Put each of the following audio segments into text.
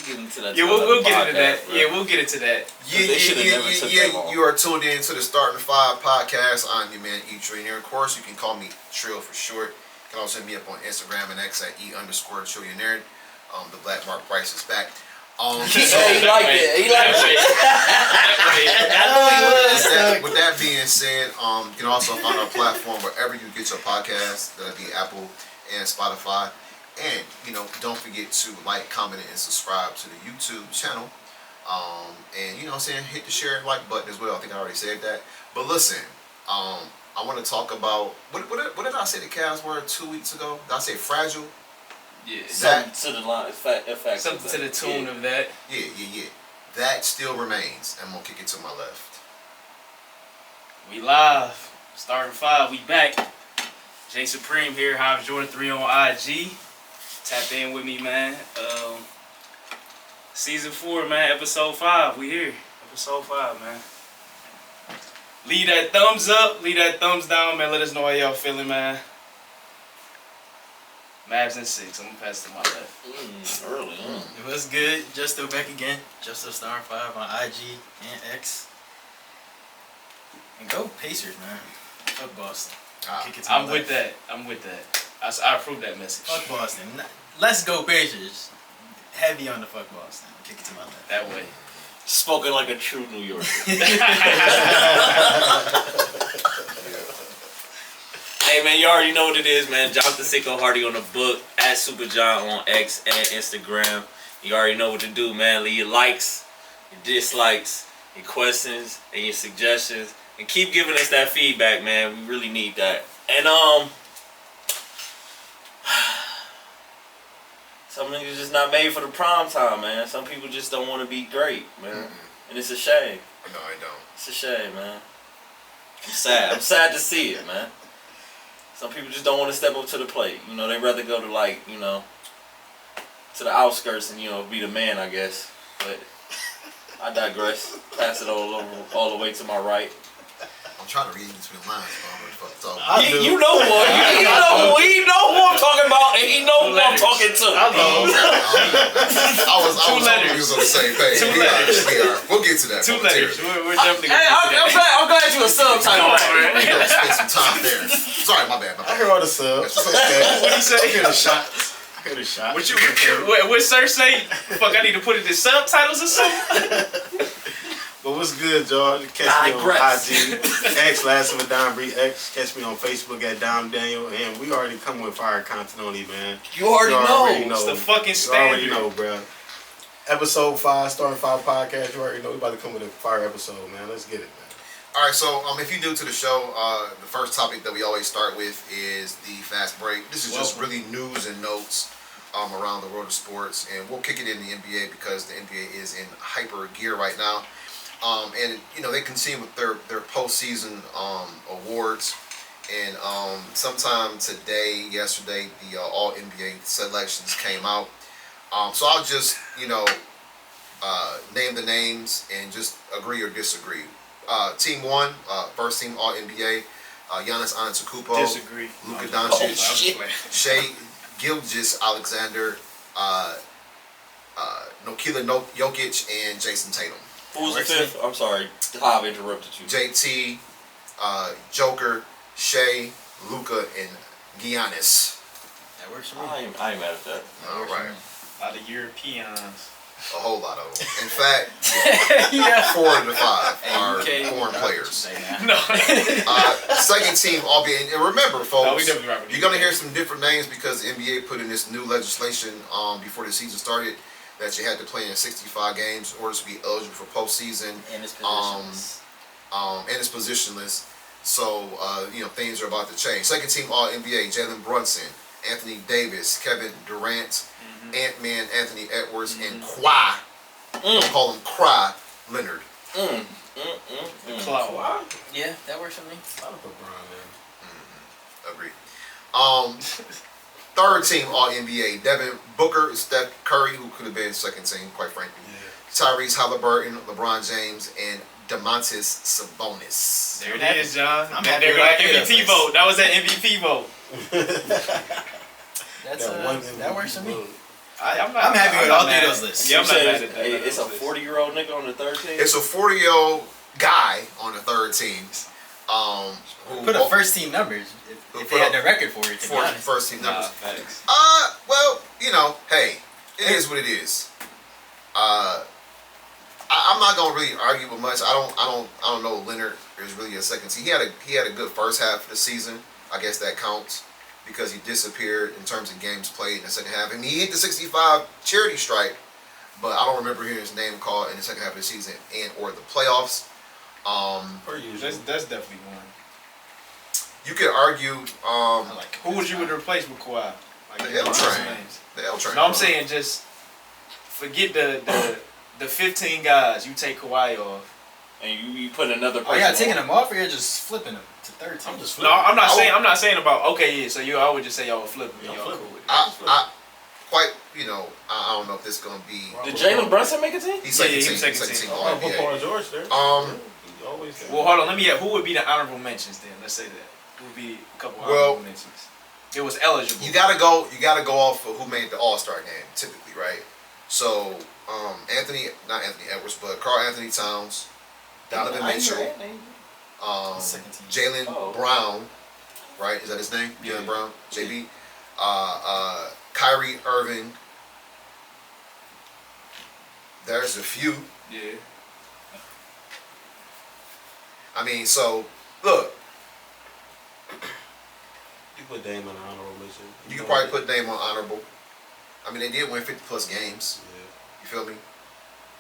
get into that. Yeah, we'll get into that. Bro. Yeah, we'll get into that. Yeah. You are tuned in to the Starting Five podcast. I'm your man E Trillionaire. Of course, you can call me Trill for short. You can also hit me up on Instagram and X at E_Trillionaire. The Black Mark Price is back. He liked it. He liked it. With that being said, you can also find our platform wherever you get your podcasts. That'll be Apple and Spotify. And, don't forget to like, comment, and subscribe to the YouTube channel. And, hit the share and like button as well. I think I already said that. But listen, I want to talk about, what did I say the Cavs were 2 weeks ago? Did I say fragile? Yeah, something to the line, something to the tune of that. Yeah. That still remains. I'm gonna kick it to my left. We live, Starting Five. We back. Jay Supreme here. Hobbs Jordan 3 on IG. Tap in with me, man. Season 4, man. Episode 5. We here. Episode 5, man. Leave that thumbs up. Leave that thumbs down, man. Let us know how y'all feeling, man. Mavs in 6. I'm gonna pass to my left. Early. It was good. Justo back again. Justo Starting Five on IG and X. And go Pacers, man. Fuck Boston. I'm with that. I approve that message. Fuck Boston. Let's go Pacers. Heavy on the fuck Boston. Kick it to my left. That way. Spoken like a true New Yorker. Hey man, you already know what it is, man. Jonathan Sicko Hardy on the book at SuperJohn on X and Instagram. You already know what to do, man. Leave your likes, your dislikes, your questions, and your suggestions, and keep giving us that feedback, man. We really need that. And some niggas just not made for the prime time, man. Some people just don't want to be great, man, and it's a shame. No, I don't. It's a shame, man. I'm sad. I'm sad to see it, man. Some people just don't want to step up to the plate. They'd rather go to to the outskirts and, be the man, I guess. But I digress. Pass it all the way to my right. I'm trying to read between lines, but I'm You know what? He know who I'm talking about, and he know who I'm talking to. I was hoping we was on the same page. We are. We'll get to that. 2 letters. We're definitely Hey, I'm glad you a subtitle. We're gonna spend some time there. Sorry, my bad. I heard all the subs. What do you say? I hear the shots. What sir say? Fuck, I need to put it in subtitles or something? But what's good, y'all? Catch me on IG, X, Last of a Dime Breed X. Catch me on Facebook at Dime Daniel. And we already come with fire content on it, man. You already know. It's the fucking standard. You already know, bro. Episode 5, Starting 5 podcast. You already know we about to come with a fire episode, man. Let's get it, man. All right, so if you're new to the show, the first topic that we always start with is the fast break. This is just really news and notes around the world of sports. And we'll kick it in the NBA because the NBA is in hyper gear right now. And they continue with their postseason awards, and sometime yesterday, the All NBA selections came out. So I'll just name the names and just agree or disagree. Team 1, first team All NBA, Giannis Antetokounmpo, Disagree. Luka Doncic, Shai Gilgeous-Alexander, Nikola Jokic, and Jason Tatum. Who was the fifth? I'm sorry, I've interrupted you. JT, Joker, Shea, Luka, and Giannis. That works for me. I ain't mad at that. All right. A lot of Europeans. A whole lot of them. In fact, 4 of the 5 are foreign players. No. Second team, albeit, and remember, folks, you're going to hear some different names because the NBA put in this new legislation before the season started that you had to play in 65 games in order to be eligible for postseason. And it's positionless. And it's positionless. So, things are about to change. Second team All NBA, Jalen Brunson, Anthony Davis, Kevin Durant, Ant-Man, Anthony Edwards, and Kawhi. Don't call him Kawhi Leonard. Kawhi. Yeah, that works for me. I'll put Brian there. Agreed. Third team All NBA, Devin Booker, Steph Curry, who could have been second team, quite frankly. Tyrese Halliburton, LeBron James, and Domantas Sabonis. There it is, John. I'm There happy go about that MVP vote. That was that MVP vote. That works for me. I'm happy with all three of those lists. Yeah, I'm not mad at that. It's a 40-year-old nigga on the third team. It's a 40-year-old guy on the third team. Who Put a first team numbers if they had the record for it. To be honest. first team numbers. Thanks. Well, hey, it is what it is. I'm not gonna really argue with much. I don't know if Leonard is really a second team. He had a good first half of the season. I guess that counts because he disappeared in terms of games played in the second half. I mean, he hit the 65 charity strike, but I don't remember hearing his name called in the second half of the season and or the playoffs. That's definitely one. You could argue. Who would you replace with Kawhi? The L Train. The L Train. No, I'm saying just forget the 15 guys. You take Kawhi off. And you put another person. Oh yeah, taking them off or you're just flipping them to 13. I'm just No, flipping. I'm not saying about okay, yeah. So I would just say y'all would flip them. Yeah, Y'all flip cool them. with it. I I don't know if this is gonna be. Did Jalen Brunson make a team? He's second Yeah, team. he was second Second team. team Oh, put All-NBA. Paul George there. He always there. Well, hold on. Let me. Who would be the honorable mentions then? Let's say that. Who would be a couple honorable mentions? It was eligible. You gotta go off of who made the All-Star game, typically, right? So, not Anthony Edwards, but Karl Anthony Towns, Donovan Mitchell, Second team. Jalen Brown, right? Is that his name? Yeah. Jalen Brown, JB, Kyrie Irving. There's a few. Yeah. I mean, so look, You put Dame on the honorable mention. you can probably put Dame on honorable. I mean, they did win 50 plus games. Yeah. You feel me?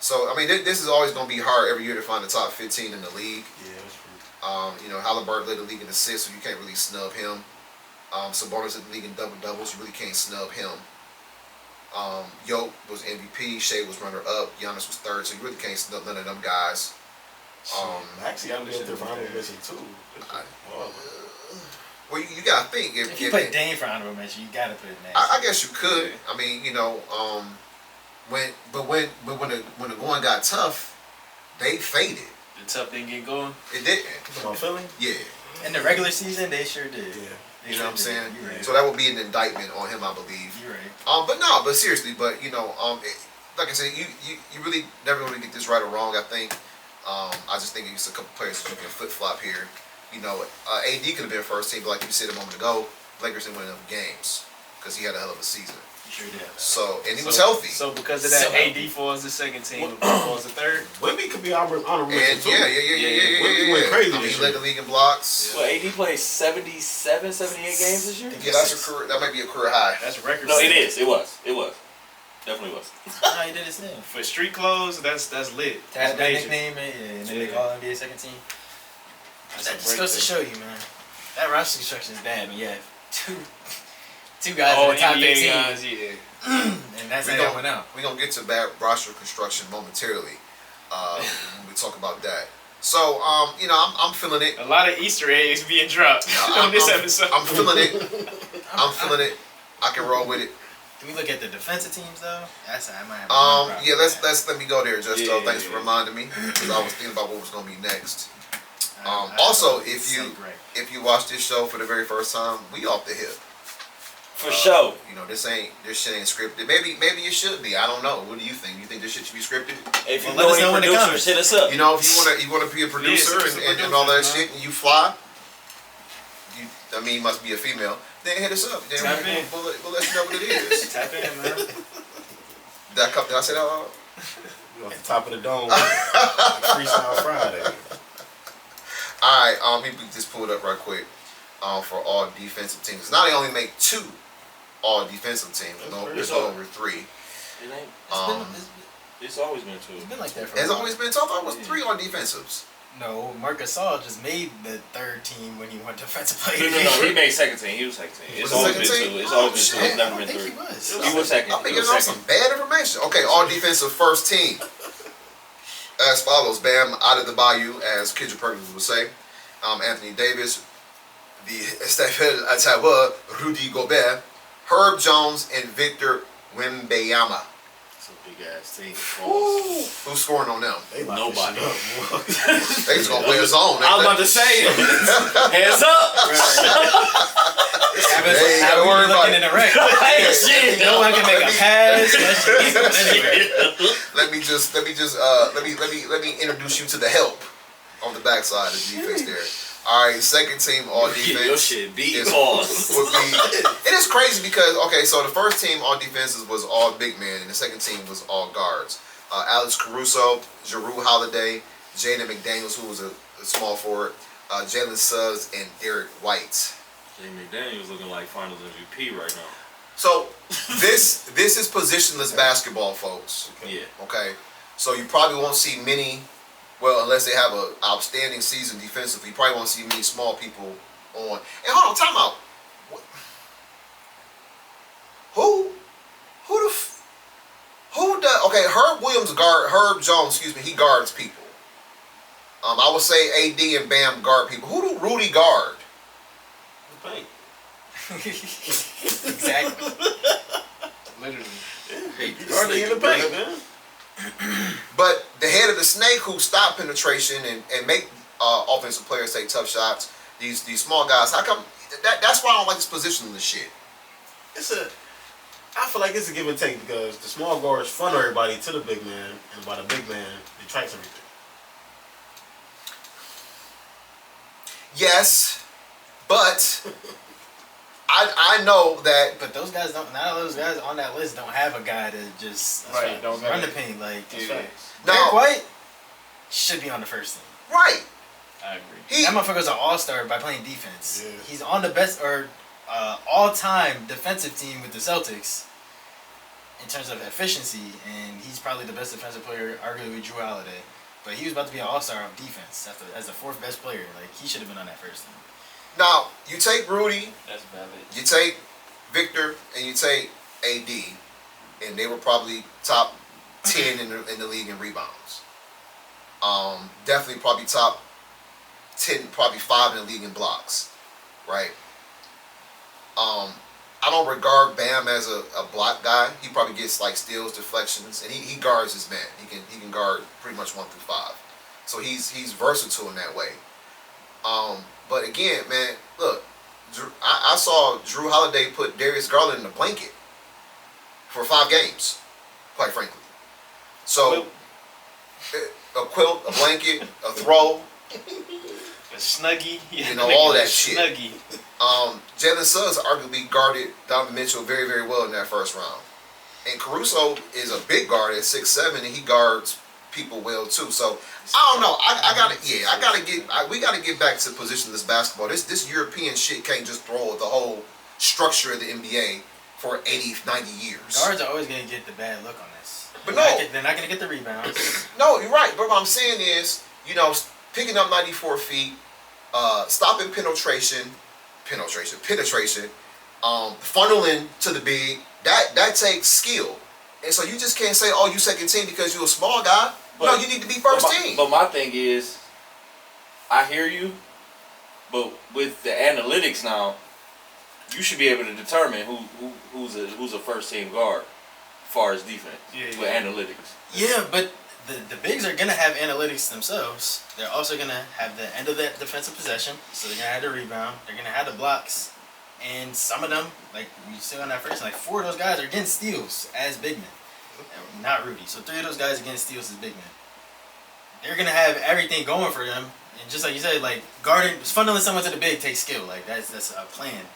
So, I mean, this is always going to be hard every year to find the top 15 in the league. Yeah, that's true. Halliburton led the league in assists, so you can't really snub him. Sabonis led the league in double-doubles, you really can't snub him. Yoke was MVP, Shea was runner-up, Giannis was third, so you really can't snub none of them guys. Maxie got to be up there for honorable mention too. Well, you got to think. If you put Dame for honorable mention, you gotta put it next. I guess you could. I mean, when the going got tough, they faded. The tough didn't get going. It didn't. About Philly? Yeah. In the regular season, they sure did. Yeah. You know what I'm saying? You're right. So that would be an indictment on him, I believe. You're right. But seriously, like I said, you really never going to get this right or wrong. I think. I just think it's a couple players that you can flip flop here. AD could have been first team, but like you said a moment ago, Lakers didn't win enough games because he had a hell of a season. You sure did. So and he was healthy. So because of that, AD falls the second team, LeBron falls the third. Wemby could be honorable And mention too. yeah. went crazy I mean, this he led year. the league in blocks. Well, AD played 77, 78 games this year? Yeah, that might be a career high. That's a record. No, it setting. is. It was. Definitely was. No, he did his thing. For street clothes, that's lit. To have That's that major. nickname, and then Yeah. make all NBA second team. That's That a just goes to breakthrough. show you, man. That roster construction is bad, but yeah, two guys Oh, in the top NBA 15, guys, yeah. and that's We how gon- that went out. We're going to get to bad roster construction momentarily when we talk about that. So, I'm feeling it. A lot of Easter eggs being dropped on this episode. I'm feeling it. I'm feeling it. I can roll with it. Do we look at the defensive teams though? That's I might have. one problem Yeah, with that. let me go there, Justo. Yeah. Thanks for reminding me because I was thinking about what was going to be next. I Also, don't if you- think right. If you watch this show for the very first time, we off the hip. For sure. This shit ain't scripted. Maybe it should be. I don't know. What do you think? You think this shit should be scripted? If you Well, let us know know in any the producers, comments. hit us up. If you wanna be a producer send us some and all that producers, shit, and you fly, you must be a female. Then hit us up. Then Tap in. we'll let you know what it is. Tap in, man. Did I say that out loud? You off the top of the dome. Freestyle Friday. All right. Let me just pull it up right quick. For all defensive teams. Now they only make 2 all defensive teams. There's no over 3. It ain't. It's It's always been two. been like that for It's a while. always been tough. I was 3 on defensives. No, Marc Gasol just made the third team when he went defensive player. No, he made second team. He was second team. It's Was always it been second two. team? It's Oh, always been two. shit. It's I never don't been think three. he was. He was second. I'm He getting was on second. some bad information. Okay, all defensive first team. As follows: Bam out of the bayou, as Kendrick Perkins would say. Anthony Davis, the Stephen Atawa, Rudy Gobert, Herb Jones, and Victor Wembanyama. It's a big ass team. Who's scoring on them? They lock this Nobody. shit up, boy. They just gonna play a zone. I was about to say, hands up. Hey, you gotta worry about looking in it. the wreck. Hey, shit. No one can make a pass. He's going anywhere. Let me introduce you to the help on the backside of the defense there. All right, second team all defense. Your shit beat is- pause. would be. It is crazy because so the first team all defenses was all big men, and the second team was all guards. Alex Caruso, Jrue Holiday, Jaden McDaniels, who was a small forward, Jalen Suggs, and Derek White. Jamie McDaniels looking like Finals MVP right now. So this is positionless basketball, folks. Yeah. Okay, so you probably won't see many. Well, unless they have an outstanding season defensively, you probably won't see many small people on. And hold on, time out. Who does? Okay, Herb Jones, he guards people. I would say AD and Bam guard people. Who do Rudy guard? The paint. Exactly. Literally. Hardly in the paint, man. But the head of the snake who stop penetration and make offensive players take tough shots, these small guys, how come that's why I don't like this position in the shit. I feel like it's a give and take because the small guards funnel everybody to the big man, and by the big man detracts everything. Yes, but I know that. But those guys don't. None of those guys on that list don't have a guy to just Right, don't run got the paint. Like That's Derek facts. Now, White should be on the first team. right. I agree. That motherfucker's an all-star by playing defense. Yeah. He's on the best or all-time defensive team with the Celtics in terms of efficiency, and he's probably the best defensive player, arguably Jrue Holiday. But he was about to be an all-star of defense as the fourth best player. Like he should have been on that first team. Now you take Rudy, That's valid. you take Victor, and you take AD, and they were probably top 10 in the league in rebounds. Definitely probably top 10, probably 5 in the league in blocks, right? I don't regard Bam as a block guy. He probably gets like steals, deflections, and he guards his man. He can guard pretty much 1 through 5. So he's versatile in that way. But again, man, look, I saw Jrue Holiday put Darius Garland in a blanket for 5 games, quite frankly. So a quilt, a blanket, a throw. A snuggie. You know, all that shit. Snuggie. Jalen Suggs arguably guarded Donovan Mitchell very, very well in that first round. And Caruso is a big guard at 6'7", and he guards people well too. So I don't know. We gotta get back to positionless basketball. This European shit can't just throw the whole structure of the NBA for 80, 90 years. Guards are always gonna get the bad look on this. But They're not gonna get the rebounds. No, you're right. But what I'm saying is, picking up 94 feet, stopping penetration, funneling to the big, that takes skill. And so you just can't say, oh, you second team because you're a small guy. No, you need to be first team. But my thing is, I hear you, but with the analytics now, you should be able to determine who's a first team guard as far as defense with analytics. Yeah, but the bigs are gonna have analytics themselves. They're also gonna have the end of that defensive possession, so they're gonna have the rebound. They're gonna have the blocks, and some of them, like we see on that first, like 4 of those guys are getting steals as big men. Not Rudy. So 3 of those guys are getting steals as big men. They're gonna have everything going for them, and just like you said, like guarding, funneling someone to the big takes skill. Like that's a plan,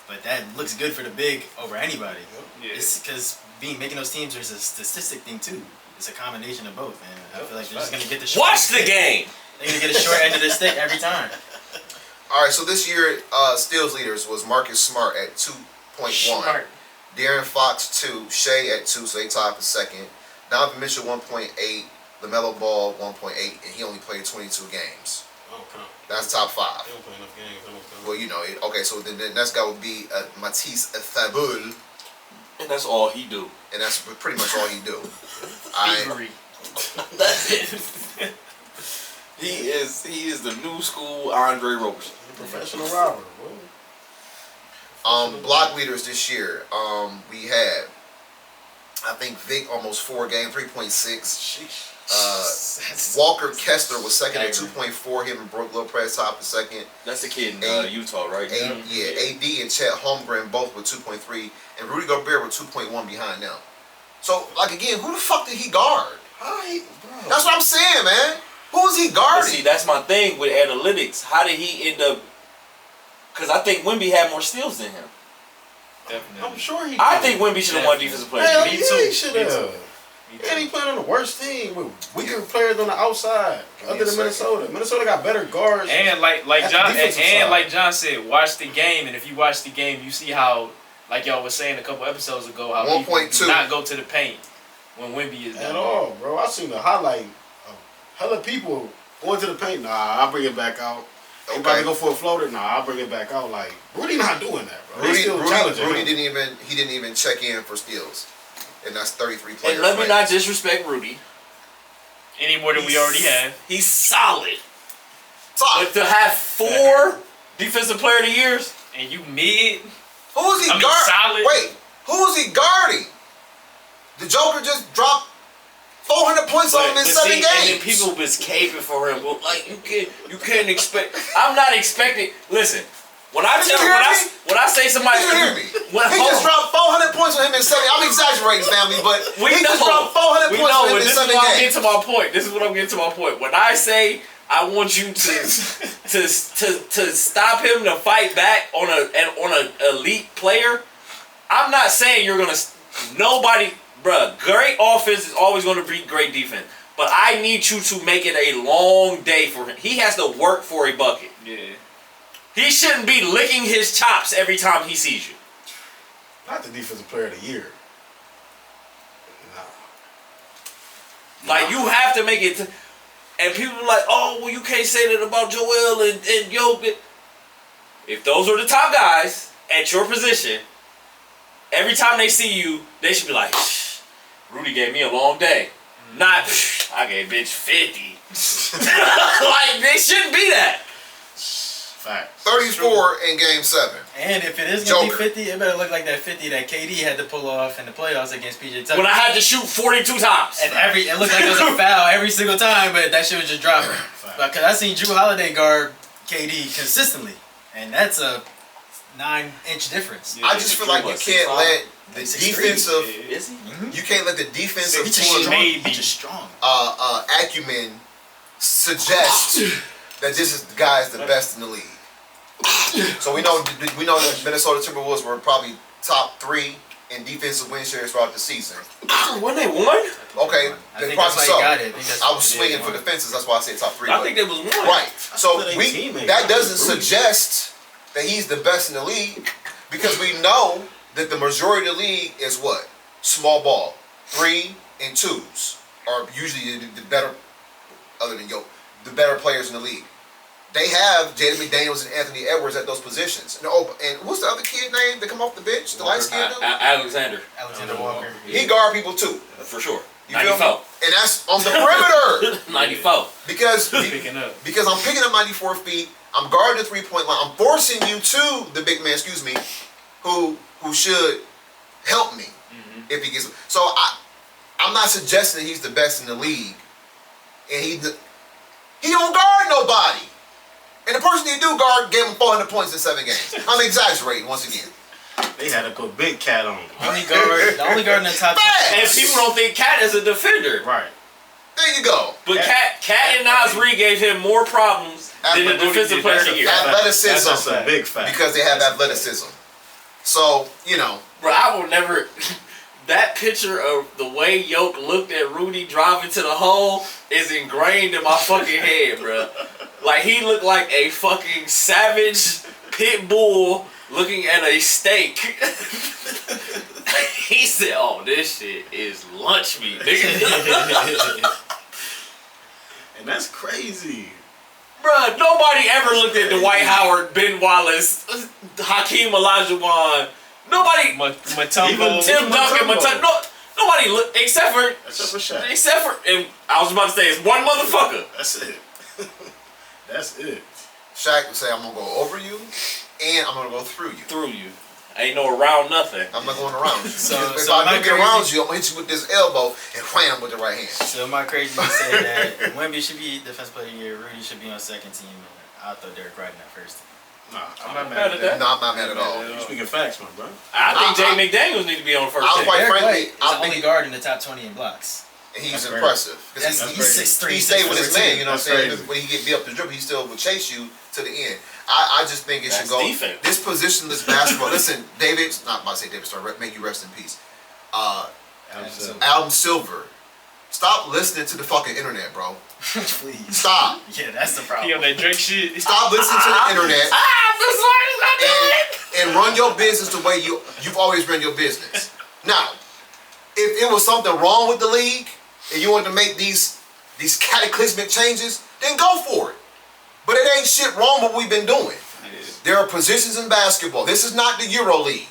but that looks good for the big over anybody. Yeah. It's because making those teams, there's a statistic thing too. It's a combination of both, and I feel like they're just gonna get the short Watch the game. They're gonna get a short end of the stick every time. All right, so this year, steals leaders was Marcus Smart at 2.1. Smart. De'Aaron Fox 2, Shea at 2, so they tied for second. Donovan Mitchell 1.8, LaMelo Ball 1.8, and he only played 22 games. I don't count. That's top 5. They don't play enough games. I don't count. Well, okay, so then the next guy would be Matisse Thybulle, And that's all he do. and that's pretty much all he do. Thievery. That's it. He is the new school Andre Roberson. Professional robber. Boy. Block leaders this year, we had I think Vic almost 4 games, 3.6. Sheesh. Walker Kessler was second at Staggering. 2.4. Him and Brooke Lopez top is second. That's the kid in A- Utah, right? AD and Chet Holmgren both with 2.3, and Rudy Gobert with 2.1 behind them. So, like again, who the fuck did he guard? Bro. That's what I'm saying, man. Who was he But guarding? see, that's my thing with analytics. How did he end up? Because I think Wemby had more steals than him. Definitely. I'm sure he. I think Wemby should have won Defensive Player of the Hell Year. Me yeah, too. he should Me have. too. Me And he too. playing on the worst team with weaker players on the outside, Give me other a than second. Minnesota. Minnesota got better guards. And like That's the John and, defensive side. like John said, watch the game, and if you watch the game, you see how, like y'all was saying a couple episodes ago, how people 1.2. do not go to the paint when Wemby is At down. all, bro. I seen the highlight of hella people going to the paint. Nah, I'll bring it back out. They about to go for a floater. Nah, I'll bring it back out. Like Rudy not doing that, bro. They still challenging Rudy him. didn't even check in for steals, and that's 33 players. And let me right? not disrespect Rudy. Any more than we already have. He's solid. Top. But to have 4 Defensive Player of the Years, And you mid, Who was he I mean, guarding? solid. Wait, who was he guarding? The Joker just dropped 400 points on him in 7 and then games. people was caping for him. Well, like you can't expect. I'm not expecting. Listen, when I Did tell you hear me? when I say somebody, Did you hear me? When, He just dropped 400 points on him in 7. I'm exaggerating, family, but We he know. just dropped 400 We points know, on him but in this is 7 what I'm getting games. to my point. This is what I'm getting to my point. When I say I want you to stop him to fight back on an elite player, I'm not saying you're gonna. Nobody, bruh. Great offense is always gonna beat great defense. But I need you to make it a long day for him. He has to work for a bucket. yeah. He shouldn't be licking his chops every time he sees you. Not the defensive player of the year. Nah. Like, you have to make it. And people are like, oh, well, you can't say that about Joel and Jokic. If those are the top guys at your position, every time they see you, they should be like, Shh, Rudy gave me a long day. Not, I gave bitch 50. Like, they shouldn't be that. Facts. 34 in Game 7. And if it is going to Joker. be 50, it better look like that 50 that KD had to pull off in the playoffs against PJ Tucker. When I had to shoot 42 times. And it looked like it was a foul every single time, but that shit was just dropping. Because I seen Drew Holiday guard KD consistently, and that's a 9-inch difference. Yeah, I just feel like you can't let the Like 6'3". defensive. Is he? You can't let the defensive He's just team strong. maybe. He's just strong. acumen suggest that this is the guy is the best in the league. So we know that Minnesota Timberwolves were probably top 3 in defensive win shares throughout the season. When they won? Okay, I then think probably that's so. why he got it. I think that's I why was he swinging did for the one. fences. That's why I said top 3. I but- think they was one. Right. So thought they we teammates. that doesn't Rudy. suggest that he's the best in the league because we know that the majority of the league is what? Small ball. 3 and 2s are usually the better, other than the better players in the league. They have Jaden McDaniels and Anthony Edwards at those positions. And what's the other kid name that come off the bench? The light skinned dude? Alexander. Alexander Walker. He guard people too. For sure. You feel 94. me? And that's on the perimeter. 94. Because Picking up. Because I'm picking up 94 feet, I'm guarding the 3-point line, I'm forcing you to the big man, who should help me if he gets. So I'm not suggesting that he's the best in the league, and he don't guard nobody. And the person he do guard gave him 400 points in 7 games. I'm exaggerating once again. They had to put big cat on. The only guard in the top 10. And people don't think Cat is a defender. Right. There you go. But Cat and Nas Reed gave him more problems than the defensive player of the year. Athleticism. That's a big fact. Because they have athleticism. So, Bro, I will never. That picture of the way Yoke looked at Rudy driving to the hole is ingrained in my fucking head, bro. Like, he looked like a fucking savage pit bull looking at a steak. He said, "Oh, this shit is lunch meat, nigga." And that's crazy. Bruh, nobody ever looked at Dwight Howard, Ben Wallace, Hakeem Olajuwon. Nobody, Mutombo. Tim Duncan, nobody looked except for Shaq. and I was about to say it's one motherfucker. That's it. That's it. Shaq would say, I'm going to go over you, and I'm going to go through you. Through you. Ain't no around nothing. I'm not going around you. So if am I I do get crazy? around you, I'm gonna hit you with this elbow and wham with the right hand. So am I crazy to say that Wemby should be defensive player of the year, Rudy should be on second team, and I'll throw Derek White in that first team? Nah, I'm not mad at that. No, I'm not mad at all. You speaking facts, my bro. I think Jay McDaniels need to be on the first I'll team. quite Derek frankly, White is I the only think guard in the top 20 in blocks. he's That's impressive. 'Cause That's, he- he's 6'3", he stayed with his 6'4". man, you know what I'm saying? That's crazy. When he get beat up the dribble, he still will chase you to the end. I just think it should That's go. defense. This positionless basketball. Listen, David, not about to say David Starr, may you rest in peace. Adam Silver, stop listening to the fucking internet, bro. Please. Stop. Yeah, that's the He problem. on that Drake shit. Stop listening to the internet and run your business the way you've always run your business. Now, if it was something wrong with the league and you wanted to make these cataclysmic changes, then go for it. But it ain't shit wrong with what we've been doing. There are positions in basketball. This is not the Euro League.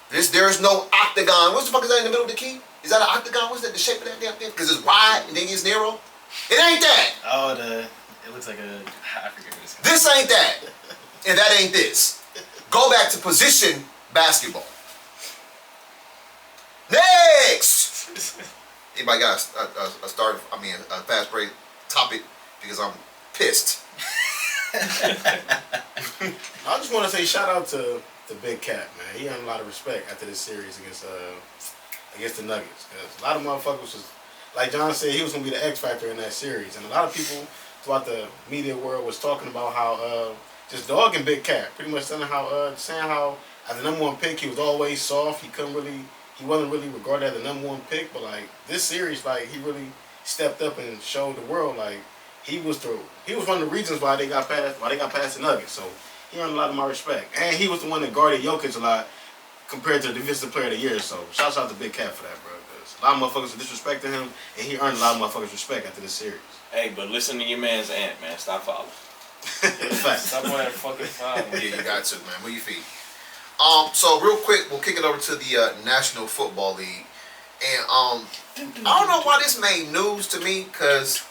There is no octagon. What the fuck is that in the middle of the key? Is that an octagon? What's that? The shape of that damn thing? Because it's wide and then it's narrow. It ain't that. Oh, it looks like a, I forget what it's called. This ain't that. And that ain't this. Go back to position basketball. Next! Anybody got a fast break topic? Because I'm pissed. I just want to say shout out to Big Cat, man. He earned a lot of respect after this series against the Nuggets. 'Cause a lot of motherfuckers was, like John said, he was gonna be the X factor in that series, and a lot of people throughout the media world was talking about how just dogging Big Cat, pretty much saying how as the number one pick he was always soft. He wasn't really regarded as the number one pick, but like this series, like he really stepped up and showed the world like he was one of the reasons why they got past the Nuggets. So he earned a lot of my respect, and he was the one that guarded Jokic a lot compared to the defensive player of the year. So shouts out to Big Cat for that, bro. 'Cause a lot of motherfuckers were disrespecting him, and he earned a lot of motherfuckers respect after this series. Hey, but listen to your man's aunt, man. Stop following. Facts. Stop on that fucking foul. Yeah, you got to, man. Where your feet? So real quick, we'll kick it over to the National Football League, and I don't know why this made news to me, because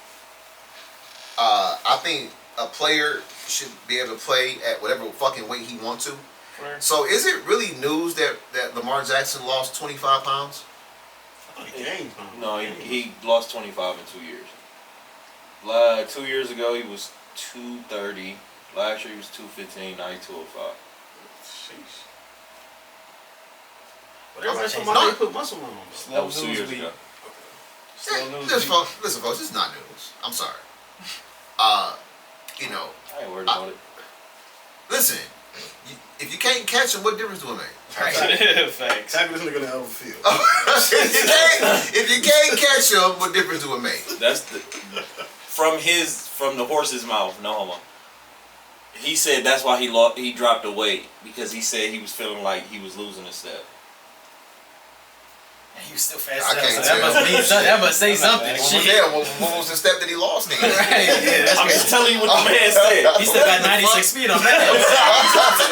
I think a player should be able to play at whatever fucking weight he wants to. So is it really news that Lamar Jackson lost 25 pounds? No, he lost 25 in 2 years. 2 years ago he was 230. Last year he was 215. Now he's 205. Sheesh. I'm Whatever not somebody changing. put muscle on him. That was 2 years ago. Listen, folks, this is not news. I'm sorry. You know, I ain't worried about it. listen. If you can't catch him, what difference do it make? Facts. Tackle this nigga in the other field. if you can't catch him, what difference do it make? That's from the horse's mouth. No homo. He said that's why he dropped the weight, because he said he was feeling like he was losing a step. And he was still fast I enough, can't so that must say something. Shit. What was the step that he lost then? Right, yeah, that's I'm crazy. just telling you what the man said. He still got 96 speed on that. What are you talking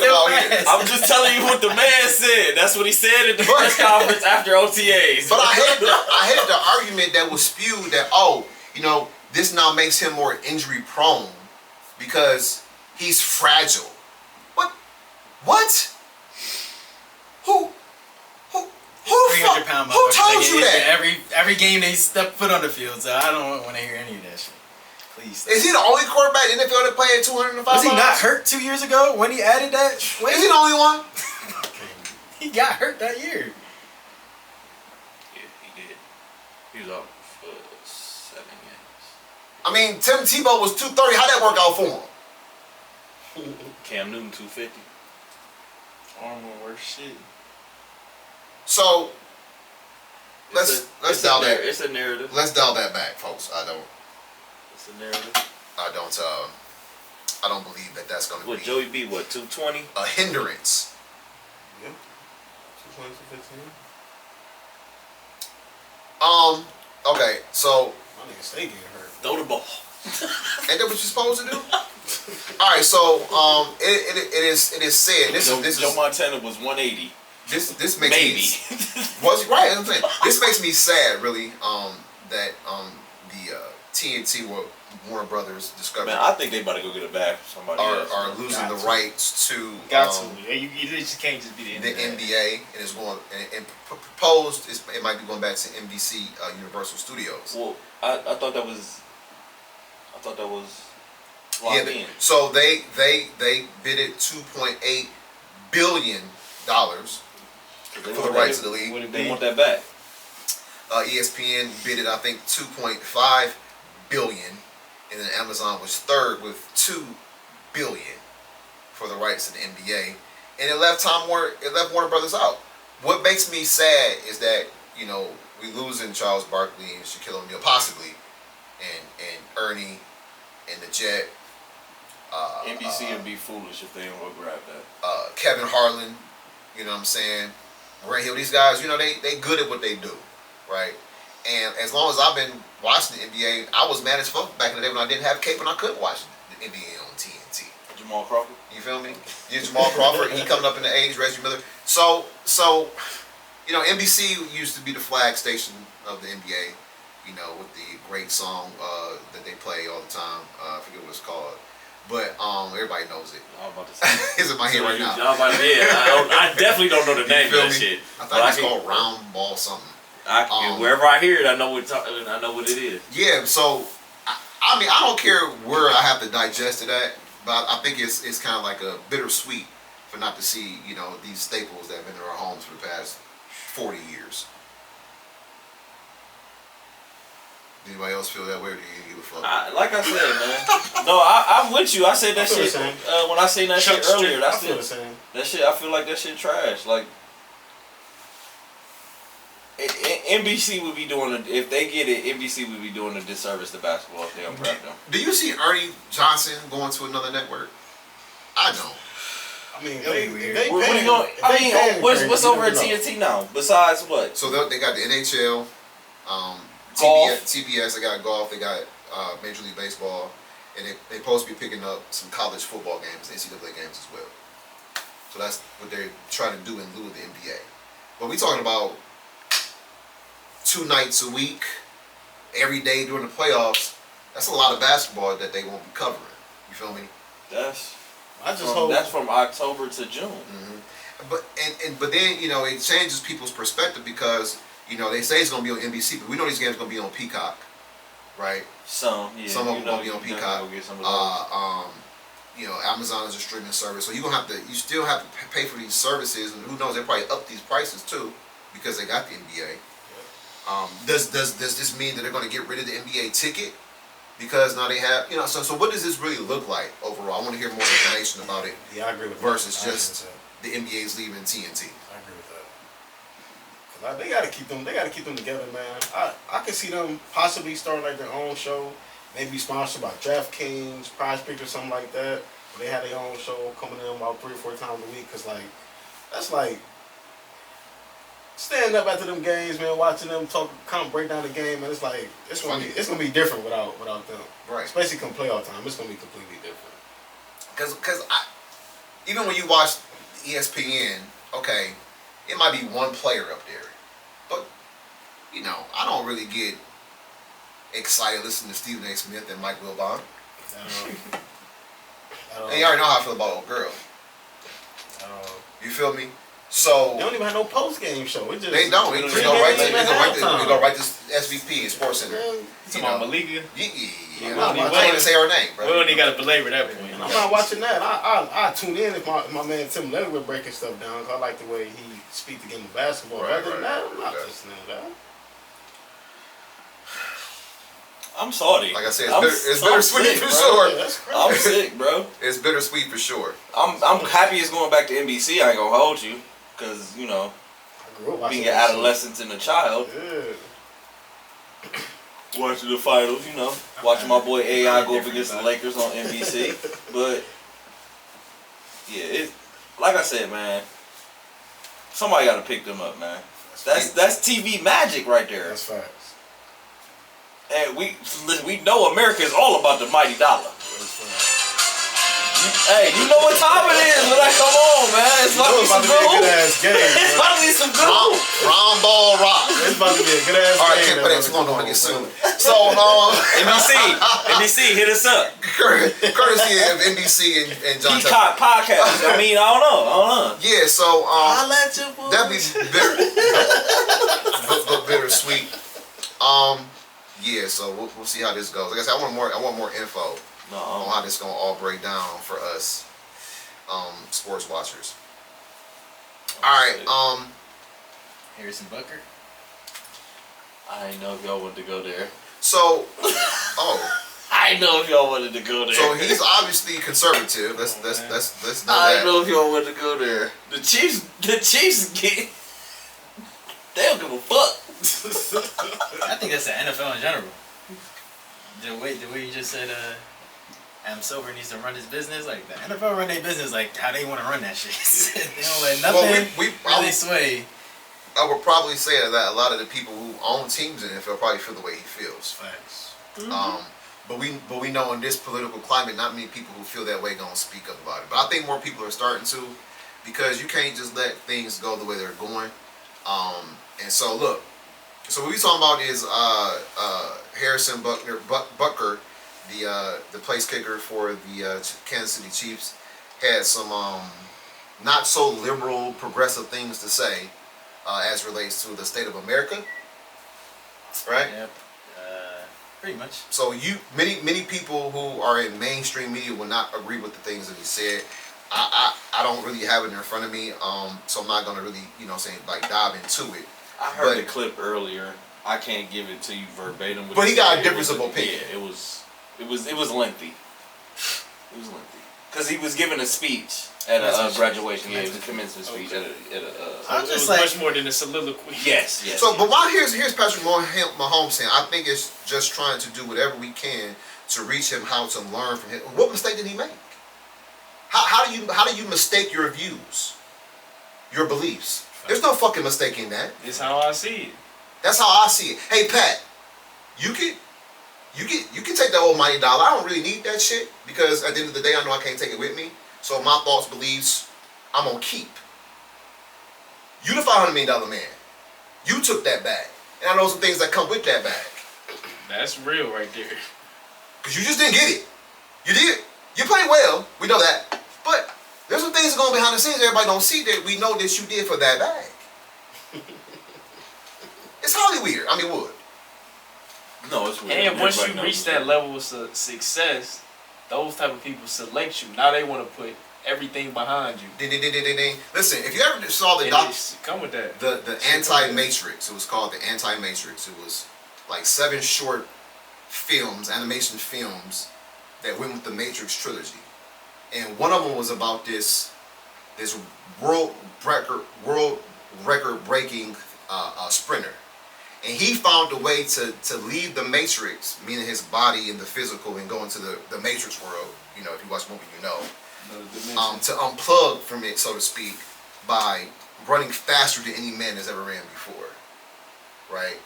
about here? I'm just telling you what the man said. That's what he said at the press conference after OTAs. But I hated the argument that was spewed that, this now makes him more injury prone because he's fragile. What? Who 300-pound Who told you that? Every game they step foot on the field, so I don't want to hear any of that shit. Please. Is he the only quarterback in the NFL that played at 205 Was he pounds? not hurt 2 years ago when he added that? Is he the only one? He got hurt that year. Yeah, he did. He was out for 7 games. I mean, Tim Tebow was 230. How'd that work out for him? Cam Newton 250. Arm on worse shit. So let's dial that. It's a narrative. Let's dial that back, folks. It's a narrative. I don't believe that that's going to What be Joey B? What 220? a hindrance. Yeah. 215. Okay, so My nigga stay getting hurt. Throw the ball. ain't that what you're supposed to do? All right, so it is said. This Joe is Montana was 180. this makes Maybe. me was right. That's what I'm saying. This makes me sad, really. That the TNT, Warner Brothers, Discovery, Man, I think they about to go get a bag from somebody else. are losing Got the to. rights to Got to. You just can't just be the the NBA. NBA, and it's going and proposed it might be going back to NBC Universal Studios. Well, I thought that was locked in. So they bid it $2.8 billion for the rights of the league. What if they want that back? ESPN bid it, I think, $2.5 billion, and then Amazon was third with $2 billion for the rights to the NBA, and it left Warner Brothers out. What makes me sad is that we losing Charles Barkley and Shaquille O'Neal possibly, and Ernie and the Jet. NBC would be foolish if they don't go grab that. Kevin Harlan, you know what I'm saying? Grant Hill, these guys, they good at what they do, right? And as long as I've been watching the NBA, I was mad as fuck back in the day when I didn't have cable and I couldn't watch the NBA on TNT. Jamal Crawford. You feel me? Yeah, Jamal Crawford, he coming up in the age, Reggie Miller. So NBC used to be the flag station of the NBA, with the great song that they play all the time. I forget what it's called. But everybody knows it. I was about to say. It's in my head right now. I definitely don't know the name of feel that me? shit. I thought it's called Round Ball something. Wherever I hear it, I know what it is. Yeah, so I mean, I don't care where I have to digest it at, but I think it's kind of like a bittersweet for not to see these staples that have been in our homes for the past 40 years. Anybody else feel that way, or do you give a fuck? Like I said, man. No, I'm with you. I said that I feel shit the same. when I seen that shit earlier. I feel the same. That shit. I feel like that shit trash. Like NBC would be doing if they get it. NBC would be doing a disservice to basketball if they don't grab them. Do you see Ernie Johnson going to another network? I don't. I mean, That'd be weird. they What are you paying- going? if I they mean, paying what's crazy, over you at never know. TNT now? Besides what? So they got the NHL, Golf. TBS. They got golf. They got Major League Baseball, and they supposed to be picking up some college football games, NCAA games as well. So that's what they're trying to do in lieu of the NBA. But we talking about 2 nights a week, every day during the playoffs. That's a lot of basketball that they won't be covering. You feel me? I just hope. That's from October to June. Mm-hmm. But then it changes people's perspective because they say it's gonna be on NBC, but we know these games are gonna be on Peacock, right? Some of them gonna be on you Peacock. go get some of those. Amazon is a streaming service, so you still have to pay for these services, and who knows, they probably up these prices too because they got the NBA. Does this mean that they're gonna get rid of the NBA ticket? Because now they have, so what does this really look like overall? I want to hear more information about it Yeah, I agree with versus that. just the NBA's leaving TNT. I agree with that. 'Cause they gotta keep them. They gotta keep them together, man. I can see them possibly start like their own show, maybe sponsored by DraftKings, Prize Pick or something like that. Where they have their own show coming in about 3 or 4 times a week. 'Cause that's like standing up after them games, man, watching them break down the game, and it's like it's gonna be different without them. Right. Especially come playoff time, it's gonna be completely different. Because even when you watch ESPN, okay, it might be one player up there, but I don't really get excited listening to Stephen A. Smith and Mike Wilbon. And you already know how I feel about old girl. You feel me? So They don't even have no post game show. It just they don't. They pre-game go right to and halftime. they go right to SVP and Sports Center. Man, You talking about Malika? Yeah. Yeah, I can't even say her name, bro. We don't even got to belabor that point. I'm not watching that. I tune in if my man Tim Leatherwood breaking stuff down. 'Cause I like the way he speaks the game of basketball. Right, Other than that, I'm not right. listening to that. I'm sorry. Like I said, I'm it's bittersweet sick, for bro. sure. Yeah, that's crazy. I'm sick, bro. It's bittersweet for sure. I'm happy it's going back to NBC. I ain't gonna hold you, cause I grew up watching being an that shit. adolescent and a child, Yeah. watching the finals, watching my boy AI go up against the Lakers on NBC. But yeah, it like I said, man. Somebody got to pick them up, man. That's TV magic right there. That's facts. And we know America is all about the mighty dollar. That's facts. Hey, you know what time it is, but like, come on, man. It's about to be It's about some to be a good good. ass game. It's bro. about to be some good. Round ball rock. It's about to be a good ass All right, game. can't put that though. too long. Come Don't on, get bro. sued. So, NBC, hit us up. courtesy of NBC and John Tech. Peacock podcast. I mean, I don't know. Yeah, so I'll let you boys. that'd be but bittersweet. Yeah, so we'll see how this goes. Like I said, I want more info on how this gonna all break down for us, sports watchers. All right, Harrison Butker. I didn't know if y'all wanted to go there. so I didn't know if y'all wanted to go there. so he's obviously conservative. Let's know I that. didn't know if y'all wanted to go there. The Chiefs get. They don't give a fuck. I think that's the NFL in general. The way you just said, Adam Silver needs to run his business. Like the NFL run their business like how they want to run that shit. They don't let nothing really sway. I would probably say that a lot of the people who own teams in the NFL probably feel the way he feels. Facts. But we know in this political climate, not many people who feel that way gonna speak up about it. But I think more people are starting to, because you can't just let things go the way they're going. And so look, so what we talking about is Harrison Butker, the place kicker for the Kansas City Chiefs, had some not so liberal, progressive things to say as relates to the state of America, right? Yep. Pretty much. So many people who are in mainstream media will not agree with the things that he said. I don't really have it in front of me, so I'm not gonna really, like dive into it. I heard the clip earlier. I can't give it to you verbatim. But he got a difference of opinion. Yeah, it was lengthy. It was lengthy because he was giving a speech at a graduation. Yeah, it was a commencement speech at a. I'm It just was like, much more than a soliloquy. Yes. So, but why here's Patrick Mahomes saying, I think it's just trying to do whatever we can to reach him, how to learn from him. What mistake did he make? How do you mistake your views, your beliefs? There's no fucking mistake in that. It's how I see it. That's how I see it. Hey Pat, you can take that almighty dollar. I don't really need that shit because at the end of the day, I know I can't take it with me. So my thoughts, beliefs, I'm gonna keep. You the $500 million man. You took that bag, and I know some things that come with that bag. That's real right there. Cause you just didn't get it. You did. You played well. We know that. But there's some things going behind the scenes everybody don't see that we know that you did for that bag. It's highly weird. I mean, wood. No, it's weird. And once Everybody you knows reach it's that weird. level of success, those type of people select you. Now they want to put everything behind you. Ding, ding, ding, ding, ding, ding. Listen, if you ever saw the And doc, it's- come with that. the Anti-Matrix, it was called the Anti-Matrix. It was like 7 short films, animation films that went with the Matrix trilogy, and one of them was about this world record breaking sprinter, and he found a way to leave the Matrix, meaning his body and the physical, and go into the Matrix world. You know, if you watch the movie, you know. Another dimension. To unplug from it, so to speak, by running faster than any man has ever ran before, right?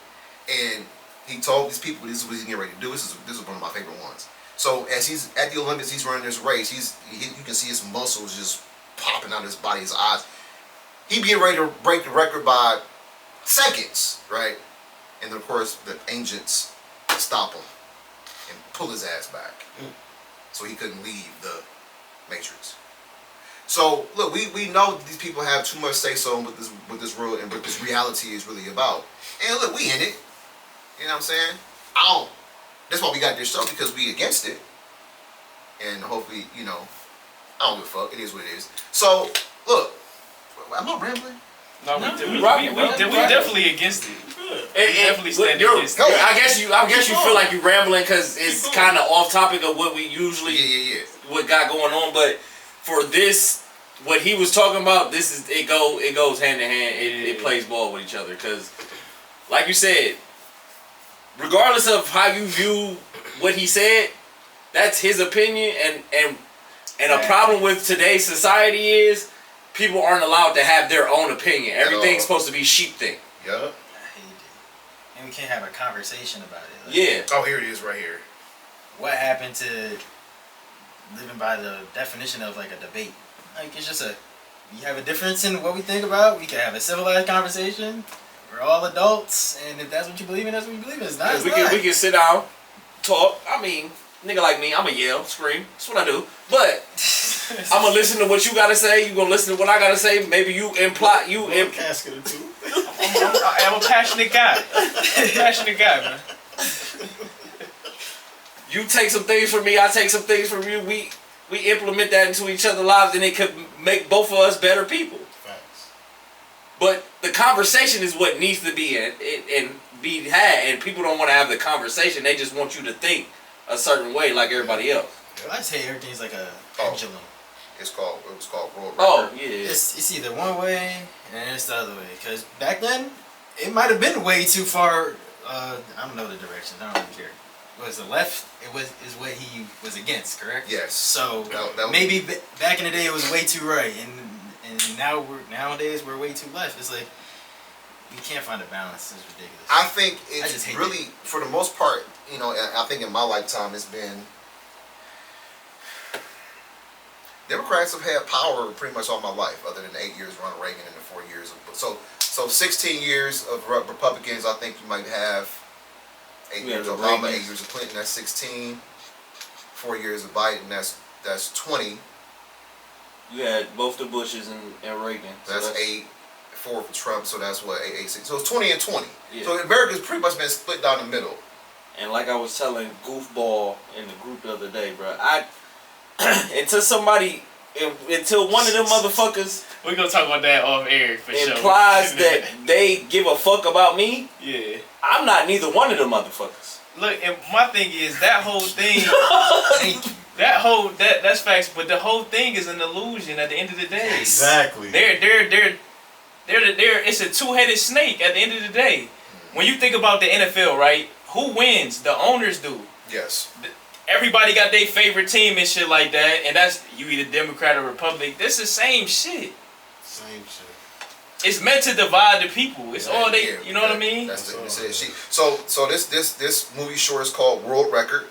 And he told these people this is what he's getting ready to do. This is one of my favorite ones. So as he's at the Olympics, he's running this race. You can see his muscles just popping out of his body, his eyes. He be ready to break the record by seconds, right? And then of course the agents stop him and pull his ass back, so he couldn't leave the Matrix. So look, we know that these people have too much say so with this world and what this reality is really about. And look, we in it. You know what I'm saying? That's why we got this show, because we against it. And hopefully, I don't give a fuck. It is what it is. So look, am I rambling? No, Right, we definitely against it. And definitely stand against it. I guess you feel like you're rambling because it's kind of off topic of what we usually Yeah. what got going on. But for this, what he was talking about, it goes hand in hand. It plays ball with each other because, like you said, regardless of how you view what he said, that's his opinion. And a problem with today's society is people aren't allowed to have their own opinion. Everything's supposed to be sheepthing. Yeah. I hate it. And we can't have a conversation about it. Like, Yeah. Oh, here it is, right here. What happened to living by the definition of like a debate. Like it's just we have a difference in what we think about. We can have a civilized conversation. We're all adults, and if that's what you believe in, that's what you believe in. It's not. It's we not. can sit down, talk. I mean, nigga like me, I'ma yell, scream. That's what I do. But I'ma listen to what you gotta say. You gonna listen to what I gotta say. Maybe you imply casket or two. I'm a passionate guy. Passionate guy, man. You take some things from me, I take some things from you. We implement that into each other's lives, and it could make both of us better people. Facts. But the conversation is what needs to be and be had, and people don't want to have the conversation. They just want you to think a certain way, like everybody else. I just hate everything's like a pendulum. It was called world record. Oh yeah. It's either one way and it's the other way. Because back then, it might have been way too far. I don't know the direction. I don't really care. Was the left? Is what he was against, correct? Yes. So That was- maybe back in the day it was way too right, and nowadays we're way too left. It's like we can't find a balance. It's ridiculous. I think I just it's hate really, for the most part, you know, I think in my lifetime it's been, Democrats have had power pretty much all my life, other than the 8 years of Ronald Reagan and the 4 years of, so 16 years of Republicans, I think you might have 8 years of Obama, 8 years of Clinton, that's 16, 4 years of Biden, that's 20, You had both the Bushes and Reagan. So that's 8, 4 for Trump, so that's what, 8, 6, so it's 20 and 20. Yeah. So America's pretty much been split down the middle. And like I was telling Goofball in the group the other day, bro, until one of them motherfuckers We're gonna talk about that off air for sure. implies that they give a fuck about me, Yeah. I'm not neither one of them motherfuckers. Look, and my thing is that whole thing. Thank you. That's facts, but the whole thing is an illusion. At the end of the day, Exactly. It's a two-headed snake. At the end of the day, when you think about the NFL, right? Who wins? The owners do. Yes. Everybody got their favorite team and shit like that, and that's you either Democrat or Republican. This is the same shit. Same shit. It's meant to divide the people. It's all they. Yeah, You know what I mean? That's So this movie short is called World Record.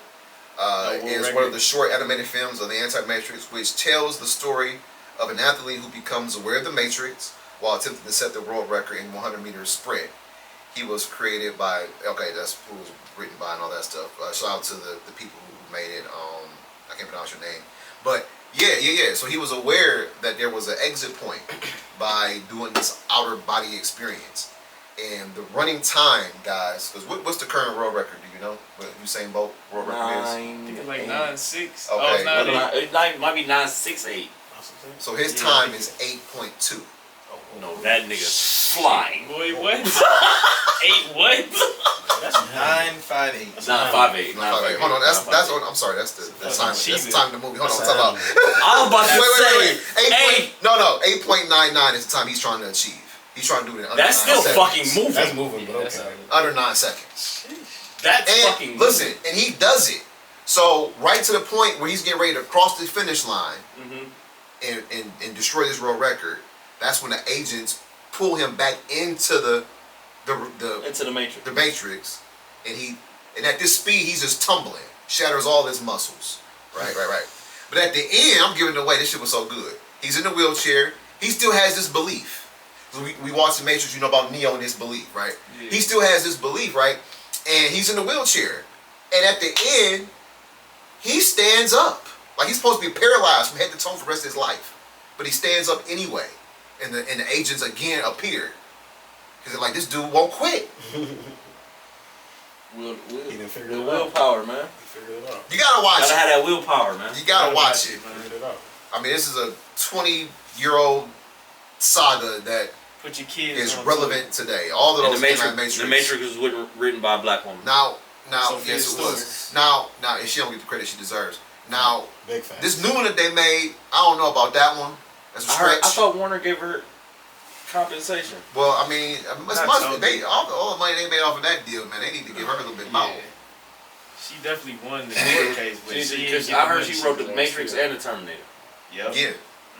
World It's Record. one of the short animated films of the Anti-Matrix, which tells the story of an athlete who becomes aware of the Matrix while attempting to set the world record in 100-meter sprint. He was created by, that's who was written by and all that stuff. Shout out to the people who made it. I can't pronounce your name, but yeah. So he was aware that there was an exit point by doing this outer body experience, and the running time, guys. Because what's the current world record? Do you know what Usain Bolt world record is? I think it's like 9.6. Okay. Oh, it's 9.8. It might be 9.68. So his time is 8.2. No, that nigga flying. Boy, what? 8 what? That's 958. 9.58. Hold on, that's on. I'm sorry, that's the time. That's the time of the movie. Hold on, That's talk about. I was about to say, 8.99 is the time he's trying to achieve. He's trying to do it in under that's 9 still seconds. fucking moving. That's moving, but That's okay. Under 9 seconds. That's And fucking listen, moving. and he does it. So right to the point where he's getting ready to cross the finish line and destroy this world record. That's when the agents pull him back into the Into the Matrix. Matrix, and at this speed he's just tumbling, shatters all his muscles. Right. But at the end, I'm giving it away. This shit was so good. He's in the wheelchair. He still has this belief. So we watched the Matrix. You know about Neo and his belief, right? Yeah. He still has this belief, right? And he's in the wheelchair. And at the end, he stands up. Like he's supposed to be paralyzed from head to toe for the rest of his life, but he stands up anyway. And the agents again appear because they're like, this dude won't quit. He didn't figure The it out. willpower, man. He figured it out. You gotta watch Gotta it. have that willpower, man. You gotta watch it. Figured it out. I mean, this is a 20-year-old saga that Put your kids is on relevant today. All of And those the things Matrix, are the Matrix was written by a black woman. Now, Sophia yes, it Stewart. was. Now, and she don't get the credit she deserves. Now, Big fan. this new one that they made, I don't know about that one. That's a stretch. I thought Warner gave her compensation. Well, I mean, Not all the money they made off of that deal, man, they need to give her a little bit more. Yeah. She definitely won the court case, but she didn't Because get I the heard money she wrote was the on Matrix still. and the Terminator. Yep. Yeah,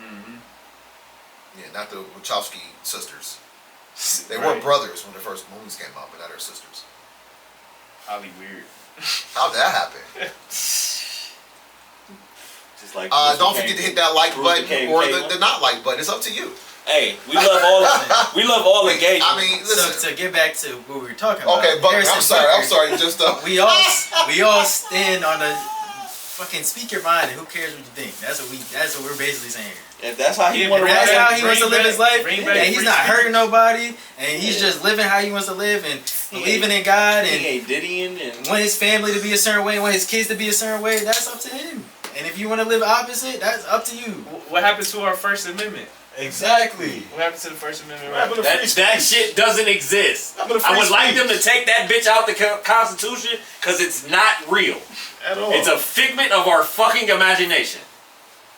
Mm-hmm. yeah, not the Wachowski sisters. They were Right. brothers when the first movies came out, but not her sisters. Holly weird. How'd that happen? Just like Don't forget to hit that like Bruce button became or Caitlyn. the not like button. It's up to you. Hey, we love all engagement. I mean, listen. So to get back to what we were talking about. Okay, but Harrison I'm sorry. Butker, Just we all stand on the fucking speak your mind and who cares what you think. That's what we're basically saying here. If that's how he wants to That's ride, how he wants to live his life. bring And back he's free not speech. hurting nobody, and he's just living how he wants to live and believing in God he and ain't Diddying and want his family to be a certain way, want his kids to be a certain way. That's up to him. And if you want to live opposite, that's up to you. What happened to our First Amendment? Exactly. What happened to the First Amendment? What happened to free that speech? shit doesn't exist. What happened to free I would like speech? them to take that bitch out the Constitution because it's not real. At all. It's a figment of our fucking imagination.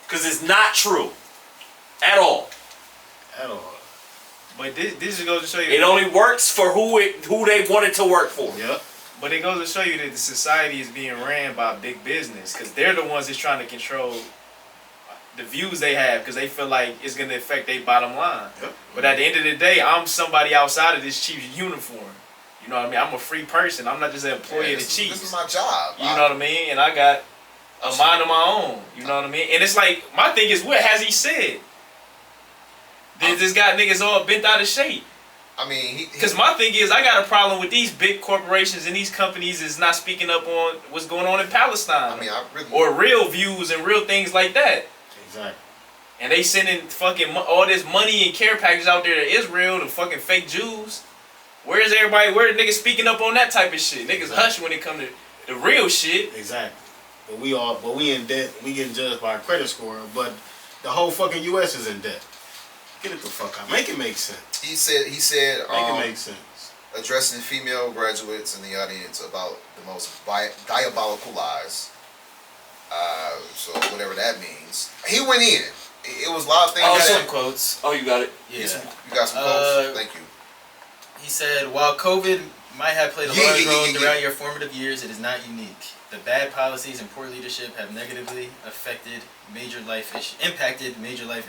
Because it's not true. At all. At all. But this just goes to show you. It only works for who they want it to work for. Yep. But it goes to show you that the society is being ran by big business because they're the ones that's trying to control the views they have because they feel like it's going to affect their bottom line. Yep. But at the end of the day, I'm somebody outside of this chief's uniform. You know what I mean? I'm a free person. I'm not just an employee of the This Chiefs. is my job. You know what I mean? And I got a mind of my own. You know what I mean? And it's like, my thing is, what has he said? This got niggas all bent out of shape. I mean, Because my thing is, I got a problem with these big corporations and these companies is not speaking up on what's going on in Palestine. I mean, I really. or real views and real things like that. Exactly. And they sending fucking all this money and care packages out there to Israel to fucking fake Jews. Where's everybody? Where the niggas speaking up on that type of shit? Niggas hush when it come to the real shit. Exactly. But we in debt. We getting judged by our credit score. But the whole fucking U.S. is in debt. Get it the fuck out. Make it make sense. He said. Make it make sense. Addressing female graduates in the audience about the most diabolical lies. So whatever that means. He went in. It was a lot of things. Oh, Some quotes. Oh, you got it. Yeah. You got some quotes? Thank you. He said, while COVID might have played a large role throughout your formative years, it is not unique. The bad policies and poor leadership have negatively impacted major life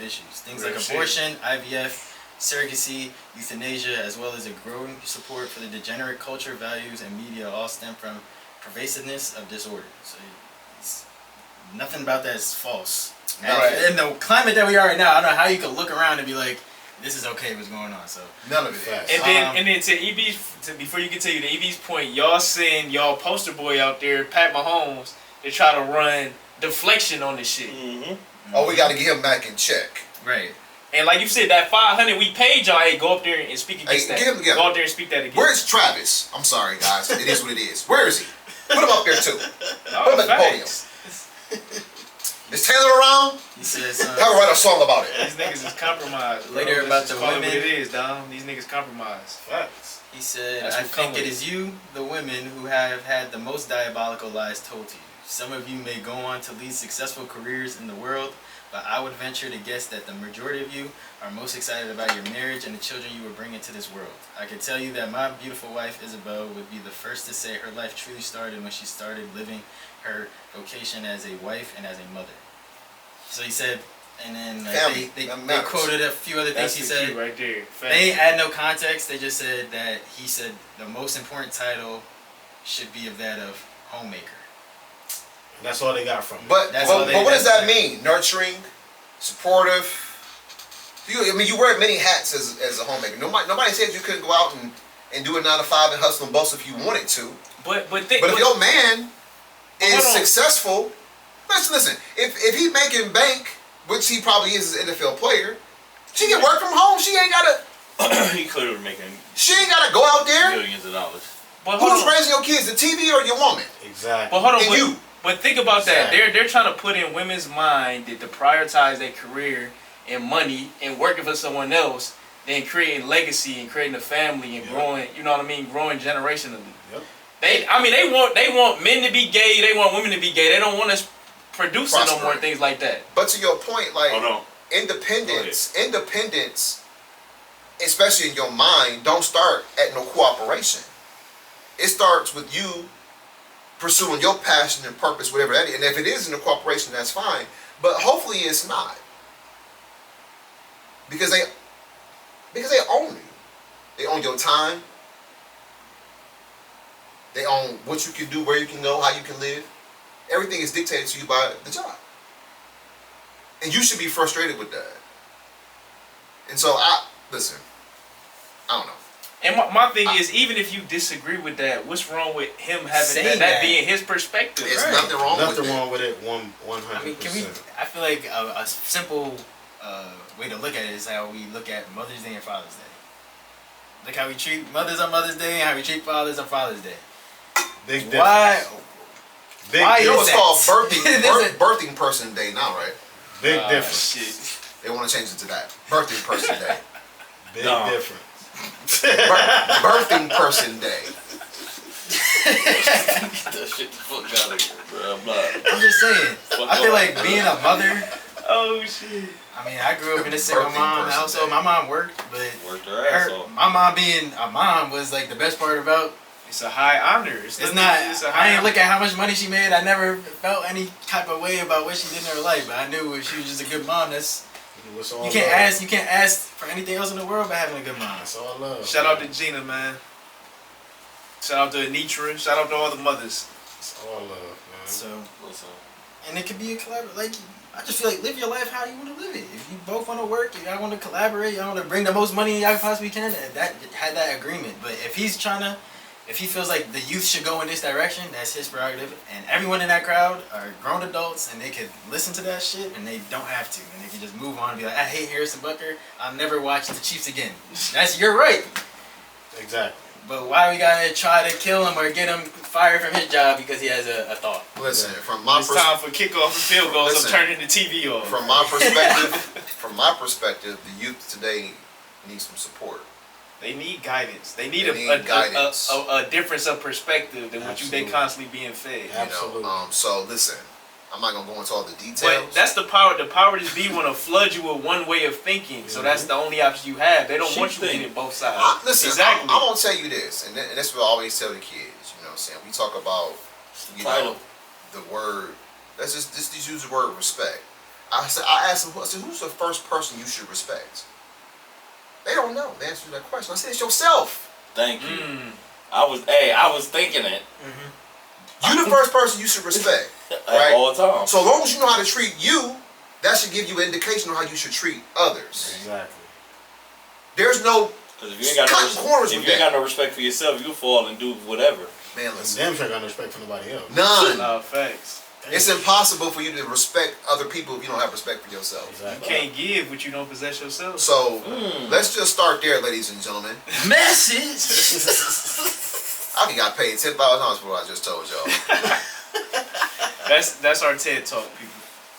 issues. Things like abortion, IVF, surrogacy, euthanasia, as well as a growing support for the degenerate culture, values, and media all stem from pervasiveness of disorder. So nothing about that is false. Right. In the climate that we are right now, I don't know how you could look around and be like, this is okay what's going on. So None of it. And then to EB's before you continue to EB's point, y'all send y'all poster boy out there, Pat Mahomes, to try to run deflection on this shit. Mm-hmm. Oh, we got to get him back in check. right. And like you said, that $500 we paid y'all, hey, go up there and speak against that. Get him together. Go out there and speak that again. Where's Travis? I'm sorry, guys. It is what it is. Where is he? Put him up there too. No, Put him at the podium. facts. Is Taylor around? He says, Have a write a song about it. These niggas is compromised. Bro. Later Let's about just the call women. it what it is, Dom. These niggas compromised. Facts. he said, That's I what think come it with is you, the women, who have had the most diabolical lies told to you. Some of you may go on to lead successful careers in the world, but I would venture to guess that the majority of you are most excited about your marriage and the children you will bring into this world. I can tell you that my beautiful wife, Isabel, would be the first to say her life truly started when she started living her vocation as a wife and as a mother. So he said, and then Family, they that matters. quoted a few other things That's he the said. key right there. They ain't add no context. They just said that he said the most important title should be of that of homemaker. That's all they got from it. But That's but, all they- but what does that's that mean? Nurturing, supportive. You wear many hats as a homemaker. Nobody said you couldn't go out and do a 9 to 5 and hustle and bustle if you wanted to. But But if your man is hold on. successful, listen. If he making bank, which he probably is as an NFL player, she can work from home. She ain't gotta. He could have making She ain't gotta go out there. millions of dollars. but hold Who's on. raising your kids? The TV or your woman? Exactly. But hold on, And but, you. but think about that. Exactly. They're trying to put in women's mind that to prioritize their career and money and working for someone else than creating legacy and creating a family and Yep. growing. You know what I mean? Growing generationally. Yep. They want men to be gay. They want women to be gay. They don't want us producing no more Prospering. things like that. But to your point, like Hold on. independence, especially in your mind, don't start at no cooperation. It starts with you pursuing your passion and purpose, whatever that is. And if it is in a cooperation, that's fine. But hopefully it's not. Because they own you. They own your time. They own what you can do, where you can go, how you can live. Everything is dictated to you by the job. And you should be frustrated with that. And so listen, I don't know. And my thing is, even if you disagree with that, what's wrong with him having Saying that that. being his perspective? There's Right. nothing wrong with Nothing it. wrong with it. 100%. I mean, I feel like a simple way to look at it is how we look at Mother's Day and Father's Day. Look how we treat mothers on Mother's Day and how we treat fathers on Father's Day. Big difference. Why? Big Why You know is what's that? called There's a- birthing person day now, right? Big difference. Shit. They want to change it to that. Birthing person day. Big No. difference. Birthing person day. Get that shit the fuck out of here, bro. I'm not. I'm just saying. I feel like being a mother. Oh shit. I mean, I grew up in a single Birthing mom person household. day. My mom worked, but Worked her ass her, off. my mom being a mom was like the best part about. It's a high honor. It's It's a not. high I didn't look at how much money she made. I never felt any type of way about what she did in her life. But I knew if she was just a good mom. That's What's all you can't love. ask. You can't ask for anything else in the world but having a good mom. That's all love. Shout out to Gina, man. Shout out to Anitra. Shout out to all the mothers. It's all love, man. So, Listen, and it could be a collaboration. Like, I just feel like live your life how you want to live it. If you both want to work, if y'all want to collaborate, y'all want to bring the most money y'all possibly can. That had that agreement. But if he's trying to, if he feels like the youth should go in this direction, that's his prerogative. And everyone in that crowd are grown adults, and they could listen to that shit, and they don't have to, and they can just move on and be like, I hate Harrison Butker. I'll never watch the Chiefs again. That's your right. Exactly. But why we gotta try to kill him or get him fired from his job because he has a thought? Listen, from my It's time for kickoff and field goals. Listen. I'm turning the TV off. from my perspective, the youth today needs some support. They need guidance. They need, They need guidance. a difference of perspective than what they Absolutely. constantly being fed. You Absolutely. know, so listen, I'm not gonna go into all the details. But that's the power. The power to be want to flood you with one way of thinking. So that's the only option you have. They don't Sheep want you to thing. get it both sides. Listen, exactly. I'm gonna tell you this, and that's what I always tell the kids. You know what I'm saying? We talk about, you title. know, the word. Let's just use the word respect. I asked them, I said, who's the first person you should respect? They don't know the answer to that question. I said, it's yourself. thank you. Mm. I was thinking it You the first person you should respect. at Right. all times. So long as you know how to treat you, that should give you an indication of how you should treat others. Exactly. There's no Because if you ain't got cutting corners if with you ain't that. got no respect for yourself, you fall and do whatever. Man, And listen, damn sure got no respect for nobody else. none. Nah, facts. It's impossible for you to respect other people if you don't have respect for yourself. You Exactly. can't give what you don't possess yourself. So let's just start there, ladies and gentlemen. Message. I got paid $10,000 for what I just told y'all. That's our TED talk, people.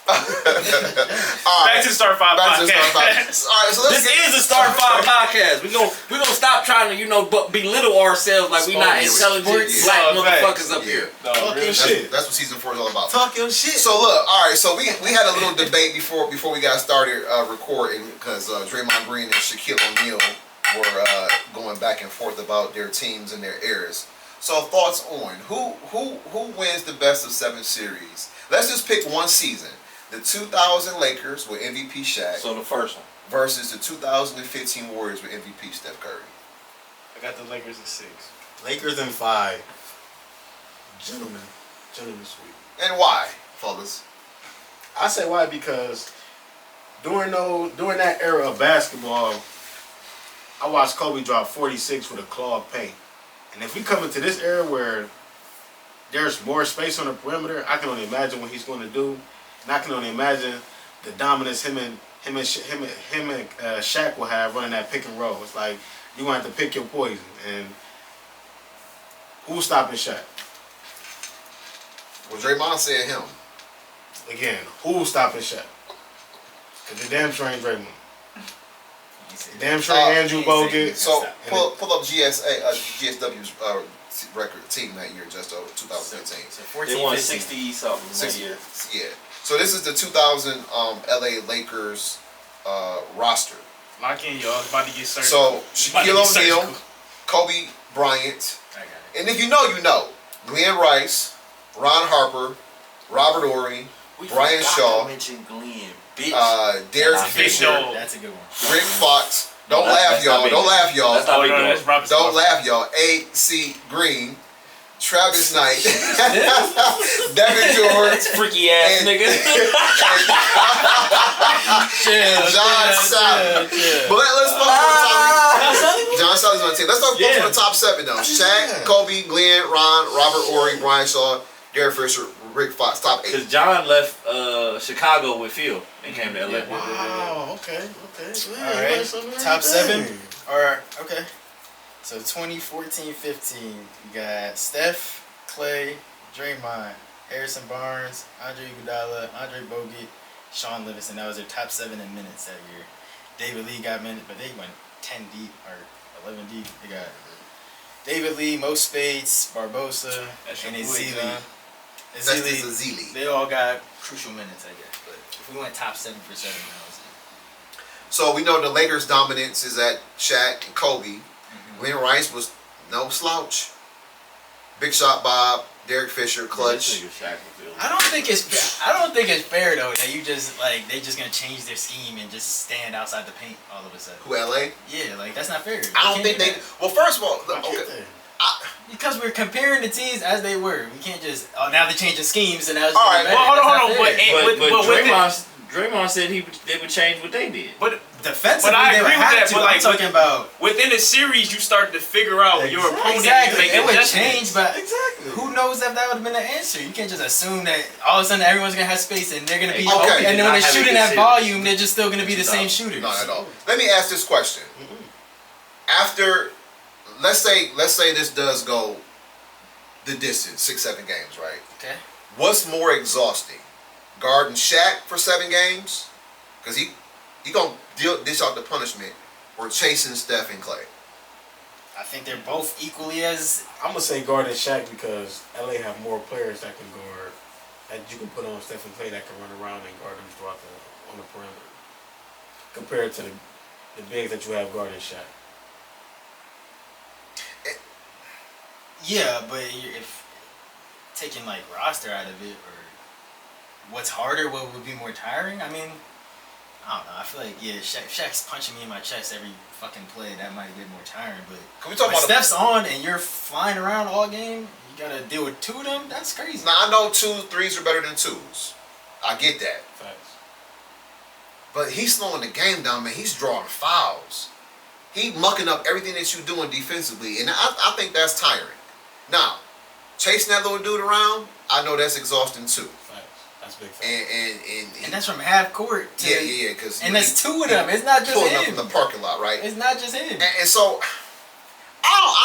All Back right. to Star 5 Back to the podcast. Star Five. All right, so let's This is the Star 5 podcast. We gonna stop trying to belittle ourselves like we not Sports. intelligent Yeah. black Oh, motherfuckers up Yeah. here. No, Fucking real shit. That's what season 4 is all about. Talk your shit. So look, all right. So we had a little debate before we got started recording because Draymond Green and Shaquille O'Neal were going back and forth about their teams and their eras. So thoughts on who wins the best of 7 series? Let's just pick one season. The 2000 Lakers with MVP Shaq So the first one. versus the 2015 Warriors with MVP Steph Curry. I got the Lakers at 6. Lakers in 5. Gentlemen sweep. And why, fellas? I say why because during that era of basketball, I watched Kobe drop 46 with a clogged paint. And if we come into this era where there's more space on the perimeter, I can only imagine what he's going to do, and I can only imagine the dominance him and Shaq will have running that pick and roll. It's like you going to have to pick your poison, and who's stopping Shaq? Well, Draymond said him. Again, who's stopping Shaq? Cause the damn sure ain't Draymond. Damn sure ain't Andrew Bogut. So pull up GSW's record team that year, just 2015. So 14, They won 15. 60 something that 60, year. yeah. So this is the 2000 LA Lakers roster. Lock in, y'all. It's about to get surgical. So About to Shaquille get O'Neal, surgical. Kobe Bryant, I got it. and if you know, you know. Glenn Rice, Ron Harper, Robert Ory, We Brian forgot Shaw, to mention Glenn, bitch. Derek Nah, Fisher, Fisher. That's a good one. Rick Fox. Don't No, laugh, that's not y'all. big. Don't laugh, y'all. That's not Oh, big no, dog. that's Robert Don't Smart. laugh, y'all. A.C. Green, Travis Knight, Devin George, Freaky ass And- nigga. John Sally. But let's focus on the top. John Sally's on the team. Let's focus Yeah. on the top 7 though. Shaq, Kobe, Glenn, Ron, Robert Horry, Brian Shaw, Derek Fisher, Rick Fox. Top 8. Because John left Chicago with Phil and came to LA. Wow. Okay. All right. Top 7. Or okay. So 2014-15, you got Steph, Clay, Draymond, Harrison Barnes, Andre Iguodala, Andre Bogut, Sean Livingston. That was their top 7 in minutes that year. David Lee got minutes, but they went 10 deep or 11 deep. They got David Lee, Mo Spades, Barbosa, That's your and boy, Ezeli. John. That's Ezeli. They all got crucial minutes, I guess. But if we went top 7 for 7, that was it. So we know the Lakers' dominance is at Shaq and Kobe. Glenn Rice was no slouch. Big Shot Bob, Derek Fisher, Clutch. I don't think it's fair though that you just like they just gonna change their scheme and just stand outside the paint all of a sudden. Who, LA? Yeah, like that's not fair. I don't think they. Well, first of all, okay. because we're comparing the teams as they were. We can't just now they're changing schemes and now it's All right, better. well, hold on, That's hold not on, fair. but Draymond said they would change what they did. But defensively, But I they would agree with have that, to. but, I'm like, talking about within the series, you start to figure out your opponent. exactly. Make It would adjustments. change, but Exactly. who knows if that would have been the answer? You can't just assume that all of a sudden everyone's gonna have space and they're gonna be Okay. and then Not when they're having shooting good that series. volume, they're just still gonna be the same shooters. Not at all. Let me ask this question. After, let's say this does go the distance, 6-7 games, right? Okay. What's more exhausting, guarding Shaq for 7 games, because he gonna dish out the punishment, or chasing Steph and Clay? I think they're both equally as. I'm gonna say guard and Shaq because LA have more players that can guard that you can put on Stephen Clay that can run around and guard them throughout on the perimeter compared to the bigs that you have guarding Shaq. Yeah, but if taking like roster out of it, or what's harder, what would be more tiring? I mean, I don't know. I feel like Shaq's punching me in my chest every fucking play. That might get more tiring, but Can we talk when about Steph's on and you're flying around all game, you gotta deal with 2 of them. That's crazy. Now I know 2s, 3s are better than 2s. I get that. Facts. But he's slowing the game down, man. He's drawing fouls. He mucking up everything that you're doing defensively, and I think that's tiring. Now, chasing that little dude around, I know that's exhausting too. Facts. That's big facts. And And that's from half court to yeah, because and that's 2 of them. It's not just pulling up him. from the parking lot, right? It's not just him. And so,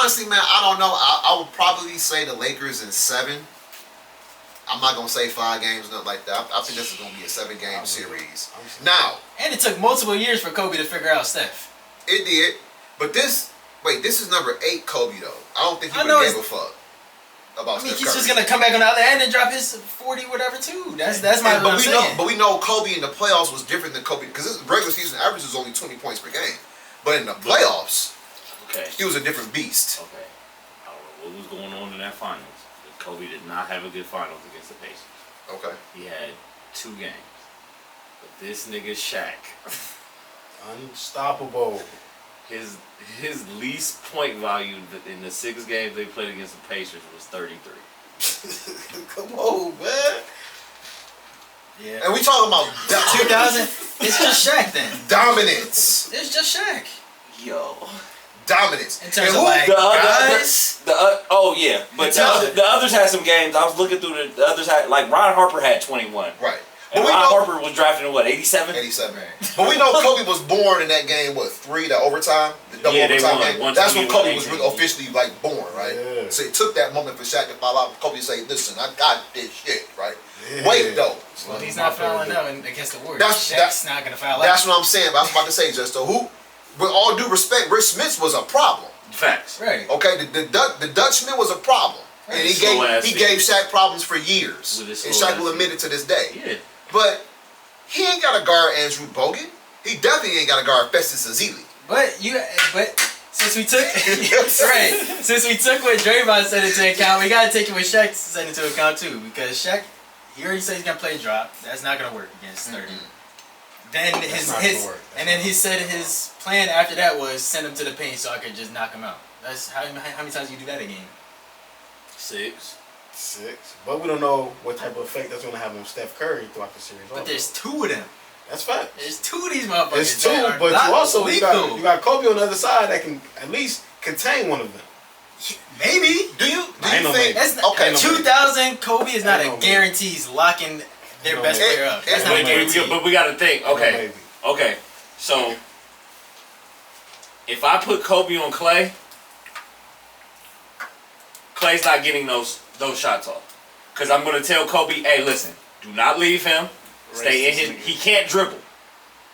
honestly, man, I don't know. I would probably say the Lakers in 7. I'm not gonna say 5 games, nothing like that. I think this is gonna be a 7-game series. Now, And it took multiple years for Kobe to figure out Steph. it did, but this is number 8 Kobe though. I don't think he I would know give a fuck about I mean, Steph he's Curry. just gonna come back on the other end and drop his 40 whatever too. That's my And- what I'm saying. but we know Kobe in the playoffs was different than Kobe because his regular season average was only 20 points per game, but in the playoffs Okay. he was a different beast. Okay. I don't know what was going on in that finals, but Kobe did not have a good finals against the Pacers. Okay. He had 2 games. But this nigga Shaq, Unstoppable. his least point value in the 6 games they played against the Pacers was 33. Come on, man. Yeah. And we talking about 2000. It's just Shaq then. dominance. It's just Shaq. Yo. Dominance. In terms And of who- like guys. Oh yeah, but the others had some games. I was looking through the others had like Ron Harper had 21. right. And But we Ron know Harper was drafted in what, 87? 87. Right. But we know Kobe was born in that game. What 3? That overtime, the double Yeah, they overtime won. game. 120, That's when Kobe was 118. officially like born, right? Yeah. So it took that moment for Shaq to fall out. Kobe to say, "Listen, I got this shit." Right. Yeah. Wait though. Well, he's not fouling out against the Warriors. That's- Shaq's not gonna foul out. That's what I'm saying. But I was about to say, just so who, with all due respect, Rick Smith was a problem. Facts. Right. Okay, the Dutchman was a problem, and he Slow ass gave Shaq problems for years, With his and slow Shaq ass will admit it to this day. Yeah. But he ain't got to guard Andrew Bogut. He definitely ain't got to guard Festus Ezeli. But since we took since we took what Draymond said into account, we gotta take what Shaq said into account too. Because Shaq, he already said he's gonna play drop. That's not gonna work against 30. Then That's not gonna work. and then he said his plan after that was send him to the paint so I could just knock him out. That's how many times you do that a game? 6. 6. But we don't know what type of effect that's going to have on Steph Curry throughout the series. But also. there's 2 of them. That's fact. There's 2 of these motherfuckers. It's 2, that are but not you also lethal. you got Kobe on the other side that can at least contain one of them. Maybe. Do you Ain't no think? maybe. That's not, Okay. Ain't no 2000 Kobe is not Ain't a no maybe. guarantee. He's locking their No best maybe. player up. It- That's not a it- guarantee. But we got to think. Okay. Maybe. Okay. So if I put Kobe on Clay, Clay's not getting those shots off. Cause I'm gonna tell Kobe, hey, listen, do not leave him. Stay in his. He can't dribble.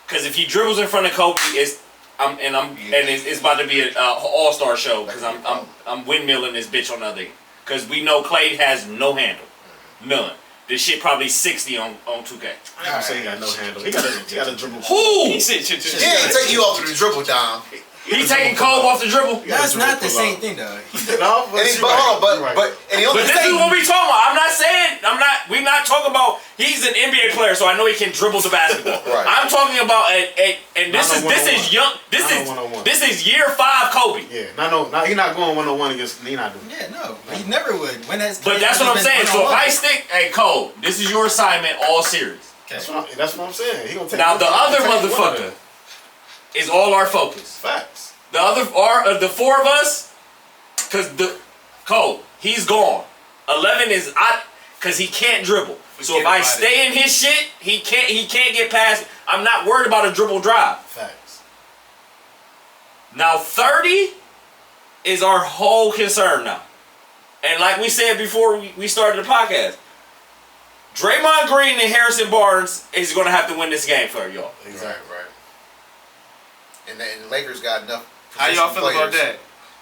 Cause if he dribbles in front of Kobe, it's about to be an all-star show. Cause I'm windmilling this bitch on the other end. Cause we know Clay has no handle, none. This shit probably 60 on 2K. I ain't gonna say he got no handle. He got a dribble. Who? He said, He ain't taking you off to the dribble down. He taking Kobe off the dribble? That's not the pull same up. thing, though. No, And he, but hold on, and he only But this is what we talking about. We're not talking about, he's an NBA player, so I know he can dribble the basketball. Right. I'm talking about, and this Not no is young, one-on-one. this is year 5 Kobe. Yeah, he's not going 1-on-1 against. He not doing that. Yeah, no. He never would. When has But that's what I'm saying. So if I stick, hey Cole, this is your assignment all series. That's what I'm saying. He gonna take. Now the other one of motherfucker them. is all our focus. Facts. The other are the 4 of us, cause Cole, he's gone. 11 is cause he can't dribble. So if Forget I about stay in his shit, he can't get past. I'm not worried about a dribble drive. Facts. Now 30 is our whole concern now. And like we said before we started the podcast, Draymond Green and Harrison Barnes is gonna have to win this game for y'all. Exactly. Right. And the Lakers got enough. How y'all feel about players. that?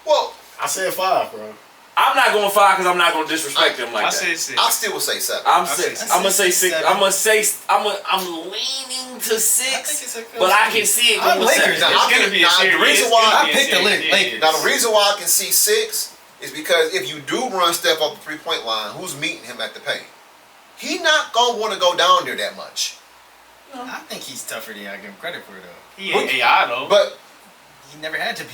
Well, I said 5, bro. I'm not going 5 because I'm not gonna disrespect them like I that. said 6. I still would say 7. I'm say 6. I'm gonna say 6. 7. I'm leaning to 6, but I can see it I'm going Lakers. 7. Now, It's gonna be a series. the reason It's why gonna I be a picked the series. Lakers. now the reason why I can see 6 is because if you do run Steph off the 3-point line, who's meeting him at the paint? He not gonna want to go down there that much. I think he's tougher than I give him credit for, though. He ain't AI though. But He never had to be.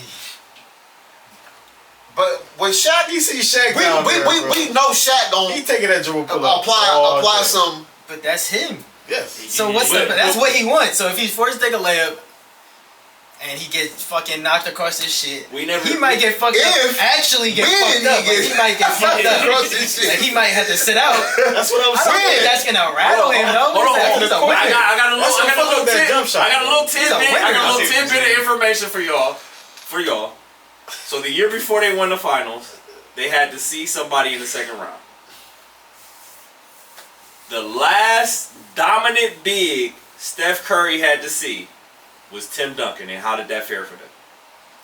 with Shaq, You see Shaq down there, bro. we know Shaq gonna He taking that dribble pull up. all apply day. some. But that's him. Yes. So that's what he wants. So if he's forced to take a layup and he gets fucking knocked across his shit, he might get fucked If- up. Actually get when fucked he up. But gets- he might get fucked up. across his shit. Like he might have to sit out. That's what I'm I don't think saying. that's gonna rattle him though. Hold on, He's a I winner. got a That's what fuck little with that tidbit. jump shot, I got a little He's a tidbit. I winner. got a little I see what you're tidbit saying. of information for y'all. So the year before they won the finals, they had to see somebody in the second round. The last dominant big Steph Curry had to see was Tim Duncan, and how did that fare for them?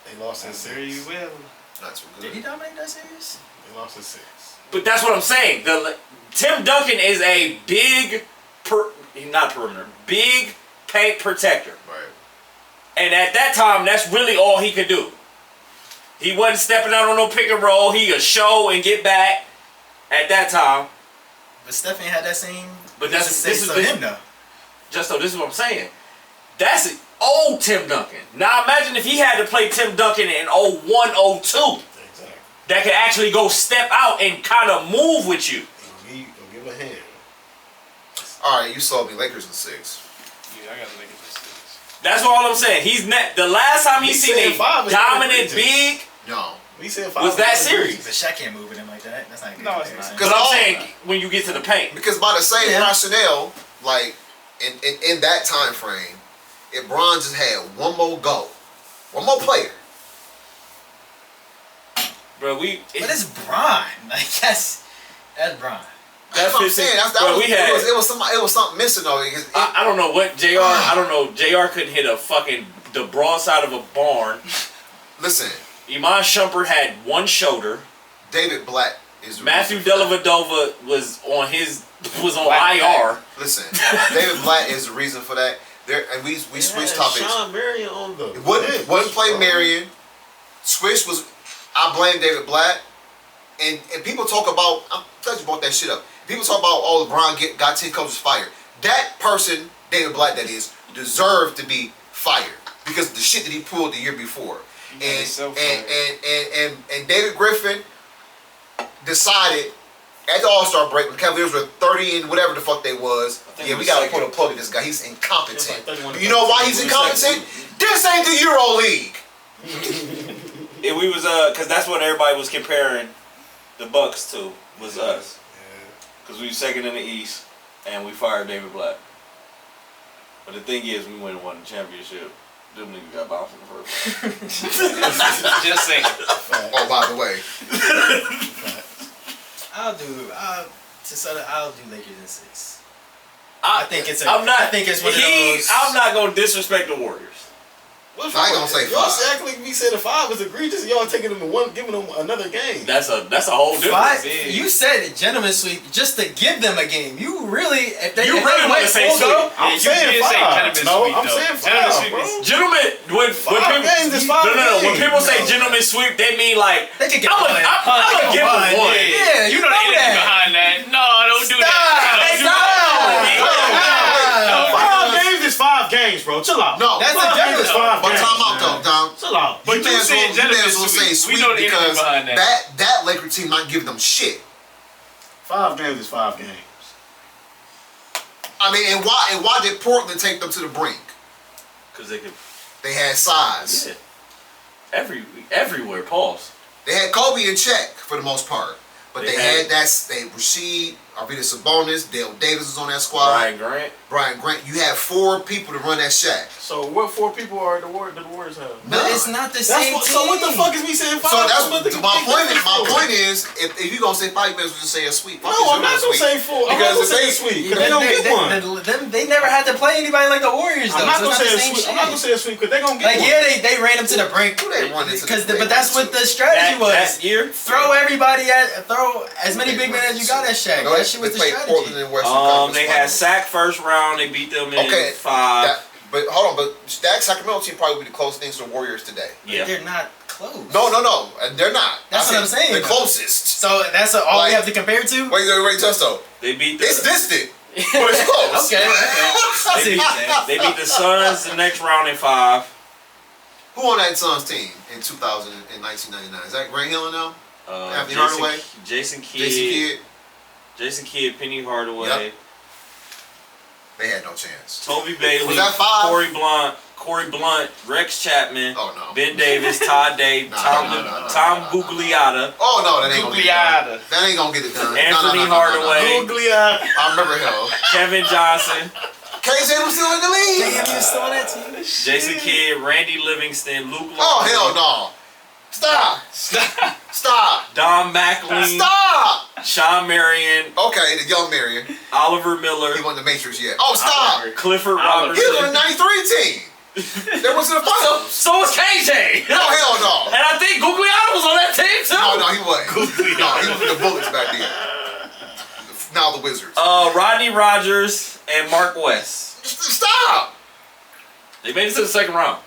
They lost in 6. There you will. Not too Did he good. dominate that series? They lost in 6. But that's what I'm saying. Tim Duncan is a big, not perimeter, big paint protector. Right. And at that time, that's really all he could do. He wasn't stepping out on no pick and roll. He could show and get back at that time. But Stephanie had that same. But this this is him though. just so this is what I'm saying. That's old Tim Duncan. Now imagine if he had to play Tim Duncan in 01, 02. Exactly. That could actually go step out and kind of move with you. He'll give a hand. All right, you sold me. Lakers in 6. Yeah, I gotta make it to 6. That's all I'm saying. The last time he He seen said a 5 is dominant outrageous. big No. We said 5. was that series. But Shaq can't move with him like that. That's not a good No, it's comparison. not. Because I'm saying when you get to the paint. Because by the same Yeah. rationale, like in that time frame, if Bron just had one more go, one more player. Bro, But it's Bron. Like that's Bron. That's what I'm saying. It was something missing though. Because I don't know what JR. I don't know. JR couldn't hit the broadside of a barn. listen, Iman Shumpert had one shoulder. David Black is the Matthew reason for that. Dellavedova was on Black IR. Listen, David Black is the reason for that. There and we switched topics. Sean Marion on the. Wouldn't play Marion. Switch was. I blame David Black. And people talk about. I'm glad you brought that shit up. People talk about LeBron got 10 coaches fired. That person, David Black, that is, deserved to be fired because of the shit that he pulled the year before. And David Griffin, decided at the All-Star break when the Cavaliers were 30 and whatever the fuck they was. think Yeah, it we was gotta second. put a plug in this guy. He's incompetent. It's like 31 to You know why he's 32. incompetent? This ain't the Euro League. And we was because that's what everybody was comparing the Bucks to was us. Because we were second in the East, and we fired David Black. But the thing is, we went and won the championship. Them niggas got bounced in the first round. Just saying. Oh, by the way, I'll do Lakers in 6. I think it's I think it's one of those. I'm not gonna disrespect the Warriors. What's I ain't wrong? gonna say Y'all 5. act like we said a 5 was egregious. Y'all taking them to one, giving them another game. That's a whole difference. Five, you said gentleman sweep just to give them a game. You really, if they, You if really they wanna went say full sweep. go, I'm you saying did say 5. gentleman No, sweep, I'm though. saying Gentleman 5, sweep bro. is- Gentlemen, when 5 people games is 5 no. When games. people say No. gentleman sweep, they mean like they could get I'm one. gonna give them one. Yeah, You know the energy that. behind that. No, don't do that. Hey, Don't do stop. that. 5 games is 5 games, bro. Chill out. no. That's a Five games gentleman. is 5 But games. time out man. though, Dom. Chill out. But You may you as said well, you may gentleman as well say sweep. We sweep know the energy because behind that. that Laker team not giving them shit. 5 games is 5 games. I mean, and why did Portland take them to the brink? Because they could. They had size. Yeah. Everywhere. Pause. They had Kobe in check for the most part, but They they had- had that. They Rasheed, Arvidas Sabonis, Dale Davis was on that squad. Brian Grant. Brian Grant. You had 4 people to run that shack. So what 4 people are the Warriors have? But None. it's not the That's same what, team. so what the fuck is we saying 5? So that's What the- my point. Is, my for? point is, if you gonna say 5, you may as well just say a sweep. Fuck No, this, I'm you not a gonna sweep. say 4. I'm not Because gonna if say they- a sweep. Yeah, Because they don't get one. They never had to play anybody like the Warriors though. I'm not so gonna it's say a the same sweep. shit. I'm not gonna say a sweep because they gonna get Like one. yeah, they ran them to the brink. Who they run into? But that's what the strategy was. That year. Throw as many big men as you got at Shaq. No, That shit was they the played Portland strategy. in Western Conference They had Finals. Sac first round. They beat them in Okay, 5. but hold on, but that Sacramento team probably would be the closest things to the Warriors today. Yeah. They're not close. No, they're not. That's I what I'm said saying, The though. closest. So that's all Like- we have to compare to. Wait, Testo. They beat the. It's distant, but it's close. Okay. I They see beat, what you're saying. they beat the Suns the next round in 5. Who on that Suns team in 2000 and 1999? Is that Grant Hill now? Anthony Jason, Hardaway? Jason Kidd, Jason Jason Kidd? Kidd, Penny Hardaway, Yep. They had no chance. Toby Bailey, Was that 5? Corey Blunt, Rex Chapman, Oh no. Ben Davis, Todd Day, No, Tom no. Gugliotta, Oh no, that ain't gonna get it done. Gugliotta. That ain't gonna get it done. Anthony No. Hardaway, I remember him. Kevin Johnson, KJ was still in the league. Damn, you still on that team? Jason Kidd, Randy Livingston, Luke Oh Longley, hell no. Stop. Don McLean, Stop. Sean Marion, Okay, the young Marion. Oliver Miller, He won the Matrix yet. Oh stop. Clifford Oliver. He was on the Robertson. 93 team. They went to the finals. So was KJ. No hell no. And I think Gugliotta was on that team too. No, he wasn't. No, he was with the Bullets back then. Now the Wizards. Rodney Rogers and Mark West. Stop. They made it to the second round.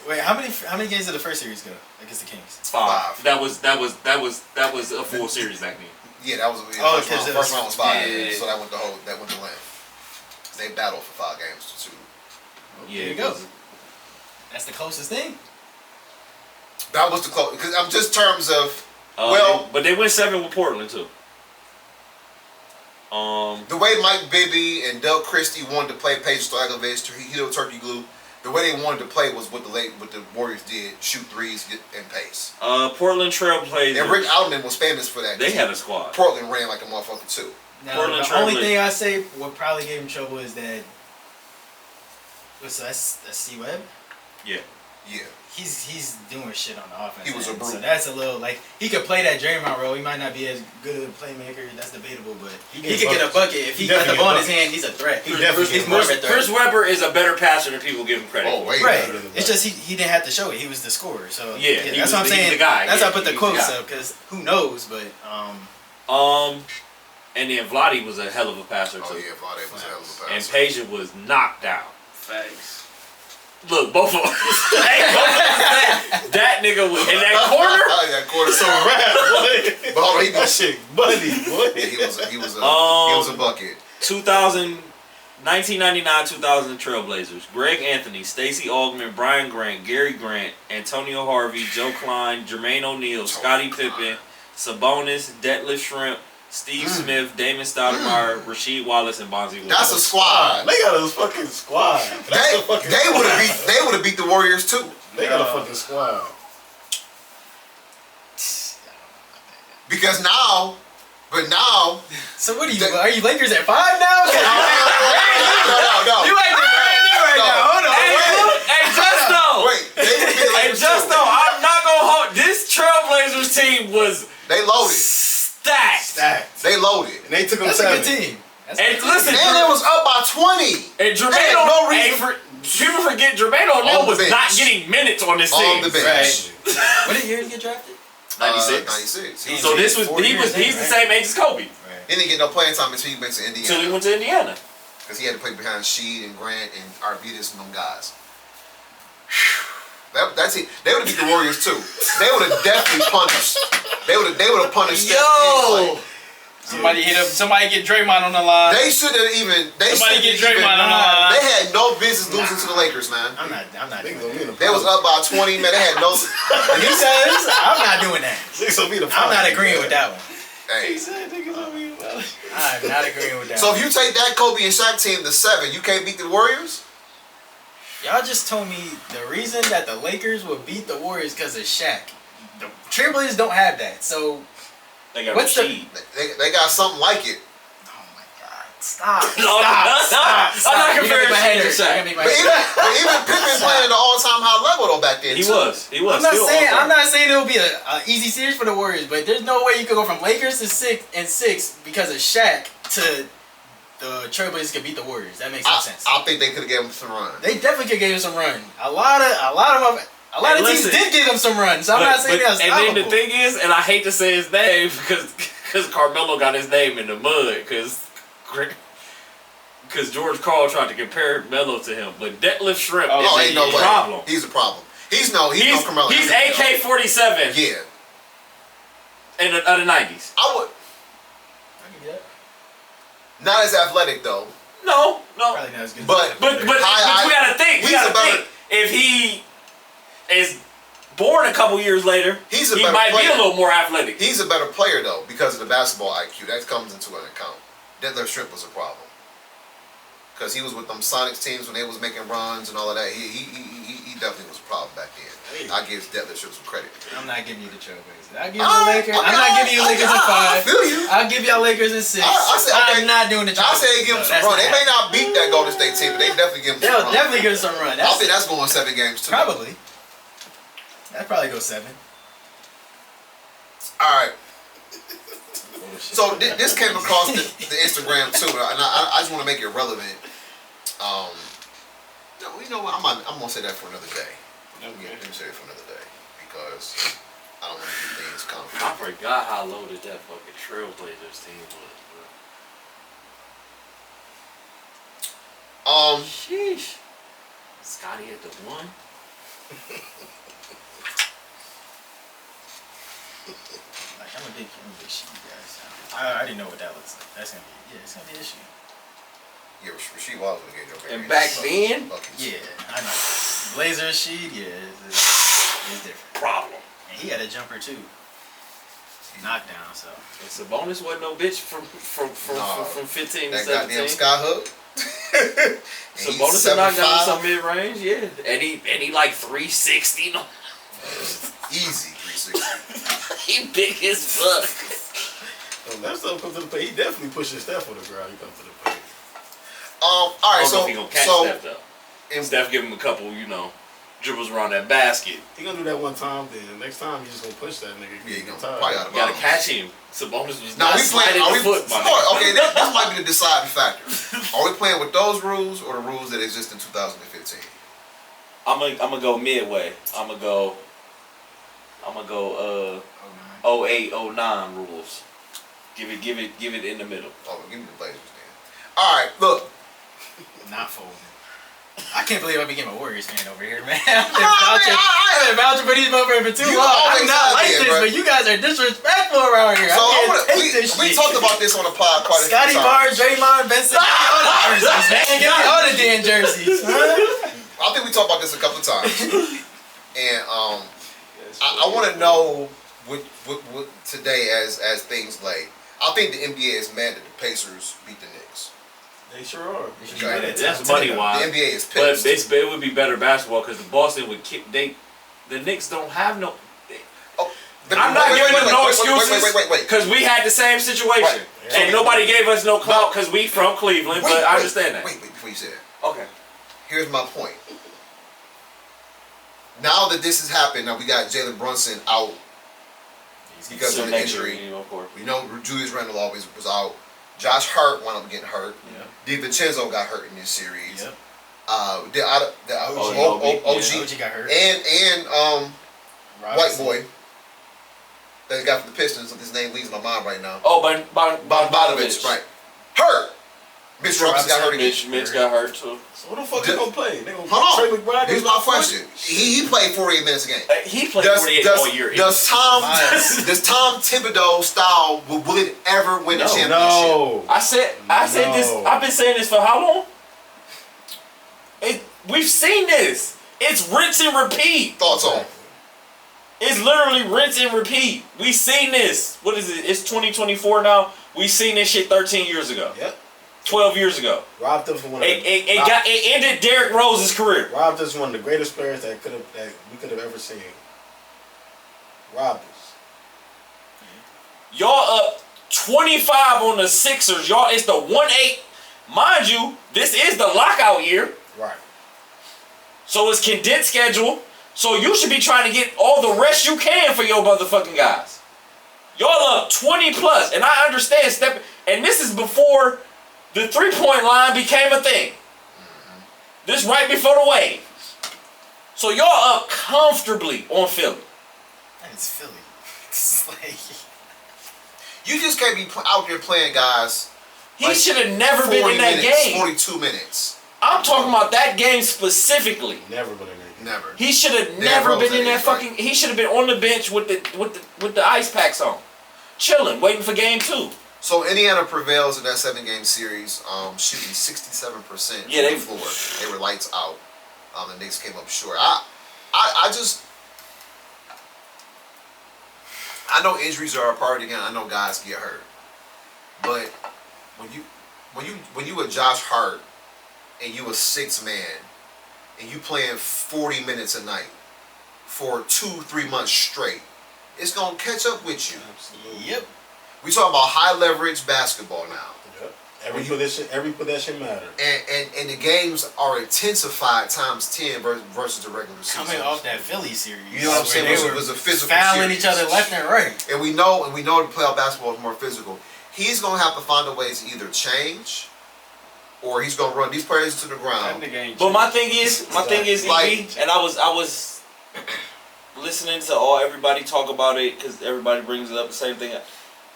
Wait, how many games did the first series go against the Kings? 5. That was a full series back then. Yeah, that was Oh, first round. because it First was- round was 5, yeah. so that went the length. They battled for 5 games too. Yeah, There you it go. was- That's the closest thing. That was the close. Because I'm just terms of but they went 7 with Portland too. the way Mike Bibby and Del Christie wanted to play Page Stojakovic, Hito Turkey Glue. The way they wanted to play was what the Warriors did: shoot threes and pace. Portland Trailblazers. And Rick Alderman was famous for that. They had a squad. Portland ran like a motherfucker too. Now, Portland the only Trailblazers. thing I say what probably gave him trouble is that that's C Webb. Yeah. Yeah. He's doing shit on the offense. He was a end. brute. So that's a little like he could play that Draymond role. He might not be as good a playmaker. That's debatable, but he gets could get a buckets. bucket if he He got the definitely ball in gets his hand. He's a threat. He definitely He's gets more of a buckets. threat. Chris Webber is a better passer than people give him credit Oh for. wait. Right. better than It's that. just he didn't have to show it. He was the scorer. So Yeah, he that's was what I'm the- saying. he's the guy. That's Yeah, why I put the he was the quotes guy. up because who knows? But And then Vlade was a hell of a passer too. Oh yeah, Vlade was a hell of a And passer. Peja was knocked out. Facts. Look, both of them. That nigga was in that corner. That quarter. So rap, boy. But hold on, he That was, shit, buddy, boy. yeah, he was a bucket. 1999-2000 Trailblazers. Greg Anthony, Stacey Augmon, Brian Grant, Gary Grant, Antonio Harvey, Joe Klein, Jermaine O'Neal, Scottie Pippen, Sabonis, Detlef Shrimp, Steve Smith, Damon Stoudemire, Rasheed Wallace, and Bonzi Williams. That's a squad. They got a fucking squad. They would have beat the Warriors too. They got a fucking squad. Because now. So what are you? Are you Lakers at 5 now? No. You acting brand new right now. Hold on. Hey, Justo! Wait, they would be the Hey, Lakers Justo, too. I'm not gonna hold. This Trailblazers team was They loaded. stacked. They loaded. And they took them That's a 7. good team. That's And listen, And it was up by 20. and Jermaine They had no O'Neal. reason- People forget Jermaine On O'Neal the was bench. not getting minutes on this On team. the bench. What did year he get drafted? 96. 96. He, So this was 4 years he's in, the right? same age as Kobe he didn't get no playing time until he went to until he Indiana. went to Indiana. Because he had to play behind Sheed and Grant and Arvidas and them guys. That's it. They would have beat the Warriors too. They would have definitely punished. They would have punished Steph and Clay. Somebody get Draymond on the line. They should have even. Somebody get Draymond on the line. They had no business losing to the Lakers, man. I'm not They doing gonna be that. the They was up by 20, man. They had no. He says, I'm not doing that. Niggas gonna be the I'm not agreeing with that one. Hey. I'm not agreeing with that So one. if you take that Kobe and Shaq team to 7, you can't beat the Warriors? Y'all just told me the reason that the Lakers would beat the Warriors because of Shaq. The Trailblazers don't have that. So, They got What's the- Rasheed. They got something like it. oh my God. Stop. No, Stop. I'm not comparing Shaq to Shaq. But even Pippen playing at the all-time high level though back then. He too. was. I'm not Still saying all-star. it'll be a easy series for the Warriors, but there's no way you could go from Lakers to 6 because of Shaq to the Trailblazers could beat the Warriors. That makes no sense. I think they could have given him some run. They definitely could give him some run. A lot of teams listen. did give him some run. So I'm not saying that's And then the thing is, and I hate to say his name because Carmelo got his name in the mud because George Karl tried to compare Melo to him, but Detlef Shrimp Oh, is ain't no a way. problem. He's a problem. He's no Carmelo. He's AK-47 Yeah. in the 90s. I would. Not as athletic though. No. Probably not as good. But But we gotta think. he's a better- If he is born a couple years later, He's a he better might be player. a little more athletic. He's a better player though because of the basketball IQ. That comes into an account. Detlef Shrimp was a problem because he was with them Sonics teams when they was making runs and all of that. He definitely was a problem back then. I give Detlef Shrimp some credit. I'm not giving you the Trailblazers. I'll give you the Lakers. I'm not giving you Lakers in I 5. feel you. I'll give y'all Lakers in 6. I said, okay. I'm not doing the I Trailblazers. say give them some run. They may not beat that Golden State team, but they definitely give them some They'll run. definitely give some run. I think that's going 7 games too. Probably. That'd probably go 7. All right. So this came across the Instagram too, and I just want to make it relevant. You know what? I'm gonna say that for another day. Let me say it for another day because I don't want to do things I complicated. forgot how loaded that fucking Trailblazers team was, bro. Sheesh. Scotty at the 1. Like, I'm a big shit, guys. I already know what that looks like. That's gonna be, it's gonna be an issue. Yeah, Rasheed Wallace would get your And back then? Yeah, I know. Blazer sheet, it's different. Problem. And he had a jumper too. Knockdown, so. And Sabonis wasn't no bitch from 15 to That 17. goddamn sky hook. Sabonis had knocked down some mid range, yeah. And he like 360. No. Easy 360. He big as fuck. When that stuff comes to the paint, he definitely pushes Steph on the ground. He comes to the paint. All I right, don't know so if he gonna catch so Steph though. Steph give him a couple, dribbles around that basket. He gonna do that one time, then next time he just gonna push that nigga. Yeah, he gonna tired. probably out of You gotta bounds. catch him. Sabonis was Now not we playing. sliding Are the we? foot, my nigga. Okay, this might be the deciding factor. Are we playing with those rules or the rules that exist in 2015? I'm gonna go midway. I'm gonna go 08, 09 rules. Give it in the middle. Oh, give me the Blazers then. All right, look. Not folding. I can't believe I became a Warriors fan over here, man. I've been vouching for these motherfuckers for too You long. I'm always not have like been, this, bro. but you guys are disrespectful around here. So I can't take this we shit. talked about this on the pod quite a few Scotty times. Barnes, Draymond, Benson, all the jerseys, man. Give me all the damn jerseys. Huh? I think we talked about this a couple of times, and I want to know with today as things lay, I think the NBA is mad that the Pacers beat the Knicks. They sure are. Okay. That's money The wise. NBA is But pissed. it would be better basketball because the Boston would kick. The Knicks don't have no. I'm not giving them no excuses Wait. because we had the same situation Right. and nobody gave us no clout because we from Cleveland. But I understand that. Wait, before you say that. Okay. Here's my point. Now that this has happened, now we got Jalen Brunson out because of an injury. We know Julius Randle always was out. Josh Hart wound up getting hurt. Yeah. DiVincenzo got hurt in this series. Yep. The OG got hurt. and white Robinson. boy that he got from the Pistons. His name leaves my mind right now. Oh, Bogdanovich, right? Hurt. Mitch Robinson got hurt again. Mitch got hurt too. So what the fuck they gonna play? They gonna Hold Trey on. McBride? Here's my question. He played 48 minutes a game. He played 48 all year. Does Tom Thibodeau style will it ever win a championship? No. I said this. No. I've been saying this for how long? We've seen this. It's rinse and repeat. Thoughts on? It's literally rinse and repeat. We seen this. What is it? It's 2024 now. We seen this shit 13 years ago. Yep. 12 years ago. Robbed us from one of It ended Derrick Rose's career. Robbed us one of the greatest players that we could have ever seen. Robbed us. Y'all up 25 on the Sixers. Y'all, it's the 1-8. Mind you, this is the lockout year. Right. So it's condensed schedule. So you should be trying to get all the rest you can for your motherfucking guys. Y'all up 20 plus. And I understand and this is before the 3-point line became a thing. This right before the wave. So y'all up comfortably on Philly. It's Philly. It's like You just can't be out there playing guys. He should have never been in that game. 42 minutes. I'm talking about that game specifically. Never been in there. Never. He should have Derrick never Rose been in that is, right. fucking. He should have been on the bench with the ice packs on, chilling, waiting for game 2. So Indiana prevails in that 7-game series, shooting 67% Yeah, from the floor. They were lights out. The Knicks came up short. I know injuries are a part of the game. I know guys get hurt, but when you a Josh Hart and you a 6 man and you playing 40 minutes a night for 2-3 months straight, it's gonna catch up with you. Absolutely. yep. We talking about high leverage basketball now. Yep. Every possession matter. And the games are intensified times 10 versus the regular season. Coming off that Philly series. You know what I'm saying? They It were was a physical fouling series. each other left and right. And we know the playoff basketball is more physical. He's gonna have to find a way to either change or he's gonna run these players into the That ground. nigga ain't But my thing is, Like- EB, and I was listening to everybody talk about it because everybody brings it up the same thing.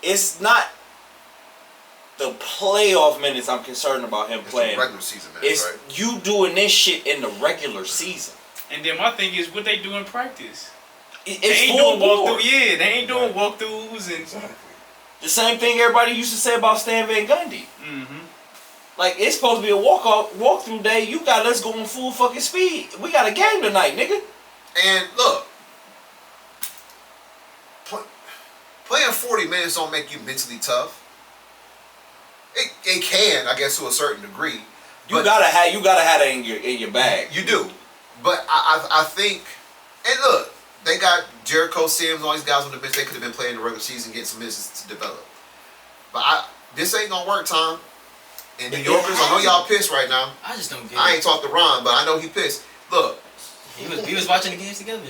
It's not the playoff minutes I'm concerned about him It's playing. the regular season minutes, It's right? you doing this shit in the regular season. And then my thing is what they do in practice. It's They ain't full doing board. walkthrough. Yeah, they ain't doing walkthroughs and. Exactly. The same thing everybody used to say about Stan Van Gundy. Mm-hmm. Like, it's supposed to be a walkthrough day. You got us going full fucking speed. We got a game tonight, nigga. And look, playing 40 minutes don't make you mentally tough. It can, I guess, to a certain degree. You gotta have that in your bag. You do. But I think, and look, they got Jericho Sims, all these guys on the bench. They could have been playing the regular season, getting some minutes to develop. But this ain't gonna work, Tom. And New Yorkers, I know y'all pissed right now. I just don't get I it. ain't talked to Ron, but I know he pissed. Look, We was watching the games together.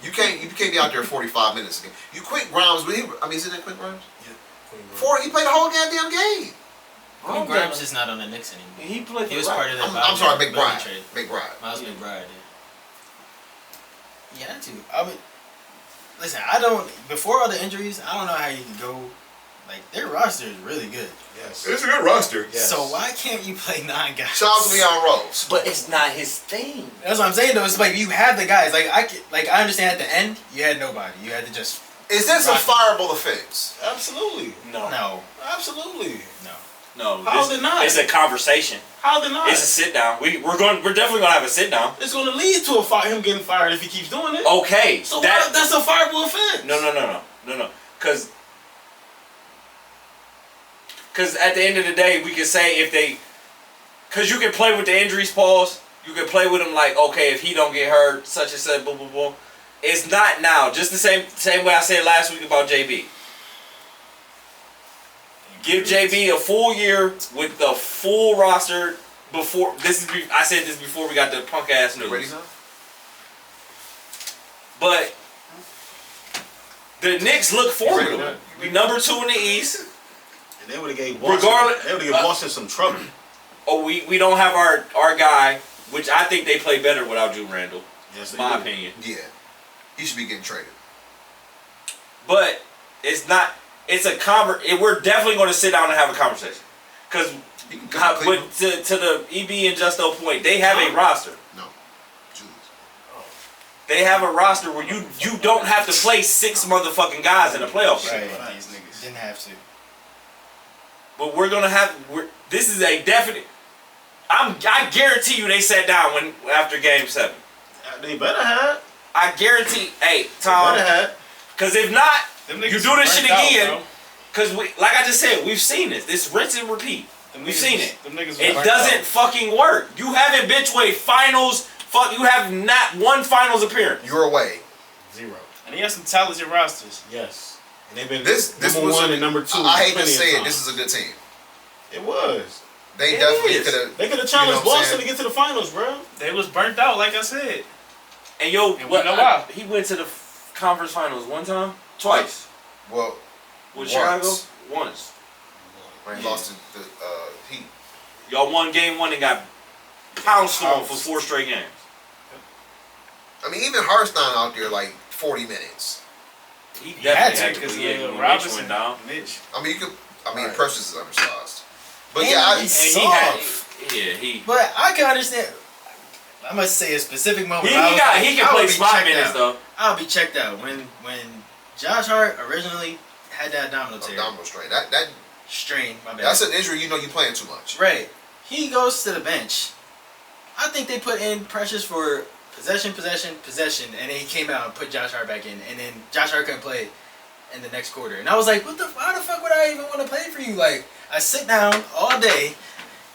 you can't be out there 45 minutes again. You quit Grimes, isn't it Quentin Grimes? Yeah. He played the whole goddamn game. Quinn Grimes is not on the Knicks anymore. He played. He was part of that. I'm sorry, Bobby McBride. trade. McBride. Miles McBride. Yeah, that too. I mean, listen, I don't. Before all the injuries, I don't know how you can go. Like, their roster is really good. Yes. It's a good roster. Yes. So why can't you play 9 guys? Shout out to Leon Rose. But it's not his thing. That's what I'm saying though. It's like you have the guys. I understand at the end you had nobody. You had to just Is this a Rocky. fireable offense? Absolutely. no. Absolutely. No. How is it not? It's a conversation. How they not? It's a sit down. We're definitely gonna have a sit down. It's going to lead to him getting fired if he keeps doing it. Okay. So that's a fireable offense. No. No. Because at the end of the day, we can say if they... Because you can play with the injuries, pause. You can play with them like, okay, if he don't get hurt, such and such, boom, boom, boom. It's not now. Just the same way I said last week about JB. Give JB a full year with the full roster before... I said this before we got the punk-ass news. Ready now? But the Knicks look formidable. We number 2 in the East. And they would have gave Boston, Boston some trouble. Oh, we don't have our guy, which I think they play better without Julius Randle. Yes, they my do. opinion. Yeah. He should be getting traded. But it's not. It's a we're definitely going to sit down and have a conversation. Because to the EB and Justo point, they have a roster. No. Julius. They have a roster where you don't have to play 6 motherfucking guys in a playoff game. Right. These niggas didn't have to. But we're gonna have. This is a definite. I guarantee you they sat down after Game 7. They better have. I guarantee. Hey, They Tom. better have. Because if not, Them you niggas do this shit burnt out, again. bro. Because like I just said, we've seen this. This rinse and repeat. Them We've niggas seen was- it. Them niggas was It burnt doesn't out. fucking work. You haven't been to a finals. Fuck, you have not one finals appearance. You're away. 0. And he has some talented rosters. Yes. And they've been This number was 1 and number 2. I hate to plenty of say it. times. This is a good team. It was. They It definitely is. could have. They could have challenged You know what I'm Boston to saying? get to the finals, bro. They was burnt out, like I said. And yo, And we know why. he went to the conference finals one time, twice. Well, With Once. Chicago, once. he lost to the Heat. Y'all won Game 1 and got pounced on for 4 straight games. I mean, even Hartenstein out there like 40 minutes. He Had definitely to had to because play when Mitch Robinson went down. Mitch. I mean, you could. I mean, Right. Precious is undersized. But And yeah, he's And he had, soft. he But I can understand. I must say a specific moment. he I was like, can I play would be spot checked minutes out. though. I'll be checked out when Josh Hart originally had that abdominal tear abdominal strain. strain. My bad. That's an injury. You know, you playing too much. Right. He goes to the bench. I think they put in pressures for possession, and then he came out and put Josh Hart back in, and then Josh Hart couldn't play in the next quarter. And I was like, how the fuck would I even want to play for you? Like, I sit down all day.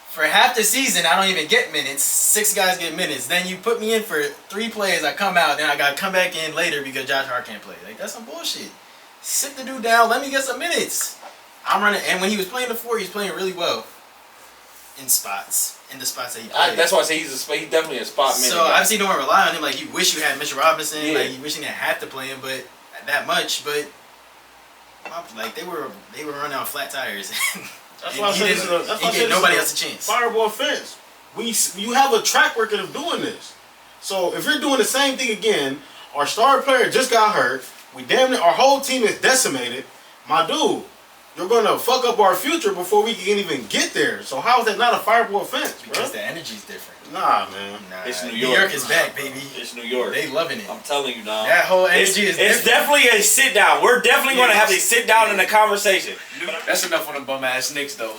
For half the season, I don't even get minutes. 6 guys get minutes. Then you put me in for 3 plays. I come out. Then I got to come back in later because Josh Hart can't play. Like, that's some bullshit. Sit the dude down. Let me get some minutes. I'm running. And when he was playing the 4, he was playing really well. In the spots that he played. That's why I say he's definitely a spot minute. So guy. obviously don't rely on him. Like, you wish you had Mitchell Robinson. Yeah. Like, you wish you didn't have to play him, but that much. But like they were running on flat tires. That's And why I he said didn't- this is a, that's he why I said gave this nobody is else a chance. Fireball offense. You have a track record of doing this. So if you're doing the same thing again, our star player just got hurt. We damn near, our whole team is decimated. My dude, you're gonna fuck up our future before we can even get there. So how is that not a fireball offense, bro? Because the energy's different. Nah, man. Nah, It's New New York. York is back, baby. It's New York. They loving it. I'm telling you now. That whole It's energy is it's different. definitely a sit down. We're definitely going to have a sit down in a conversation. That's enough on the bum ass Knicks though.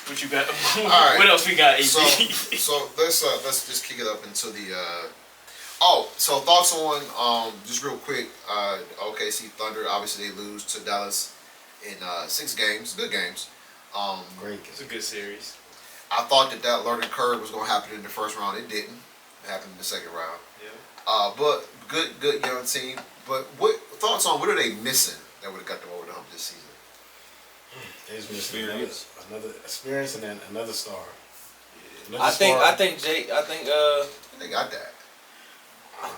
What you got? right. What else we got? AB? So let's just kick it up into the. So thoughts on just real quick. OKC Thunder. Obviously they lose to Dallas in 6 games. Good games. Great. It's a good series. I thought that learning curve was going to happen in the first round. It didn't. It happened in the second round. Yeah. But good young team. But what thoughts on what are they missing that would have got them over the hump this season? It's just Experience. another experience and then another star. I think They got that.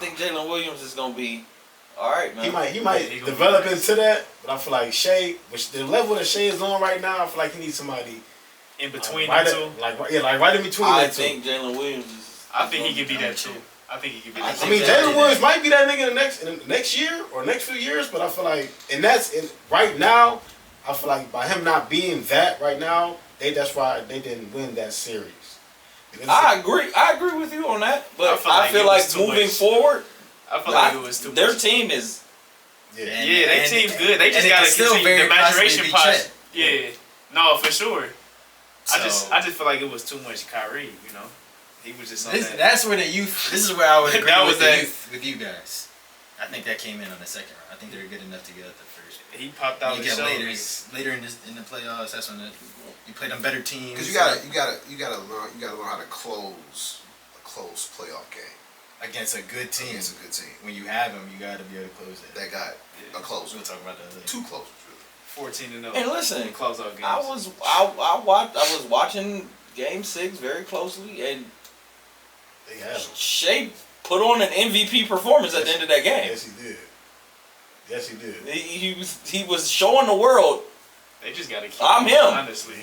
Jalen Williams is going to be all right, man. He might He gonna develop be nice. into that, but I feel like Shea, which the level that Shea is on right now, I feel like he needs somebody In between right the two, right in between I the two. think Jalen Williams is. I think he could be that too. I think he could be I that I too. mean, think that- Jalen Williams might be that nigga in the next year or next few years, but I feel like, right now, I feel like by him not being that right now, that's why they didn't win that series. Because I agree with you on that, but I feel it like was too moving much. forward, I feel like it was too their much. team is. yeah. Yeah, they team's good. They just and it gotta can still continue very the maturation possibly be process. Chet. Yeah, no, for sure. I So- just feel like it was too much Kyrie. You know, he was just on that. That's where the youth. This is where I would agree That with was that- the youth with you guys. I think that came in on the second round. I think they were good enough to get out the first. He popped out You the get show. later in the playoffs. That's when you play them better teams. Because you gotta learn how to close a close playoff game against a good team. against a good team When you have them, you got to be able to close it. that got a closer. We'll talk about that later. Two closers, really. 14-0. And listen, close out games. I was watching Game 6 very closely, and They have him. Shea put on an MVP performance at the end of that game. Yes, he did. Yes, he did. He was showing the world. They just gotta keep. I'm going, him. Honestly,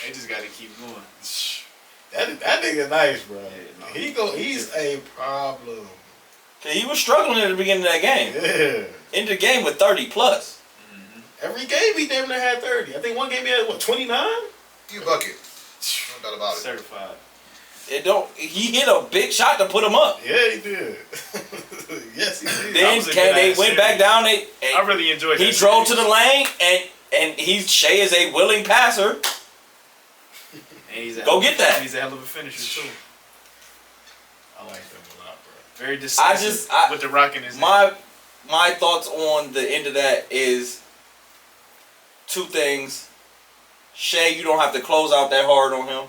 they just gotta keep going. That nigga nice, bro. Yeah, no. He's a problem. He was struggling at the beginning of that game. Yeah. Ended the game with 30 plus. Every game he damn near had 30. I think one game he had, 29? You bucket. No doubt about it. Certified. He hit a big shot to put him up. Yeah, he did. Yes, he did. Then was a they good-ass went back series. down. I really enjoyed that. He drove to series. the lane, and Shea is a willing passer. And he's a Go get that. He's a hell of a finisher too. I like them a lot, bro. Very decisive with the rock in his hand. My thoughts on the end of that is two things. Shea, you don't have to close out that hard on him.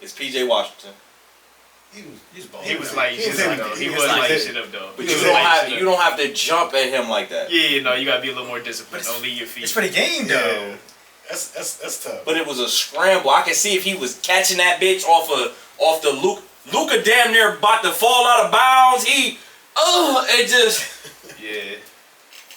It's PJ Washington. He was like shit up though. He was like like that. shit up though. But He you was don't like have shit up. you don't have to jump at him like that. Yeah, no, you gotta be a little more disciplined. But Don't leave your feet. It's for the game, though. Yeah. That's tough. But it was a scramble. I can see if he was catching that bitch off the Luka damn near about to fall out of bounds. It just Yeah.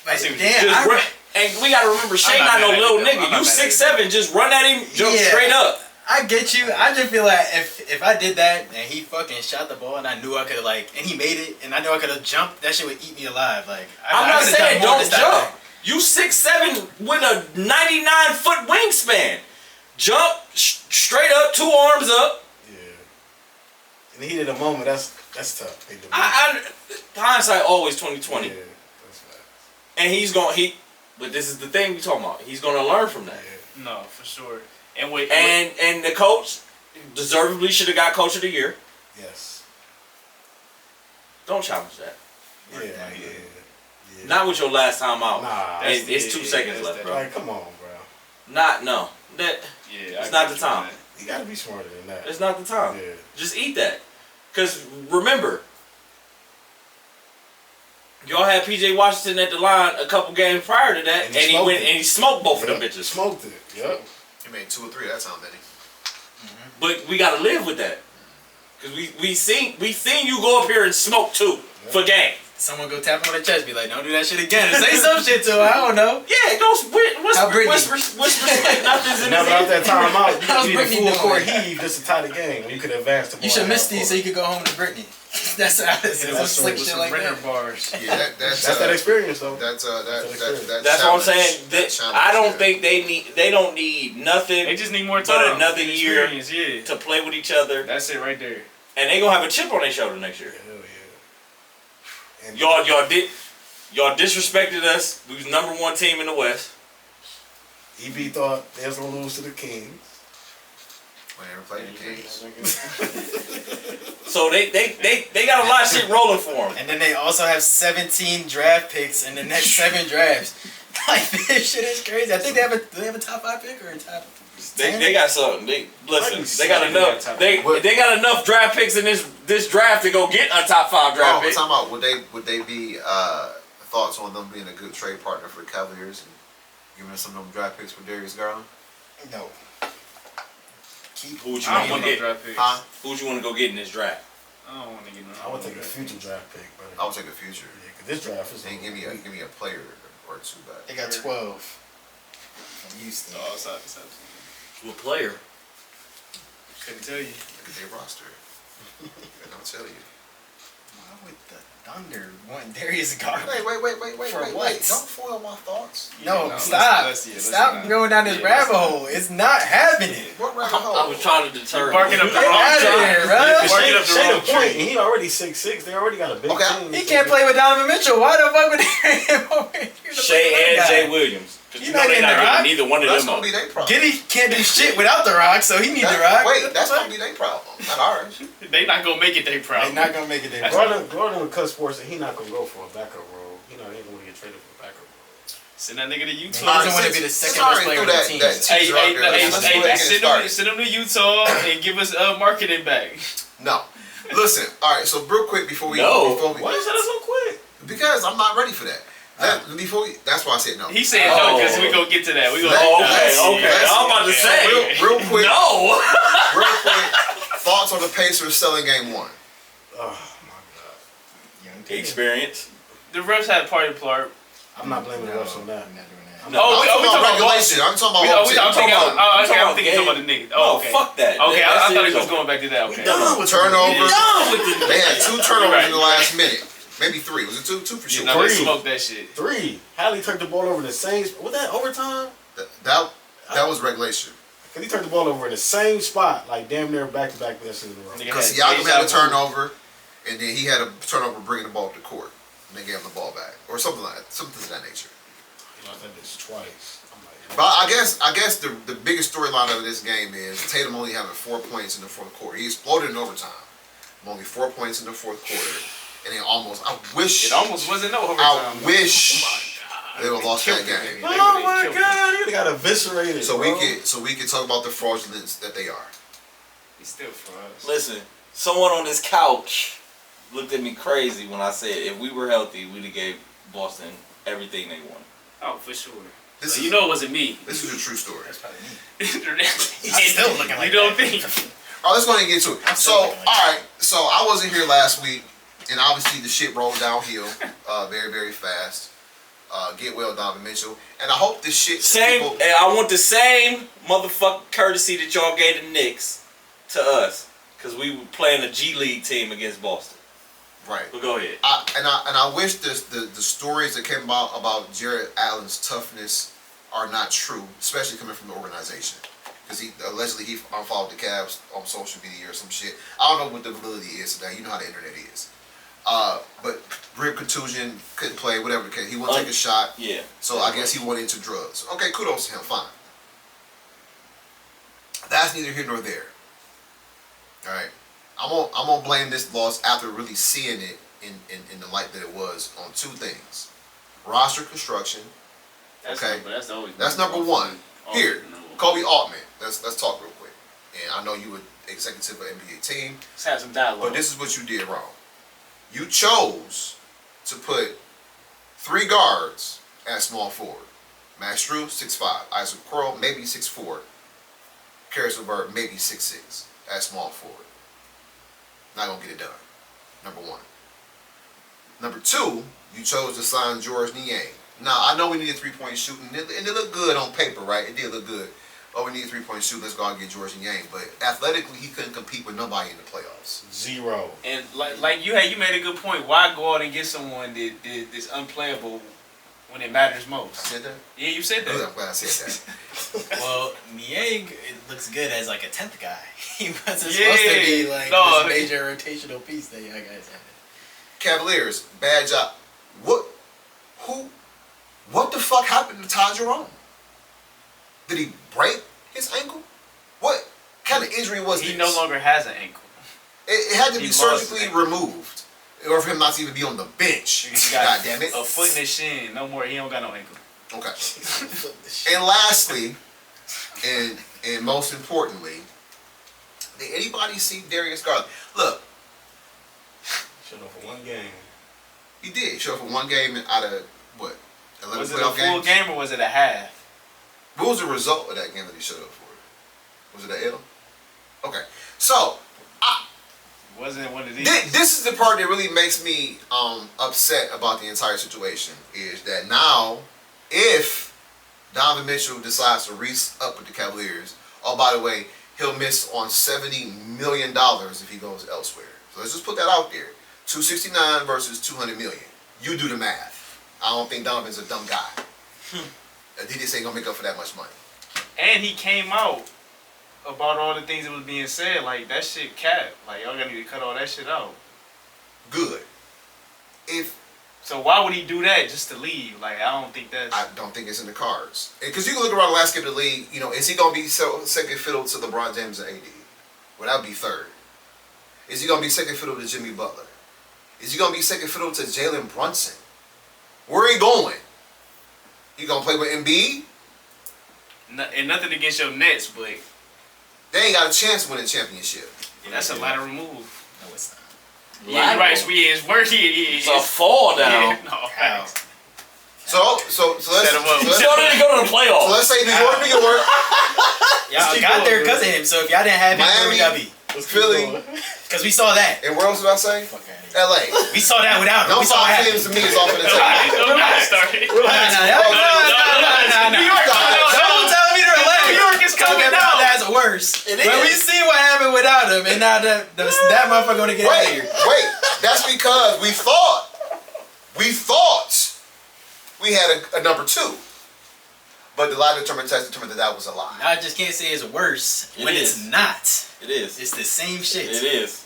Like, see what damn, just run. And we gotta remember, Shea I'm not not no mad at little him, though. I'm nigga. not You mad at 6'7", just run at him, jump Yeah. straight up. I get you. I just feel like if I did that and he fucking shot the ball and I knew I could have and he made it and I knew I could have jumped, that shit would eat me alive. Like I'm not could've saying done more don't to stop jump. You 6'7" with a 99-foot wingspan. Jump straight up, 2 arms up. Yeah. In the heat of the moment, that's tough. Hindsight always 20/20. Yeah, that's right. And but this is the thing we talking about. He's gonna learn from that. Yeah. No, for sure. And wait, And the coach deservedly should have got Coach of the Year. Yes. Don't challenge that. Yeah. Not with your last time out. Nah. It's 2 seconds left, bro. Like, come on, bro. No. yeah, It's not the time. You gotta be smarter than that. It's not the time. Yeah. Just eat that. Because remember, y'all had PJ Washington at the line a couple games prior to that, And and he he smoked went it. and he smoked both of Yep. them bitches. Smoked it. Yep. He made 2 or 3 that time, didn't he? But we gotta live with that. Because we seen you go up here and smoke 2 for game. Someone go tap him on the chest, be like, "Don't do that shit again." And say some shit to him. I don't know. Yeah, go How Brittany? whisper nothing's in his Never out ear. that time out. How's You need a Brittany full doing? court heave just to tie the game. When you could advance the ball. You should at miss half these so court. you could go home to Brittany. That's how it's Hit him some with slick some shit like Renner that. bars. Yeah, That's that experience, though. That's That's what I'm saying. I don't think they don't need nothing They just need more but time. another year Experience, yeah. to play with each other, That's it right there. and they gonna have a chip on their shoulder next year. Hell yeah. And Y'all disrespected us. We was #1 team in the West. EB thought they was gonna lose to the Kings. We never played the Kings. So they got a lot of shit rolling for them. And then they also have 17 draft picks in the next 7 drafts. Like, this shit is crazy. I think do they have a top 5 pick or a top 10? They got something. They got They enough. got They got enough draft picks in this draft to go get a top 5 draft Oh, we're pick. talking about would they be thoughts on them being a good trade partner for the Cavaliers and giving us some of them draft picks for Darius Garland? No. Who would you I want don't to want no get? draft picks. Huh? Who would you want to go get in this draft? I don't want to get no. I would take a future draft pick, but I would take a future. yeah, 'cause this draft is. And give me a player or 2 back. They got 12 from Houston. Oh, it's up. What player? Couldn't tell you. Look at their roster. And I'll tell you. Why would the Thunder want Darius Garland? Wait. For what? Don't foil my thoughts. No, No, stop. let's Stop not. going down this Yeah, rabbit let's not. hole. It's not happening. What rabbit hole? I was trying to deter. barking up the Get wrong out of tree. here, bro. Barking up the Shade wrong the point. tree. He already 6'6". They already got a big Okay. team. He so can't they- play with Donovan Mitchell. Why the fuck would they carry him over here? to play Shea with and that Jay guy? Williams. 'Cause You're you not know they getting not the getting rock. neither one of That's them gonna up. be their problem. Giddy can't do shit without the rock, so he need the rock. Wait, that's gonna be their problem, not ours. They not gonna make it their They're problem. not gonna make it there. Gordon would cut sports and he not gonna go for a backup role. He ain't gonna get traded for a backup role. Send that nigga to He Utah. doesn't want to since- be the since second I best already player on threw the that- team. that Hey, teaser out hey, there, hey, let's go ahead and get started. send him to Utah and give us marketing back. No. Listen, all right, so real quick before we... No. Why you said that so quick? Because I'm not ready for that. That's why I said no. He said no because we gonna get to that. We gonna I'm about to say. Real quick, No. real quick, thoughts on the Pacers selling game 1. Oh my god. Young team. Experience. The refs had party plart. I'm not blaming the refs on that. We're not doing that. No. Oh, we talking about regulation. Boston. I'm talking about I'm I'm thinking about- I'm game. thinking about the Knicks. No, Oh, okay. fuck that. Okay, I thought he That's was it. going back to that. Okay. Done with turnover. Done with the They had 2 turnovers Right. in the last minute. Maybe 3. Was it 2? 2 for You sure. know, they Three. smoked that shit. 3. Hallie turned the ball over in the same. Was that overtime? That was regulation. Cause he turned the ball over in the same spot, like damn near back-to-back possessions in a row. Nigga Because had Siakam had a deja vu. turnover, and then he had a turnover bringing the ball up the court. And they gave him the ball back. Or something like that. Something to that nature. He lost that bitch twice. I'm like, But I guess the biggest storyline of this game is Tatum only having 4 points in the fourth quarter. He exploded in overtime. Only 4 points in the fourth quarter. And then almost, I wish, It almost wasn't no I overtime. wish they would have lost that Killed game. it, oh my Killed it. god, he got eviscerated. So bro. we can talk about the fraudulence that they are. It's still for us. Listen, someone on this couch looked at me crazy when I said if we were healthy, we'd have gave Boston everything they wanted. Oh, for sure. This So is you know it wasn't me. this is a true story. That's probably me. He's still looking like You don't that. think? All right, let's go ahead and get to it. I'm So, still all looking like right, so I wasn't here last week, and obviously the shit rolled downhill very, very fast. Get well, Donovan Mitchell. And I hope this shit... Same. people- And I want the same motherfucking courtesy that y'all gave the Knicks to us, because we were playing a G League team against Boston. Right. But go ahead. I wish the stories that came about Jared Allen's toughness are not true, especially coming from the organization. Because he unfollowed the Cavs on social media or some shit. I don't know what the validity is today. You know how the internet is. But rib contusion, couldn't play, whatever the case. He won't take a shot. Yeah. So I guess he went into drugs. Okay, kudos to him. Fine. That's neither here nor there. All right. I'm gonna blame this loss after really seeing it in the light that it was on 2 things: roster construction. Okay. But that's always. That's number 1. Here, Kobe Altman. Let's talk real quick. And I know you were executive of an NBA team, Let's have some dialogue. but this is what you did wrong. You chose to put 3 guards at small forward. Max Strus, 6'5". Isaac Crowell, maybe 6'4". Karis LeVert, maybe 6'6". at small forward. Not gonna get it done. Number 1. Number 2, you chose to sign George Niang. Now, I know we need a 3-point shooting, and it looked good on paper, right? It did look good. Oh, we need a 3-point shoot. Let's go out and get George Niang. But athletically, he couldn't compete with nobody in the playoffs. 0. And like you made a good point. Why go out and get someone that's unplayable when it matters most? Said that? Yeah, you said Good, that. I'm glad I said that. Well, Niang, it looks good as like a 10th guy. He wasn't Yeah, supposed to be like no, this major rotational piece that you guys had. Cavaliers, bad job. What the fuck happened to Ty Jerome? Did he break his ankle? What kind of injury was this? He no longer has an ankle. It had to He be lost surgically it. removed. Or for him not to even be on the bench. He God got damn it. a foot in his shin. No more. He don't got no ankle. Okay. And lastly, and most importantly, did anybody see Darius Garland? Look, Shut up for 1 game. he did. He showed up for 1 game out of, what, 11 Was it a playoff full games? game or was it a half? What was the result of that game that he showed up for? Was it an L? Okay. So, Wasn't one of these. this is the part that really makes me upset about the entire situation, is that now, if Donovan Mitchell decides to re-up with the Cavaliers, oh, by the way, he'll miss on $70 million if he goes elsewhere. So let's just put that out there. 269 versus 200 million. You do the math. I don't think Donovan's a dumb guy. Adidas ain't gonna make up for that much money. And he came out about all the things that was being said. Like, that shit cap. Like, y'all gonna need to cut all that shit out. Good. So why would he do that just to leave? Like, I don't think that's... I don't think it's in the cards. Because you can look around the landscape of the league, you know, is he going to be second fiddle to LeBron James and AD? Well, that would be third. Is he going to be second fiddle to Jimmy Butler? Is he going to be second fiddle to Jalen Brunson? Where are he going? He gonna play with Embiid. And nothing against your Nets, but They ain't got a chance to win a championship. that's a lateral move. No, it's not. Yeah, you're right. So it's worth it. It's a fall down. Yeah, no, How? So let's Set him up. You still didn't go to the so playoffs. let's say New York, Y'all keep got going, there bro. because of him. So if y'all didn't have him, where would y'all be? Philly, Because we saw that. and where else did I say? Fuck outta here. LA. We saw that without him. No We saw what top teams happened. to me is off of the Don't table. get started. No. New York, Don't tell me to relax. New York is Talking coming about out. that's worse. It But is. we see what happened without him, and now that motherfucker gonna get out of here. Wait. That's because we thought we had a number 2. But the lie determined test determined that was a lie. I just can't say it's worse It when is. it's not. It is. It's the same shit. It is.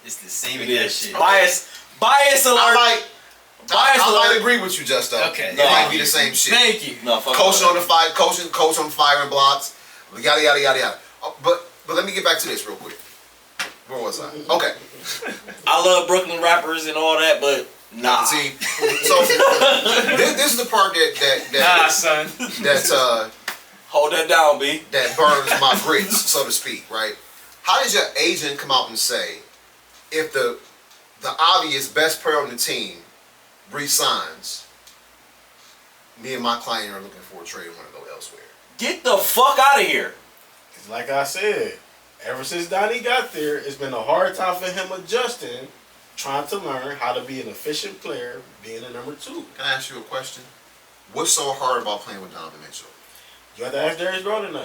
It's the same It exact is. shit. Bias I alert. might Bias I might alert. agree with you, just though. Okay. It might be the same shit. Thank you. No, fuck Coaching that. on the fight, coach on firing blocks, yada yada yada yada. But let me get back to this real quick. Where was I? Okay. I love Brooklyn rappers and all that, but nah. See, so this is the part Nah, son. Hold that down, B. that burns my grits, so to speak, right? How does your agent come out and say if the obvious best player on the team resigns, me and my client are looking for a trade and want to go elsewhere? Get the fuck out of here. It's like I said, ever since Donnie got there, it's been a hard time for him adjusting, trying to learn how to be an efficient player, being a number 2. Can I ask you a question? What's so hard about playing with Donovan Mitchell? You have to ask Darius Garland.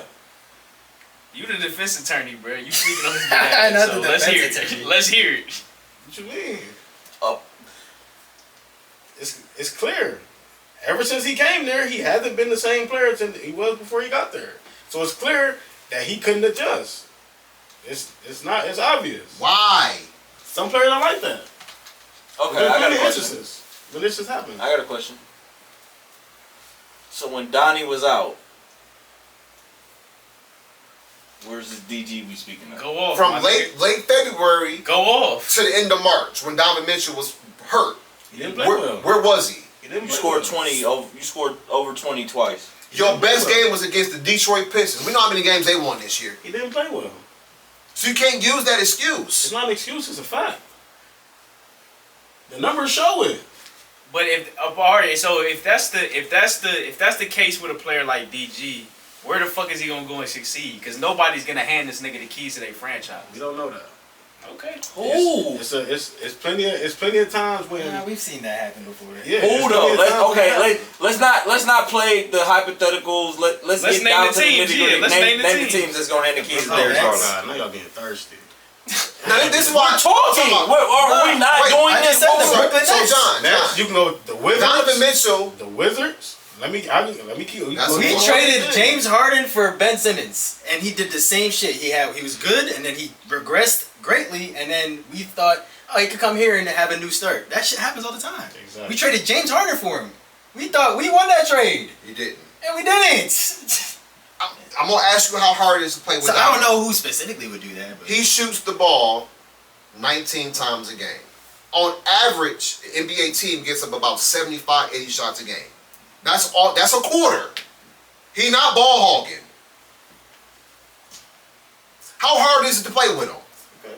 You the defense attorney, bro. You speaking on his Not behalf. the So let's hear defense it. attorney. Let's hear it. What you mean? Oh. It's clear. Ever since he came there, he hasn't been the same player since he was before he got there. So it's clear that he couldn't adjust. It's obvious. Why? Some players are like that. Okay, There's I got plenty a of question. instances when this just happened. I got a question. So when Donnie was out, where's this DG we speaking of? Go off. From my late nigga. February Go off. to the end of March, when Donovan Mitchell was hurt, He didn't play well. where was he? He didn't You play scored well. 20. You scored over 20 twice. Your best game was against the Detroit Pistons. We know how many games they won this year. He didn't play well. So you can't use that It's excuse. not an excuse. It's a fact. The numbers show it. But if that's the case with a player like DG, where the fuck is he gonna go and succeed? Because nobody's gonna hand this nigga the keys to their franchise. We don't know that. Okay. Ooh. It's plenty of times when Yeah, we've seen that happen before. yeah. Hold it's plenty up. of times when that Let's not play the hypotheticals. Let's Let's get name down the to the teams, nitty-gritty. yeah, let's name name the the teams that's gonna hand the keys to Oh, Darius that's- Garland. now y'all being thirsty. Now, this is why I'm Talking. about. Are we not Wait, doing I this? just said the So, Brooklyn so Nets. John, Next, you can go the Wizards. Donovan Mitchell. The Wizards. Let me keep. You That's go We Well, through traded all the James Harden for Ben Simmons, and he did the same shit. He was good, and then he regressed greatly, and then we thought, oh, he could come here and have a new start. That shit happens all the time. Exactly. We traded James Harden for him. We thought we won that trade, You didn't. and we didn't. I'm gonna ask you how hard it is to play with. So I don't Donovan. know who specifically would do that, but He shoots the ball 19 times a game. On average, the NBA team gets up about 75, 80 shots a game. That's all. That's a quarter. He not ball hogging. How hard is it to play with him? Okay.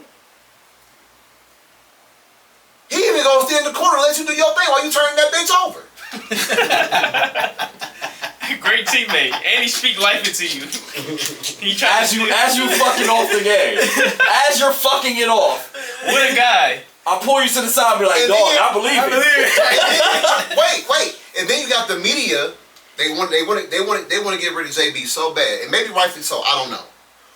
He even goes stand in the corner and let you do your thing while you turn that bitch over. Great teammate, and he speak life into you. He try As you fucking off the game, as you're fucking it off, what a guy. I'll pull you to the side and be like, And dog, then- I believe it. Wait, and then you got the media. They want to get rid of JB so bad, and maybe rightfully so. I don't know.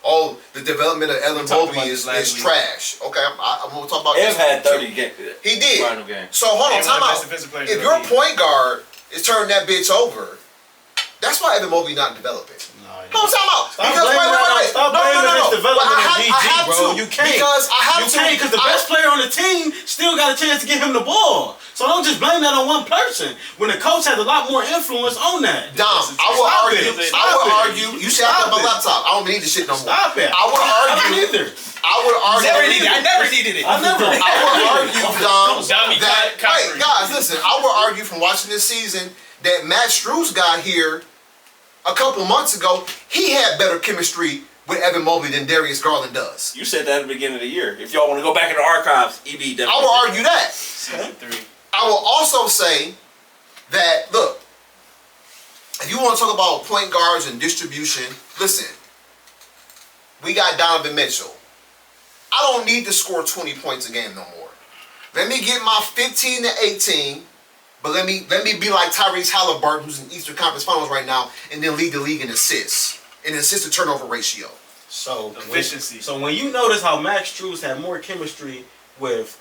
Oh, the development of Ellen talked Mobley about is this last week. trash. Okay, I'm gonna talk about Ev this. had one, 30 too. games. He did. Final game. So hold on, He time one of the out. best defensive players If in the your league. point guard is turning that bitch over, that's why Evan Mobley not developing. No, time out. Stop Because blaming wait. Stop No. blaming his development But on I DG, have bro. to, You can't. Because I have You to. can't, because the best player on the team still got a chance to get him the ball. So don't just blame that on one person. When the coach has a lot more influence on that. Dom, I Stop would it. argue. Stop I would it. argue. You see, I got my Stop it. laptop. I don't need this shit no more. Stop it. I would I don't argue. either. I would argue. never needed. I never needed it. I never. I would argue, Dom, Dommy that Cottery. wait, guys, listen. I would argue from watching this season that Matt Strus got here a couple months ago, he had better chemistry with Evan Mobley than Darius Garland does. You said that at the beginning of the year. If y'all want to go back in the archives, EB definitely. I will argue that. Season 3. I will also say that, look, if you want to talk about point guards and distribution, listen, we got Donovan Mitchell. I don't need to score 20 points a game no more. Let me get my 15 to 18, but let me be like Tyrese Halliburton, who's in Eastern Conference Finals right now, and then lead the league in assists and assist to turnover ratio. So Efficiency. So when you notice how Max Strus had more chemistry with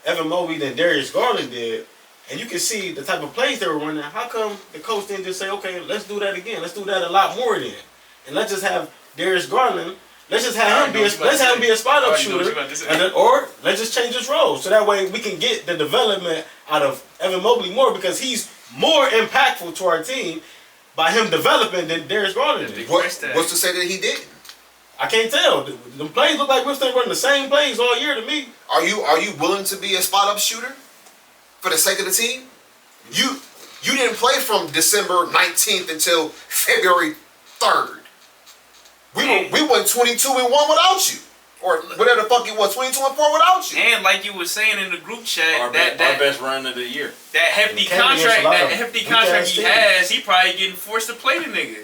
Evan Mobley than Darius Garland did, and you can see the type of plays they were running, how come the coach didn't just say, okay, let's do that again. Let's do that a lot more then. And let's just have Darius Garland, let's just have him be a spot up shooter. Or let's just change his role. So that way we can get the development out of Evan Mobley more, because he's more impactful to our team by him developing than Darius Garland did. What's to say that he didn't? I can't tell. The plays look like we're still running the same plays all year to me. Are you willing to be a spot up shooter for the sake of the team? You didn't play from December 19th until February 3rd. We went 22-1 without you, or whatever the fuck it was, 22-4 without you. And like you were saying in the group chat, Our that best run of the year. that hefty Can't be contract, against a lot that of hefty weak contract ass he teams. has, he probably getting forced to play the nigga.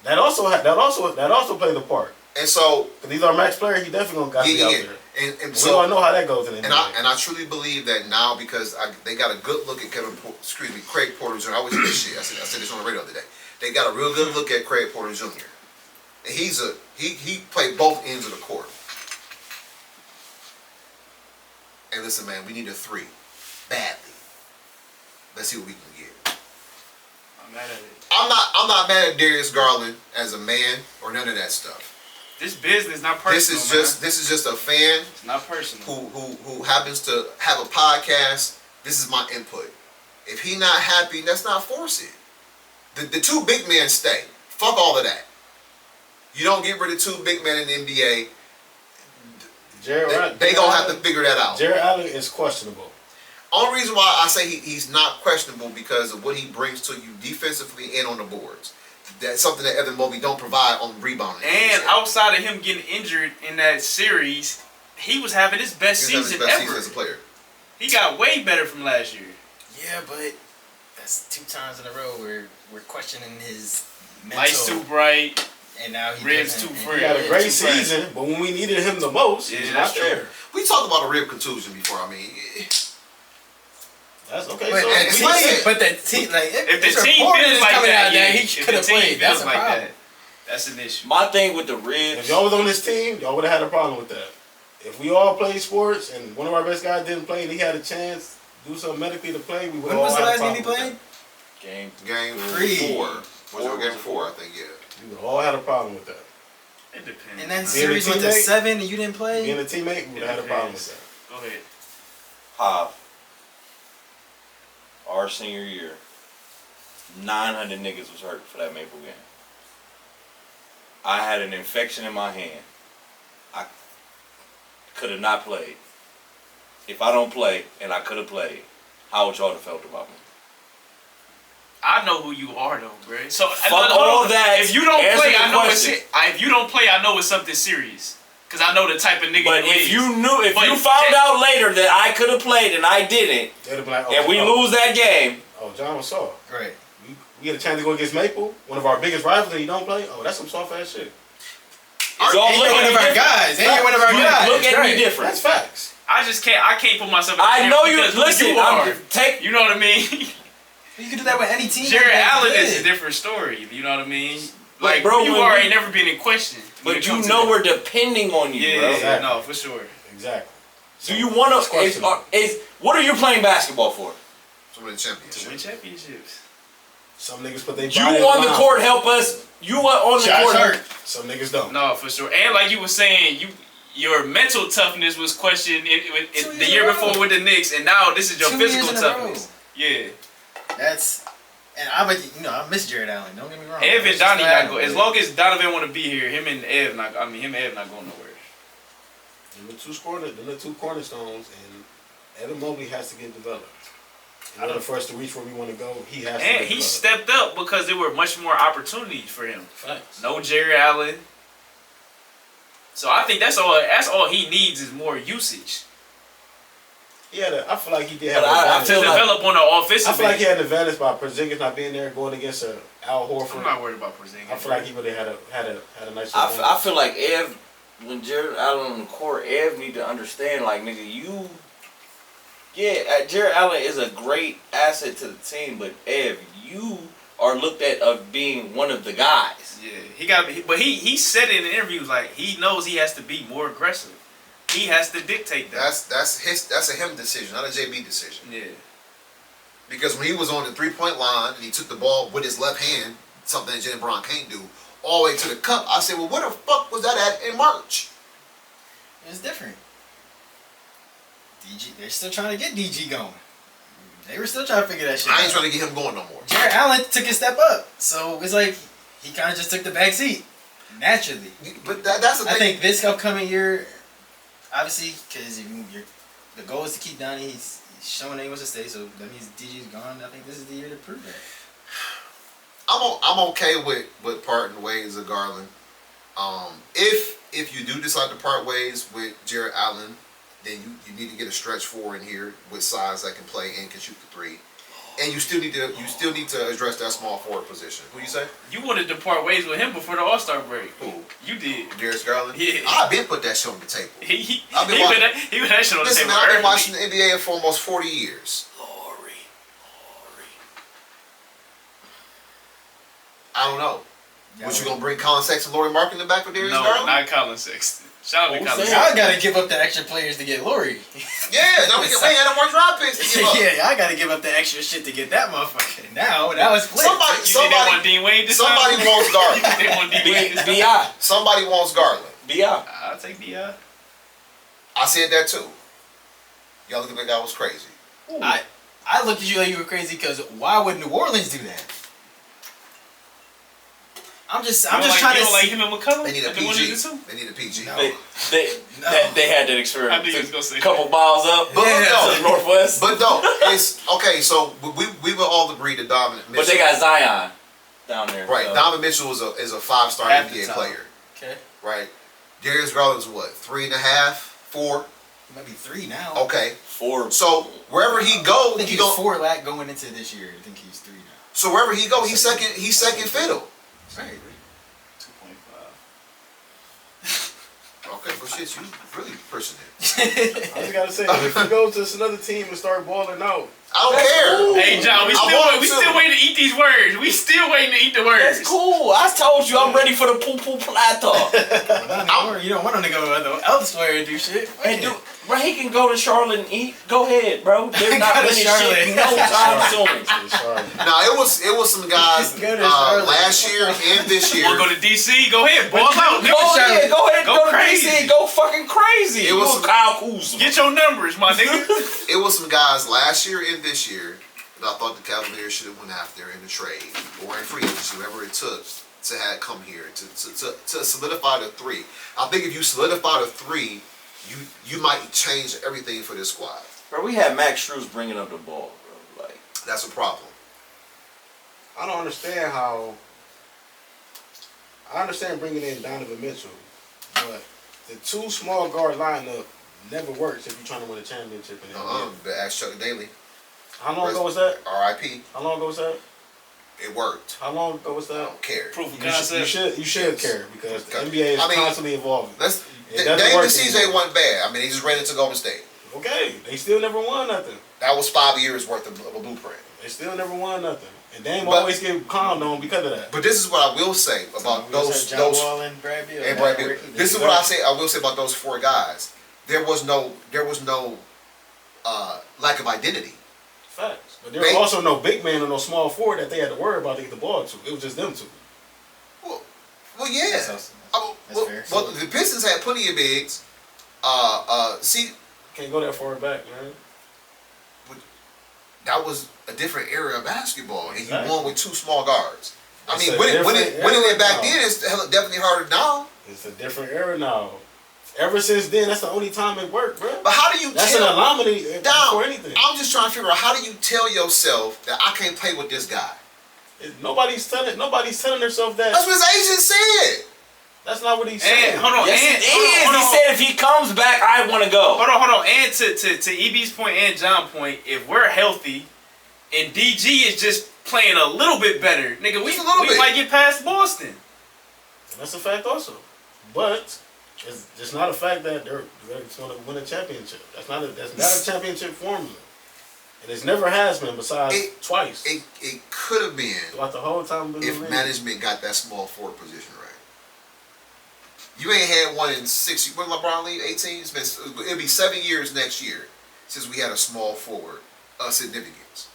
That also played a part. And so, Because he's our max player, he definitely gonna be out there. and We so, all know how that goes in the and NBA. I truly believe that now, because they got a good look at Craig Porter Jr. I always say this shit. I said this on the radio the other day. They got a real good look at Craig Porter Jr. And he played both ends of the court. And listen, man, we need a 3 badly. Let's see what we can get. I'm mad at it. I'm not mad at Darius Garland as a man or none of that stuff. This business not personal. This is just a fan It's not personal. who happens to have a podcast. This is my input. If he not happy, let's not force it. The 2 big men stay. Fuck all of that. You don't get rid of 2 big men in the NBA. They gonna have to figure that out. Jared Allen is questionable. Only reason why I say he's not questionable because of what he brings to you defensively and on the boards. That's something that Evan Mobley don't provide on rebounding. And outside of him getting injured in that series, he was having his best He was season having his best ever. season as a player. He got way better from last year. Yeah, but that's 2 times in a row where we're questioning his mental. Lights too bright. And now he Ribs doesn't- too and- free. He had a Yeah, great too fresh. season, but when we needed him the most, Yeah, he's that's not true. there. We talked about a rib contusion before. I mean, That's okay. But, So and we- explain it. but the team, like, If it's the team reported feels it's like coming that, out yeah, he if could the have team played. That's feels a like problem. that, that's an issue. My thing with the ribs. If y'all was on this team, y'all would have had a problem with that. If we all played sports and one of our best guys didn't play and he had a chance to do something medically to play, we would When all was the have a last game he problem with played? Game game 3. 4. Was it game 4? I think, yeah. that. We would all had a problem with that. It depends. And then Being a series went to teammate? 7 and you didn't play? Being a teammate, we would have had a problem with that. Go ahead. Our senior year, 900 niggas was hurt for that Maple game. I had an infection in my hand. I could have not played. If I don't play and I could have played, how would y'all have felt about me? I know who you are though, bro. So Fuck all that. If you don't Answer play, the I know question. if you don't play, I know it's something serious. Cause I know the type of nigga But you if is. you But you found out later that I could have played and I didn't, They'd have been like, and we lose that game, John was soft. Right. We had a chance to go against Maple, one of our biggest rivals, and you don't play? Oh, that's some soft ass shit. y'all And look you're one at of me our different. guys. And you're one of our You guys. look at me Right. different. That's facts. I can't put myself in the I camp know you. because who Listen, you are. you know what I mean? You can do that with any team. Jared That's Allen good. is a different story. You know what I mean? But Like, bro, who you when are we- ain't never been in question. when But it you comes to know that. we're depending on you, Yeah, bro. Exactly. no, for sure. Exactly. Do you want It's to? questionable. What are you playing basketball for? To win the To championship. win championships. Some niggas put their You body on the line court for it. help us. You are on the Shots court. hurt. Some niggas don't. No, for sure. And like you were saying, your mental toughness was questioned the year before with the Knicks, and now this is your 2 years physical in a row. toughness. Yeah. That's, and I miss Jared Allen. Don't get me wrong. Ev and It's Donnie just not go. As long as Donovan want to be here, him and Ev not going nowhere. The two cornerstones, and Evan Mobley has to get developed. In order for us to reach where we want to go, he has to. And he stepped up because there were much more opportunities for him. Facts. No Jerry Allen. So I think that's all he needs is more usage. Yeah, I feel like he did have But an I advantage. To feel like- develop on the offensive I feel like end. he had an advantage by Porzingis not being there, going against Al I'm Horford. not worried about Porzingis. I feel like he would have had a nice. I feel like Ev, when Jared Allen on the court, Ev need to understand, like, nigga, Jared Allen is a great asset to the team, but Ev, you are looked at of being one of the guys. Yeah, but he said it in interviews like he knows he has to be more aggressive. He has to dictate that. That's a him decision, not a JB decision. Yeah. Because when he was on the 3-point line and he took the ball with his left hand, something that Jalen Brown can't do, all the way to the cup, I said, well, where the fuck was that at in March? It's different. DG, they're still trying to get DG going. They were still trying to figure that shit I ain't out. trying to get him going no more. Jared Allen took a step up, so it's like he kind of just took the back seat naturally. But that's the I thing. think this upcoming year, obviously, because the goal is to keep Donnie. He's showing that he wants to stay, so that means DG's gone. I think this is the year to prove that. I'm okay with parting ways with Garland. If you do decide to part ways with Jared Allen, then you need to get a stretch four in here with size that can play and can shoot the three. And you still need to address that small forward position. Who you say? You wanted to part ways with him before the All-Star break. Who? You did. Darius Garland? Yeah. I've been put that shit on the table. He I've been put watching- that shit on the Listen, table man, I've been early. watching the NBA for almost 40 years. Lori. I don't know. Y'all, What you gonna bring Colin Sexton, Laurie Marketing back for Darius No, Garland? not Colin Sexton. Shout out to Who Colin said? Sexton. y'all gotta give up the extra players to get Laurie. Yeah, no, we ain't had no more draft picks to give up. Yeah, I gotta give up the extra shit to get that motherfucker. Now was split. Somebody, You think they want somebody, Dean Wade this somebody time? wants You Garland. think they want Dean Wade this time? B.I. Somebody wants Garland. B.I. I'll take the I said that too. Y'all look at that guy was crazy. I looked at you like you were crazy because why would New Orleans do that? I'm just trying to You don't like see. him and McCollum? They need a Like the one and PG. the two? They need a PG. No. They had that I experiment. knew you was gonna say Couple miles up. But Yeah. no, to the northwest. but no, it's okay. So we will all agree that Donovan Mitchell. But they got Zion down there. right. so. Donovan Mitchell is a 5-star At the NBA top. player. Okay, Right. Darius Garland's what? 3.5, 4. he might be 3 now. Okay. 4. So wherever he I go, think he he's go. 4 going into this year. I think he's 3 now. So wherever he go, he's second. He's second fiddle. Right. 2.5. Okay, but shit, you really pushing it. I just gotta say, if you go to another team and start balling out, I don't care. Hey, John, we I want him still to. waiting to eat these words. We still waiting to eat the words. That's cool. I told you I'm ready for the poo platter. You don't want him to go elsewhere and do shit. And dude, bro, he can go to Charlotte and eat. Go ahead, bro. They're not Go to winning Charlotte. shit no time soon. sorry. Now it was some guys Go to Charlotte. last year and this year. Want to go to DC? Go ahead, ball out. Go ahead, go ahead, Go go to crazy. DC, go fucking crazy. It was You some- Kyle Kuzma. Get your numbers, my nigga. It was some guys last year and this year that I thought the Cavaliers should have went after in the trade or in free agency, whatever it took to have come here to solidify the 3. I think if you solidify the 3, you might change everything for this squad. Bro, we had Max Strus bringing up the ball, bro. Like, That's a problem. I don't understand how. I understand bringing in Donovan Mitchell, but the 2 small guard lineup never works if you're trying to win a championship in the NBA. But ask Chuck Daly, How long ago was that? R.I.P. How long ago was that? It worked. How long ago was I that? don't care. Proof of You concept. should care because the Okay. NBA is I mean, constantly evolving. Let's. It doesn't Dame work and CJ anymore. wasn't bad. I mean, he just ran into Golden State. Okay, they still never won nothing. That was 5 years worth of a blueprint. They still never won nothing, and Dame But- always get clowned on because of that. But this is what I will say about those John Wall and Brad Beal. and Brad Beal. This is what I will say about those 4 guys. There was no lack of identity. Facts. But there was also no big man or no small forward that they had to worry about to get the ball to. It was just them 2. Well, yeah. That's well, fair. well, the Pistons had plenty of bigs. See, Can't go that far back, man. that was a different era of basketball, and Exactly. you won with 2 small guards. I It's mean, a winning different it back era then is definitely harder now. It's a different era now. Ever since then, that's the only time it worked, bro. But how do you That's an tell? anomaly Down. for anything. I'm just trying to figure out how do you tell yourself that I can't play with this guy? Nobody's telling themselves that. That's what his agent said. That's not what he's saying. And hold on, Yes, and he hold on, is. hold He on. said if he comes back, I want to go. Hold on. And to EB's point and John's point, if we're healthy and DG is just playing a little bit better, nigga, we Just a little bit. might get past Boston. That's a fact also. But it's just not a fact that they're going to win a championship. That's not a championship formula. And it's never has been besides twice. It could have been Throughout the whole time if management got that small forward position right. You ain't had one in 6 years. When LeBron leave 18, it'll be 7 years next year since we had a small forward of significance.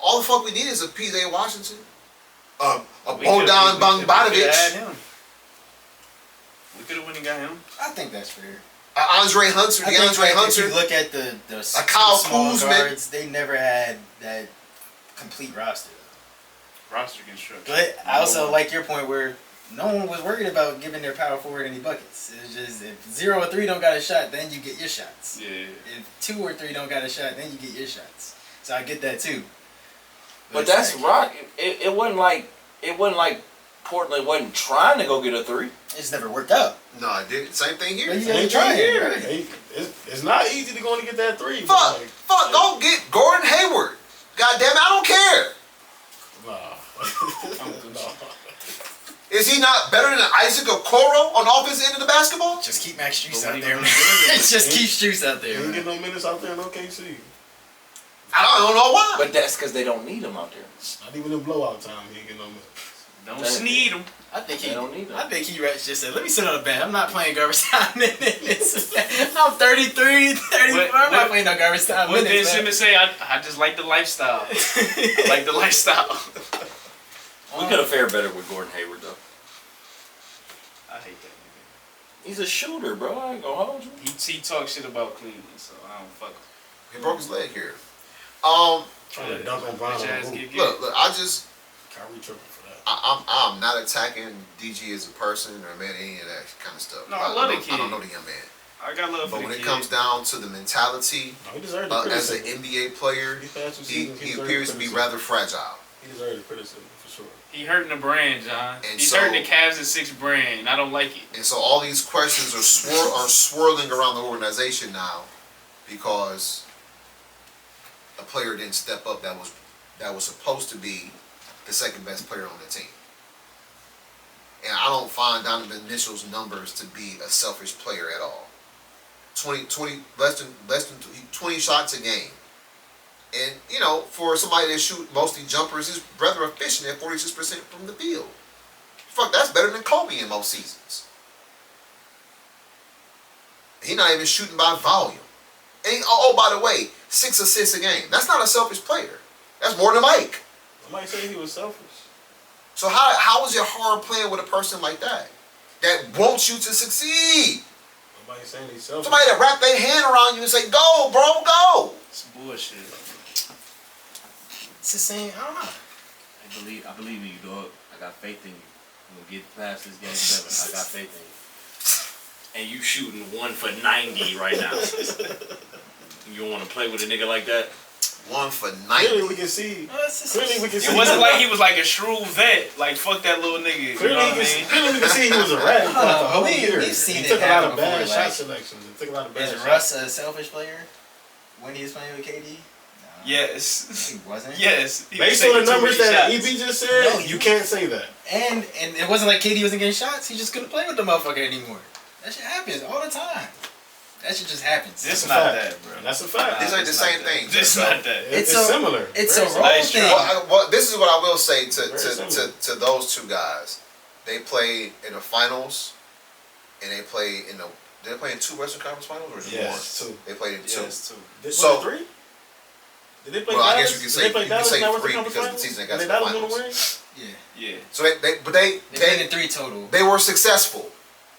All the fuck we need is a PJ Washington, a Bodan Bogdanovic, We could have went and got him. I think that's fair. Andre Hunter, I think, DeAndre like, Hunter. If you look at the Kyle small Kuzma. guards, they never had that complete roster. Roster construction. But I also like your point where no one was worried about giving their power forward any buckets. It was just if 0 or 3 don't got a shot, then you get your shots. Yeah. If 2 or 3 don't got a shot, then you get your shots. So I get that too. But it's that's like, right. It wasn't like Portland wasn't trying to go get a 3. It just never worked out. No, I did. Same thing here. But you Same ain't trying, thing here. right? It's not easy to go and get that 3. Fuck, go get Gordon Hayward. God damn it, I don't care. No. Is he not better than Isaac Okoro on the offensive end of the basketball? Just keep Max Strus But out when there, he man. was Just keep Strus out He there. didn't Man. get no minutes out there in OKC. I don't know why. But that's because they don't need him out there. Not even in blowout time, he didn't get no minutes. Don't sneed him. I think They don't need him. just said, let me sit on the bench. I'm not playing garbage time minutes. I'm 33, 34. I'm not playing no garbage time What did minutes. man. Simmons say? I just like the lifestyle. I like the lifestyle. We could have fared better with Gordon Hayward though. I hate that nigga. He's a shooter, bro. I ain't gonna hold you. He talks shit about Cleveland, so I don't fuck him. He broke his leg here. Trying to dunk on Brown. Bitch ass on the hoop. get- Look, I just, Kyrie tripping for that. I'm not attacking DG as a person or man, any of that kind of stuff. No, I love the I kid. don't know the young man. I got love for But the when kid. it comes down to the mentality No, he deserved the as an criticism. NBA player, These past 2 he seasons, he deserved appears the to be criticism. rather fragile. He deserved the criticism for sure. He hurting the brand, John. And He's so- hurting the Cavs and 6 brand. I don't like it. And so all these questions are swirling around the organization now because a player didn't step up that was supposed to be the second best player on the team. And I don't find Donovan Mitchell's numbers to be a selfish player at all. 20 less than 20 shots a game. And you know, for somebody that shoot mostly jumpers, he's rather efficient at 46% from the field. Fuck, that's better than Kobe in most seasons. He's not even shooting by volume. And by the way, 6 assists a game. That's not a selfish player. That's more than Mike. I might say he was selfish. So how is it hard playing with a person like that wants you to succeed? Nobody saying he's selfish. Somebody that wrap their hand around you and say, "Go, bro, go." It's bullshit. It's the same. I don't know. I believe in you, dog. I got faith in you. I'm gonna get past this game together. I got faith in you. And you shooting 1 for 90 right now. You don't want to play with a nigga like that? 1 for Clearly 90. we can see. It's Clearly we can see. It wasn't like he was like a shrewd vet. Like, fuck that little nigga. You Clearly, know what I mean? clearly we can see he was a rat throughout the whole year. We've seen He it took a lot happen of bad before, shot like- selections. He took a lot of bad Is shots. Russ a selfish player when he was playing with KD? No. Yes. He wasn't. Yes. He was Based on the taking too numbers many that shots. EB just said, No, you can't say that. And it wasn't like KD wasn't getting shots. He just couldn't play with the motherfucker anymore. That shit happens all the time. That shit just happens. This That's a not fact. that, bro. That's a fact. These ain't the It's not same that. things. This So- not that. It's a- similar. It's Very a similar. role Nice thing. Well, this is what I will say Very similar. to those two guys. They played in the finals, and they played in the. Did they play in 2 Western Conference Finals or just Yes, one? 2. They played in 2. Yes, too. Did, So- was it 3? Did they play Well, I Dallas? guess you can Did say- they play you can Dallas say in that Western 3 Conference because the Finals? season got And to then the Dallas won the finals. ring? Yeah. So They played in 3 total. they were successful.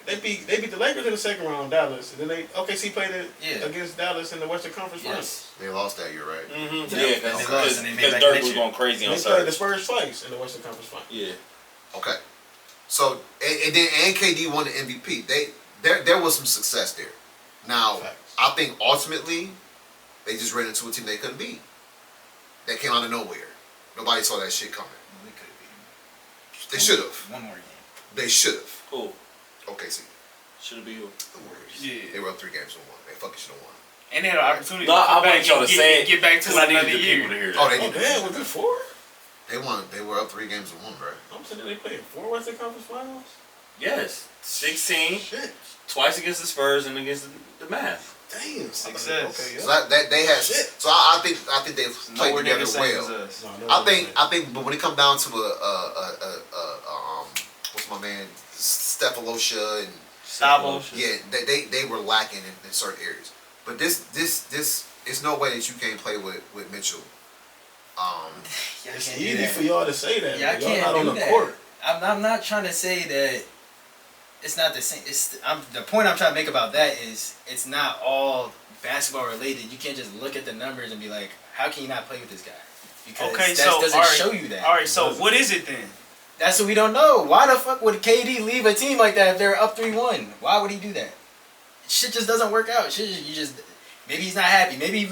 They beat the Lakers in the second round, Dallas, and then OKC played it Yeah. against Dallas in the Western Conference Finals. Yes. They lost that year, right? Mm-hmm. Yeah, Yeah, they because lost and they made back Dirk next was year. going crazy And on they played the Saturday. Spurs twice in the Western Conference Finals. Yeah. Okay. So and then KD won the MVP. there was some success there. Now, Facts. I think ultimately they just ran into a team they couldn't beat. That came out of nowhere. Nobody saw that shit coming. We could have They should have. one more game. They should have. Cool. OKC. Should it be you? The Warriors. Yeah. They were up 3 games to 1. They fucking should have won. And they had an opportunity No, to I come back want y'all to and say it get back to because I another needed the year. people to hear that. Oh, they Oh did. damn, was it 4? They won. They were up 3 games to 1, bro. I'm saying they played 4 Western Conference Finals. Yes. 16, Shit. twice against the Spurs and against the Mavs. Damn. Success. Okay, So yeah. that they had. Shit. So I think they played Nowhere near together the same as well. us. No, I think, but when it comes down to what's my man, Stephalosha and Stavo. yeah, they were lacking in certain areas. But this, it's no way that you can't play with Mitchell. Yeah, It's easy for y'all to say that. Yeah, I but y'all can't not on do the that. court. I'm not trying to say that it's not the same. The point I'm trying to make about that is it's not all basketball related. You can't just look at the numbers and be like, how can you not play with this guy? Because Okay, that so doesn't alright, show you that. All right, so what is it then? That's what we don't know. Why the fuck would KD leave a team like that if they're up 3-1? Why would he do that? Shit just doesn't work out. Maybe he's not happy. Maybe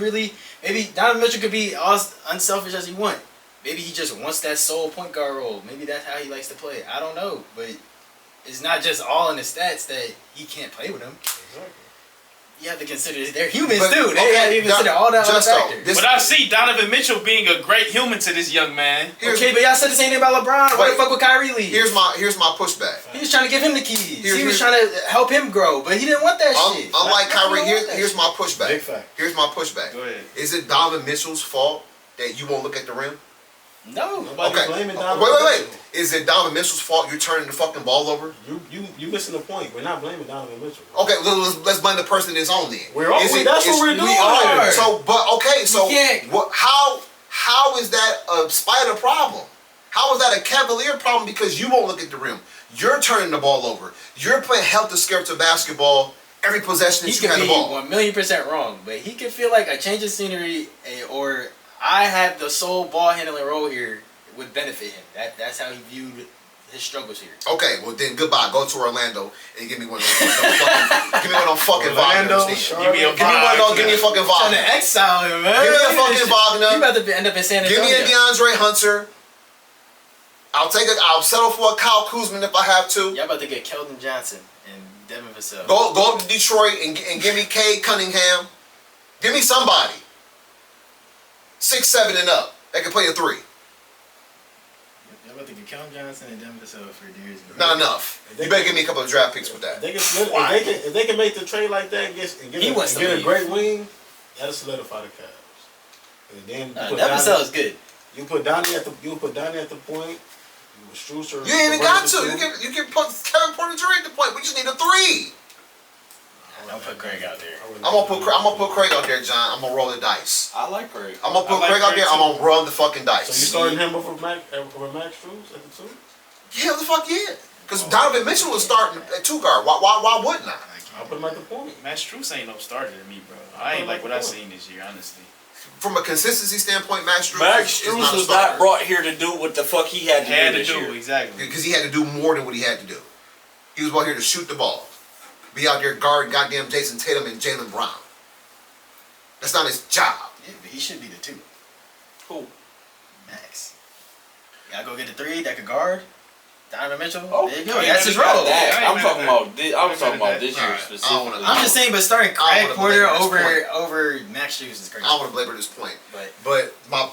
Donovan Mitchell could be as unselfish as he wants. Maybe he just wants that sole point guard role. Maybe that's how he likes to play. I don't know, but it's not just all in the stats that he can't play with them. Exactly. You have to consider they're humans But, too. They okay, have to consider all that other just so, factors. this- But I see Donovan Mitchell being a great human to this young man. Here's, Okay, but y'all said the same thing about LeBron. Where the Wait. fuck would Kyrie leave? here's my pushback. He was trying to give him the keys. Here's- He was here's- trying to help him grow, but he didn't want that shit. Unlike Why would Kyrie, he want that here's shit? my pushback. Big fact. Here's my pushback. Go ahead. Is it Donovan Mitchell's fault that you won't look at the rim? No. Nobody Okay. blaming Wait, Donovan wait. Mitchell. Is it Donovan Mitchell's fault you're turning the fucking ball over? You missing the point. We're not blaming Donovan Mitchell. Okay, let's blame the person that's on then. That's what we're doing. We are. So, but okay, so You can't- what? How is that a spider problem? How is that a cavalier problem? Because you won't look at the rim. You're turning the ball over. You're playing helter-skelter basketball every possession He that you could have be the ball. 1,000,000% wrong, but he could feel like a change of scenery or I have the sole ball handling role here would benefit him. That's how he viewed his struggles here. Okay, well then goodbye. Go to Orlando and give me one of those fucking, give me one of them fucking Orlando, Wagners. Charlotte. Give me a Give me one of those. Give me a fucking Trying to Wagner. exile him, man. Give me a Look at fucking this shit. Wagner. You about to end up in San Give Antonio. me a DeAndre Hunter. I'll settle for a Kyle Kuzma if I have to. Y'all about to get Keldon Johnson and Devin Vassell. Go up to Detroit and give me Cade Cunningham. Give me somebody. 6'7" and up. That can play a 3. Y'all about to get Keldon Johnson and Devin Vassell for years. Not enough. You better give me a couple of draft picks with that. They can split, if they can make the trade like that and He wants to get a leave. great wing, that'll solidify the Cavs. And then Devin Vassell is good. You put Donnie at the point. You with Strusser. You ain't even got to. You can put Kevin Porter Jr. at the point. We just need a 3. Don't put Craig out there. I'm gonna put Craig out there, John. I'm gonna roll the dice. I like Craig. I'm gonna put I like Craig out Craig there. I'm too. gonna roll the fucking So you dice. starting him over Max Strus at the 2? Yeah, the fuck yeah. Because Donovan Mitchell was starting at 2 guard. Why wouldn't I? I'll put him at the point. Matt Strus ain't no starter to me, bro. I ain't like what I seen this year, honestly. From a consistency standpoint, Max Strus Max is Strus not a was starter. not brought here to do what the fuck he had to Had do to this do year. exactly. Because he had to do more than what he had to do. He was brought here to shoot the ball. Be out there guarding goddamn Jason Tatum and Jaylen Brown. That's not his job. Yeah, but he should be the 2. Cool. Max. Y'all go get the 3 that could guard. Donovan Mitchell. Oh, there you go. I ain't That's his mad at role. that. That, I ain't I'm mad talking at that. about this. I was talking about this year Alright, I don't specifically. wanna- I'm just saying, but starting I don't Craig wanna Porter belabor this over Max Strus is crazy. I don't want to belabor this point. But But I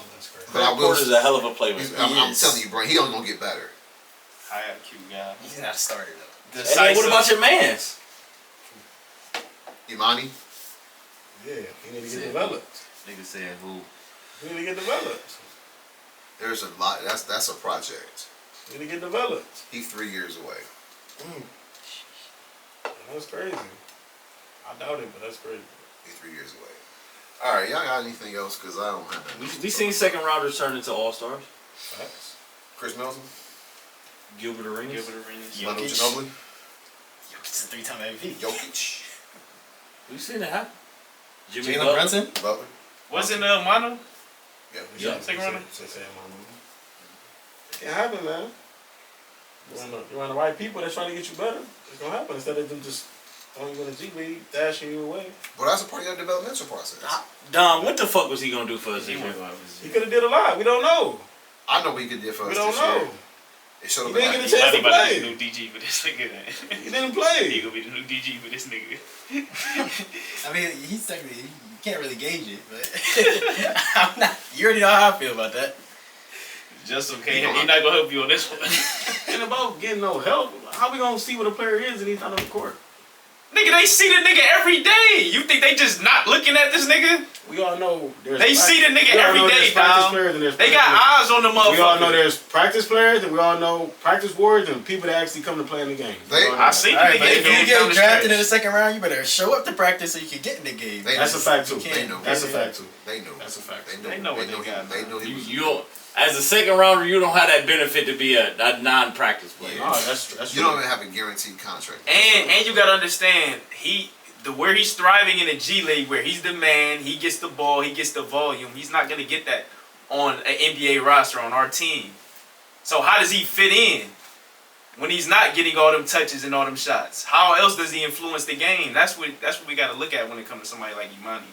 Craig will. Porter's a hell of a playmaker. I'm is. telling you, bro, he only gonna get better. High IQ guy. he's not a starter though. And then what about your mans? Imani, Yeah, he need to get developed. Nigga saying who? He need to get developed. there's a lot. That's a project. He need to get developed. He's 3 years away. That's crazy. I doubt it, but that's crazy. He's 3 years away. All right, y'all got anything else? Cause I don't have that. We seen second rounders turn into all stars. Facts. Chris Middleton, Gilbert Arenas. Gilbert Arenas. Manu Jokic. Ginobili, It's a 3-time MVP. Jokic, We seen it happen. Jimmy Jalen Butler. Brunson. Butler. Wasn't Mano? Yeah. Second runner? It can happen, man. You want the right people that's trying to get you better. It's gonna happen instead of them just Throwing you in the G League, dashing you away. Well, that's a part of your developmental process. Dom, what the fuck was he gonna do for us? He this went year? off his He could have did a lot. We don't know. I know what he could do for us We don't this know. year. It should have He been didn't like, get a chance to About to be play. the new DG for this nigga. Then. He didn't He play. gonna be the new DG for this nigga. I mean, he's technically you can't really gauge it, but I'm not. You already know how I feel about that. Just okay. He not gonna help you on this one. And about getting no help, how we gonna see what a player is and he's not on the court? Nigga, they see the nigga every day. You think they just not looking at this nigga? We all know there's They see the nigga we all every know day, there's practice dog. players and there's They practice got players. eyes on the motherfucker. We all know there's practice players and we all know practice warriors and people that actually come to play in the game. They- We all know I that. seen All right, the but nigga if down you the get drafted stretch. in the second round, you better show up to practice so you can get in the game. They- That's a fact too. You can't- They know. That's a fact too. They knew. That's a fact. They know what they got, They man. knew he was. You don't, as a second rounder, you don't have that benefit to be a non-practice player. No, that's You don't even have a guaranteed contract. And you gotta understand, where he's thriving in the G League, where he's the man, he gets the ball, he gets the volume. He's not gonna get that on an NBA roster on our team. So how does he fit in when he's not getting all them touches and all them shots? How else does he influence the game? That's what we gotta look at when it comes to somebody like Imani.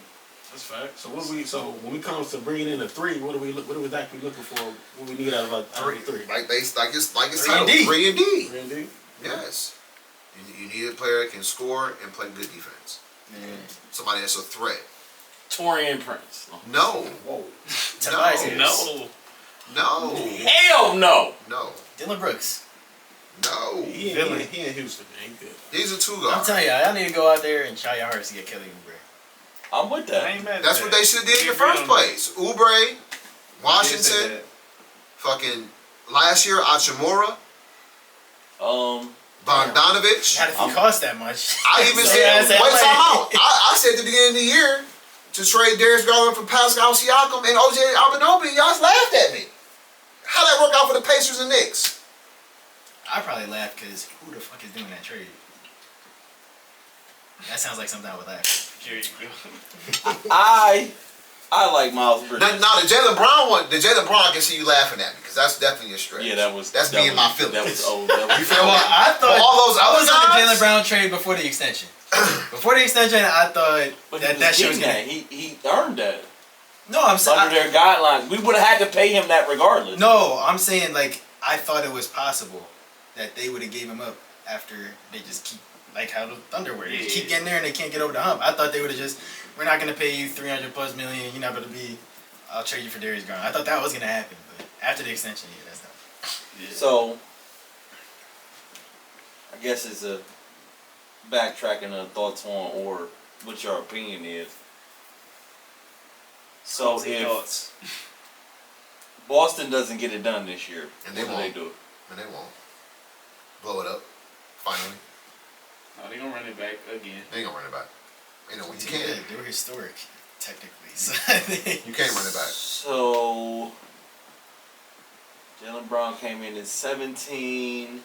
That's fact. So when we comes to bringing in a three, what are we actually looking for? What we need out of a three? Like it's Three titled, and D. 3 and D. 3 and D? Yes. You need a player that can score and play good defense. Somebody that's a threat. Torian Prince. No. Whoa. Tobias No. Harris. No. Hell no. No. Dylan Brooks. No. He Philly. in Houston, man. He good. He's a two I'm guard. telling y'all need to go out there and try your hardest to get Kelly Oubre. I'm with I that. ain't mad at That's that. what they should have did in the We agree first on place. Oubre, that. Did say Washington, that. fucking last year Achimura, Bogdanovich. Not if he cost that much. I even So, said, yeah, wait, I'm time like- out. I said at the beginning of the year to trade Darius Garland for Pascal Siakam and OJ Anunoby. Y'all laughed at me. How'd that work out for the Pacers and Knicks? I probably laugh because who the fuck is doing that trade? That sounds like something I would laugh. Here you go. I like Miles Bridges. Now the Jaylen Brown one, I can see you laughing at me because that's definitely a stretch. Yeah, that's That's me and my feelings. That was old. That was, You feel me? Well, I thought But all those I other was on the guys? Jaylen Brown trade before the extension. Before the extension, I thought but that shit was gonna. he earned that No, I'm saying. under their guidelines. We would have had to pay him that regardless. No, I'm saying like I thought it was possible that they would have gave him up after they just keep like how the Thunder were. They just keep getting there and they can't get over the hump. I thought they would have just we're not gonna pay you $300+ million. You're not gonna be. I'll trade you for Darius Garland. I thought that was gonna happen, but after the extension, yeah, that's not. So I guess it's a backtracking of thoughts on or what your opinion is. So Closing if thoughts. Boston doesn't get it done this year, And they what do they won't. do? And they won't. Blow it up. Finally. Oh, they gonna run it back again. They ain't gonna run it back. You know, you Too can't. good. They were historic, technically. So I think You can't run it back. So Jaylen Brown came in at 17.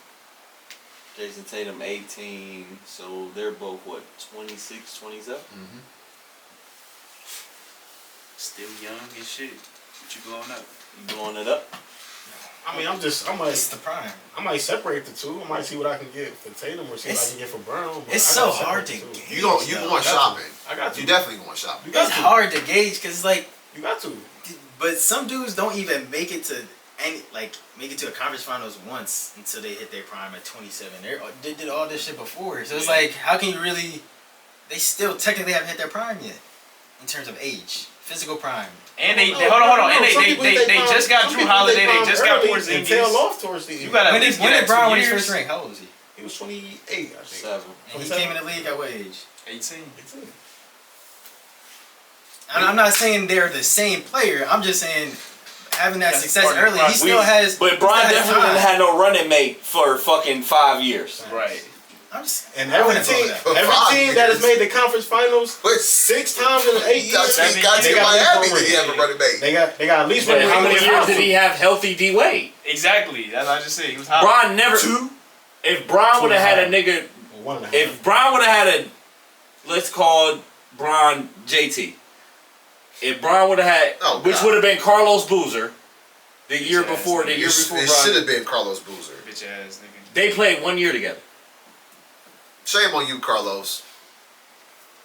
Jason Tatum 18. So they're both what, 26, 27? Mm-hmm. Still young and shit. What you blowing up? You blowing it up? I mean, I it's might the prime. separate the two. I might see what I can get for Tatum or see what I can get for Brown. but It's I gotta so hard to separate the two. gauge. You though. going shopping. I got to. You definitely going shopping. You got It's to. hard to gauge because it's like, You got to. but some dudes don't even make it to make it to a conference finals once until they hit their prime at 27. They did all this shit before, so it's like, how can you really? They still technically haven't hit their prime yet in terms of age, physical prime. And they No, hold on. no, And some they people hit their prime- just got some Drew people hit Holiday. their They prime just got early Porzingis. and tail off towards the end. You gotta When at did least get Brown that 2 win his years. first ring? How old was he? He was 28, I think. 7. And he came in the league at what age? 18. 18. And I'm not saying they're the same player. I'm just saying having that That's success part of the early, he process. still has. But he Brian still has definitely time. didn't have no running mate for fucking 5 years. Right. I'm just. And I every wouldn't vote team, that. For every 5 team that has years. made the conference finals But 6 times in 8 years, Got Seven to got years. to They got Miami. to Did he have a running mate? they got at least But one how ring many with years did Houston. he have healthy D Wade? Exactly. That's what I just said. He was hot. Brian never. If Brian would have had a nigga, Well, 1.5. if Brian would have had a, let's call Brian JT. If Brian would have had, Oh, which God. would have been Carlos Boozer, the year Bitch ass before, the nigga. year before It should Brian, have been Carlos Boozer. Bitch ass nigga. they played 1 year together. Shame on you, Carlos.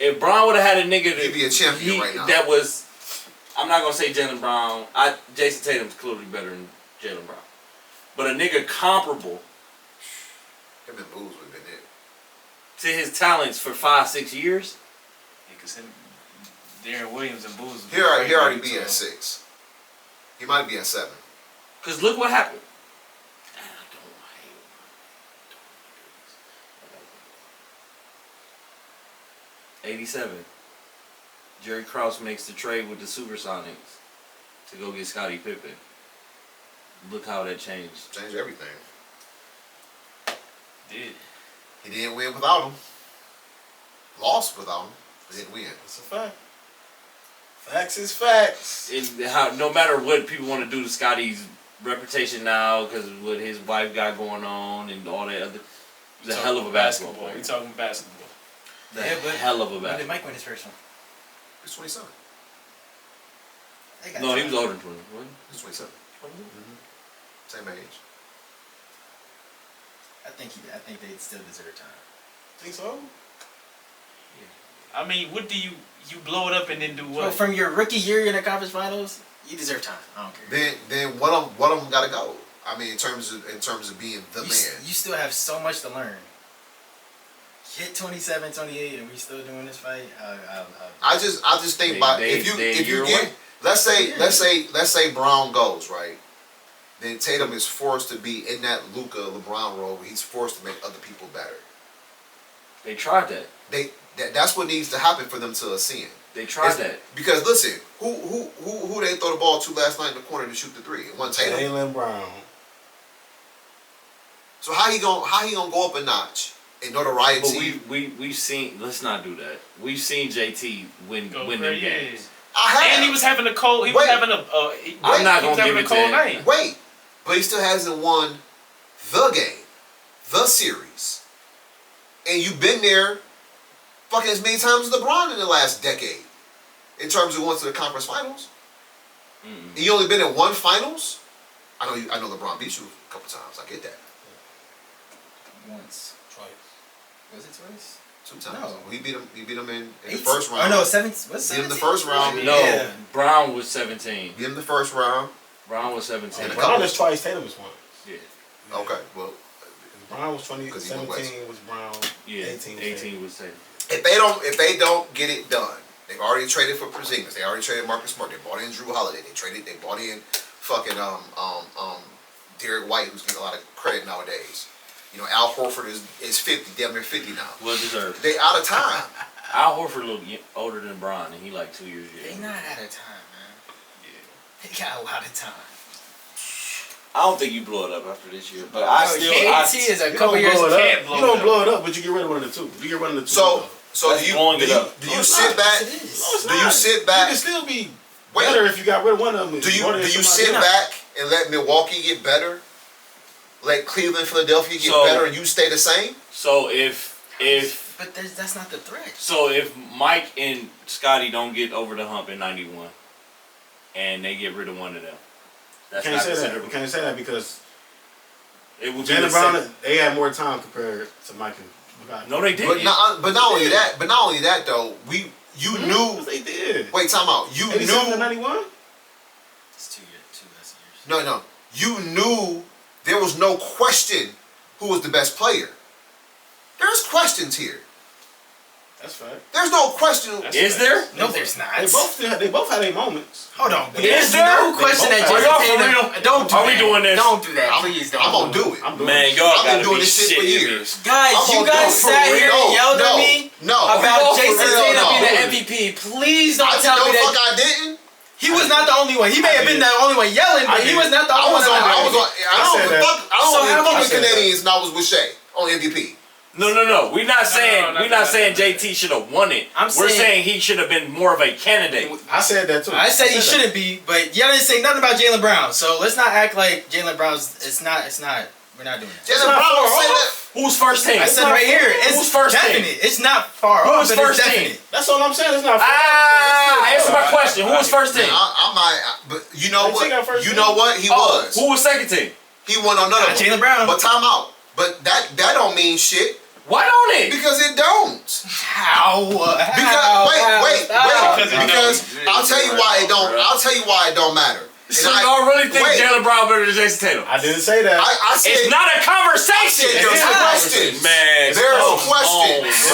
If Brown would have had a nigga He'd be a champion right now. that was, I'm not gonna say Jaylen Brown. Jason Tatum's clearly better than Jaylen Brown, but a nigga comparable Him and Booz would have been it. to his talents for 5-6 years. Because Darren Williams and Bulls. He already be at 6. He might be at 7. Cause look what happened. I don't hate 87. Jerry Krause makes the trade with the Supersonics to go get Scottie Pippen. Look how that changed. Changed everything. Did. He didn't win without him. Lost without him. But didn't win. That's a fact. Facts is facts. No matter what people want to do to Scotty's reputation now, because of what his wife got going on and all that other, he's a hell of a basketball player. We talking basketball. Yeah, but Hell of a when did basketball. Mike win his first one? He's 27. They got No, he time. was older than 20. Wasn't He's 27. Same age. I think they still deserve time. Think so? I mean, what do you blow it up and then do Well, what? from your rookie year in the conference finals, you deserve time. I don't care. Then one of them got to go. I mean, in terms of being the You, man. you still have so much to learn. Hit 27, 28, and we still doing this fight. I just think if you get away. let's say Brown goes right, then Tatum is forced to be in that Luka LeBron role where he's forced to make other people better. They tried that. That's what needs to happen for them to ascend. They tried that. Because listen, who they throw the ball to last night in the corner to shoot the 3? It wasn't Tatum. Jaylen Brown. So how he gonna go up a notch in notoriety? But we've seen. Let's not do that. We've seen JT win them crazy. games. I have. And he was having a cold. He was Wait. having a. I'm not he was gonna having give a it cold to night. Wait, but he still hasn't won the game, the series, and you've been there, fucking as many times as LeBron in the last decade, in terms of going to the conference finals. Mm-mm. And you only been in one finals. I know LeBron beat you a couple times. I get that. once. Twice. Was it twice? 2 times. No. He beat him in the 18? first round. Oh no, 7. What's Beat him 17? the first round. No, Yeah. Brown was 17. Beat him the first round. Brown was 17. And a Brown is twice. Tatum is once. Yeah. Okay, well, Brown was 20. 'Cause he went west. 17 was Brown. Yeah. 18 was 18 was Tatum. if they don't get it done, they've already traded for Porzingis. They already traded Marcus Smart. They bought in Drew Holiday. They bought in fucking Derek White, who's getting a lot of credit nowadays. You know, Al Horford is 50, damn near 50 now. Well deserved. They out of time. Al Horford look older than Brown, and he like 2 years They younger. not out of time, man. Yeah. They got a lot of time. I don't think you blow it up after this year, but I still. KT is a You couple don't years. blow it can't up. blow You it don't up. blow it up, but you get rid of one of the two. You get rid of the two. So That's do you blowing it up. do you No, it's sit not. back? Yes, it is. No, it's Do you not. sit back? You can still be Wait. better if you got rid of one of them. Do you More than somebody sit else. back and let Milwaukee get better? Let Cleveland, Philadelphia get So- better, and you stay the same? So if But that's not the threat. Mike and Scotty don't get over the hump in '91, and they get rid of one of them, that's Can't not say that. considered. You can't say that because It would be the Jaylen Brown, same. they had more time compared to Mike and Bogdan. No, they But didn't. not only that. But not only that though. You Yes, knew. they did. Wait, time out. You 87 to knew. 91? It's 2 less years. No. You knew there was no question who was the best player. There's questions here. That's fact. There's no question. Is there? No, there's not. They both had their moments. Hold on. But Is there's there? no question that Are y'all for Jason Tatum. real? Don't do Are that. we doing this? Don't do that. I'm, Please don't. I'm gonna do it. I'm doing Man, it. y'all I've gotta been doing be this shit for shitting me. years. Guys, I'm you gonna guys do it for sat real. here and yelled at me No. about for Jason real, Tatum no. being the MVP. Please don't tell me No, that. fuck, I didn't. He was not the only one. He may have been the only one yelling, but I he did. was not the I only was one. on. I was on. I said that. I So don't how even about fuck with I said Canadians, and I was with Shea on MVP. No. We're not saying no. JT should have won it. I'm We're saying- saying he should have been more of a candidate. I said that too. I said he that. shouldn't be, but y'all didn't say nothing about Jaylen Brown. So let's not act like Jaylen Brown's. It's not. We're not doing that. Jaylen not Brown far said that. off. Who's first team? I said right here. It's Who's first team? definite. It's not far Who off, was but it's first team? definite. That's all I'm saying. It's not. Answer my question. Who was first team? Man, I might, but you know They take out what? first You team? know what? He was. Who was second team? He won on none of them. Jaylen Brown. But time out. But that don't mean shit Why don't it? Because it don't. How? Because I'll tell you why it don't. I'll tell you why it don't matter. So y'all really think Jaylen Brown better than Jason Tatum? I didn't say that. I said It's not a conversation. there's questions. Man, There's questions.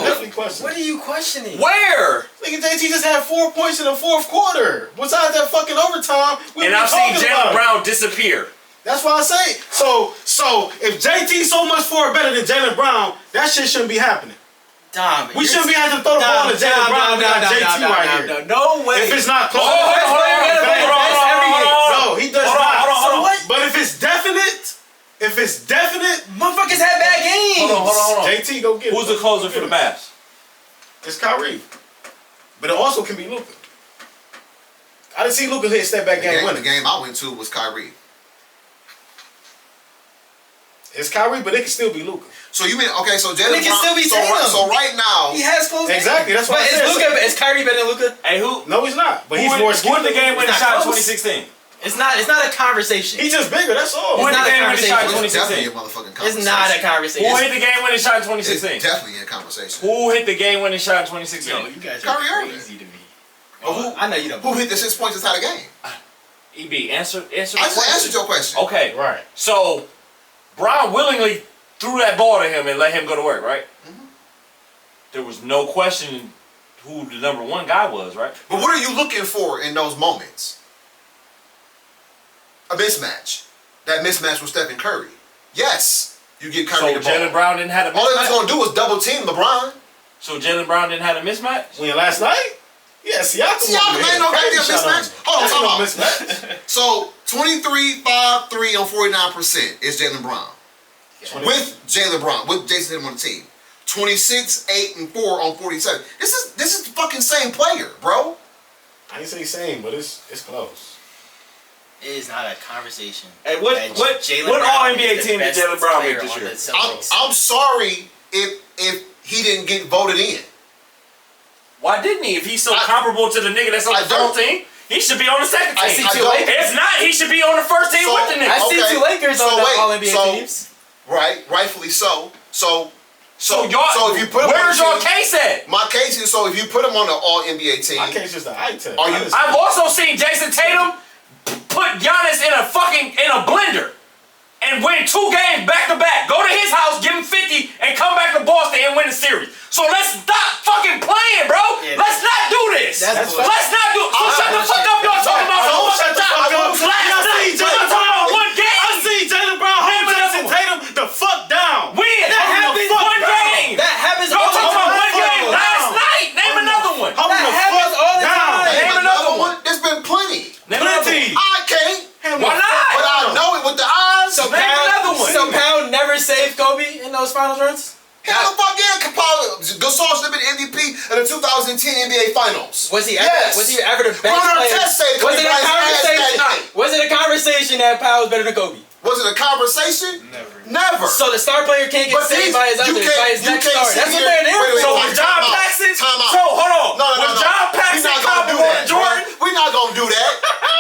Definitely question. What are you questioning? Where? Nigga, JT just had 4 points in the fourth quarter. Besides that fucking overtime, And I've seen Jaylen Brown disappear. That's why I say. So if JT so much for better than Jaylen Brown, that shit shouldn't be happening. Dom, We shouldn't be having to throw the ball to Jaylen Brown. We got JT right here. No way. If it's not close, Hold on. no, he does Hold not. on. So what? But if it's definite, Motherfuckers had bad games. Hold on. JT go get it. Who's the closer for the Mavs? It's Kyrie. But it also can be Luka. I didn't see Luka hit step back game The winner. game I went to was Kyrie. It's Kyrie, but it can still be Luka. So you mean okay? So Jaylen It can Brown. still be Tatum. So right now, He has close games. Exactly, that's what I said. Is Kyrie better than Luka? Hey, who? No, he's not. But he's Who more in skilled. the game winning It's shot not in close. 2016? It's not a conversation. He's just bigger. That's all. Who in not the a game winning shot in it's definitely 2016? a motherfucking It's conversation. not a conversation. Who hit the game winning shot in It's 2016? definitely a conversation. Who hit the game winning shot in 2016? Yo, you guys Kyrie are Irving. crazy to me. Who I know you don't. who hit the 6 points inside the game? EB, answer the I just answered question. your question. Okay, Right. so Brown willingly threw that ball to him and let him go to work, right? Mm-hmm. There was no question who the number one guy was, right? But what are you looking for in those moments? A mismatch. That mismatch with Stephen Curry. Yes, you get Curry So the ball. Jaylen Brown didn't have a All they was mismatch? gonna do was double team LeBron. So Jaylen Brown didn't have a mismatch? When last night? Yeah, Siakam. Siakam ain't no goddamn mismatch. Hold on, Hold hold on. on. So 23, 5, 3 on 49% is Jaylen Brown. With Jaylen Brown, with Jason Tatum on the team. 26, 8, and 4 on 47. This is the fucking same player, bro. I ain't say same, but it's close. It is not a conversation. Hey, what Jaylen what Brown all is NBA the team did best Jaylen Brown player make this on year? the Celtics. I'm sorry if he didn't get voted in. Why didn't he? If he's so I- comparable to the nigga that's on I the first don't- team, he should be on the second I team. see I two don't- Lakers. If not, he should be on the first team So, with the nigga. I see Okay, two Lakers so on the wait, All NBA so- teams. Right? Rightfully so. So y'all, if you put him on where's the your team, case at? my case is so if you put him on the All NBA team, My case is the eye test. Are you- I've also seen Jason Tatum put Giannis in a blender and win 2 games back to back. Go to his house, give him 50, and come back to Boston and win the series. So let's stop fucking playing, bro. Yeah, Let's not do this. that's Let's not do. So shut the fuck up, y'all talking about I some won't shut the fuck up. last night. I see Y'all talking about one I game. see Jaylen Brown hold Name another Jason one. Tatum the fuck down. Win. That happens One game. That happens Y'all all the talking about time. one game last night. Name another one. Hold That the happens fuck all the down. time. Name another one. There's been plenty. Name another Plenty. one. I can't. Why not? But I know it with the eyes. So Name another one. So Pound never saved Kobe in those finals runs? Hell the fuck yeah, Capella. Gasol should have been MVP of the 2010 NBA Finals. Was he ever? Yes. Was he ever the best Ron player? Artest saved Was Kobe it a Bryant's ass that conversation? night. Was it a conversation that Powell was better than Kobe? Was it a conversation? Never. So the star player can't get But saved these- by his you others, can't- by his you next can't star. sit That's what here- they're there wait, So for. when John time out. Paxson, Time out. so hold on. No. When John We're Paxson not gonna do comparable that. to Jordan, We're not gonna do that.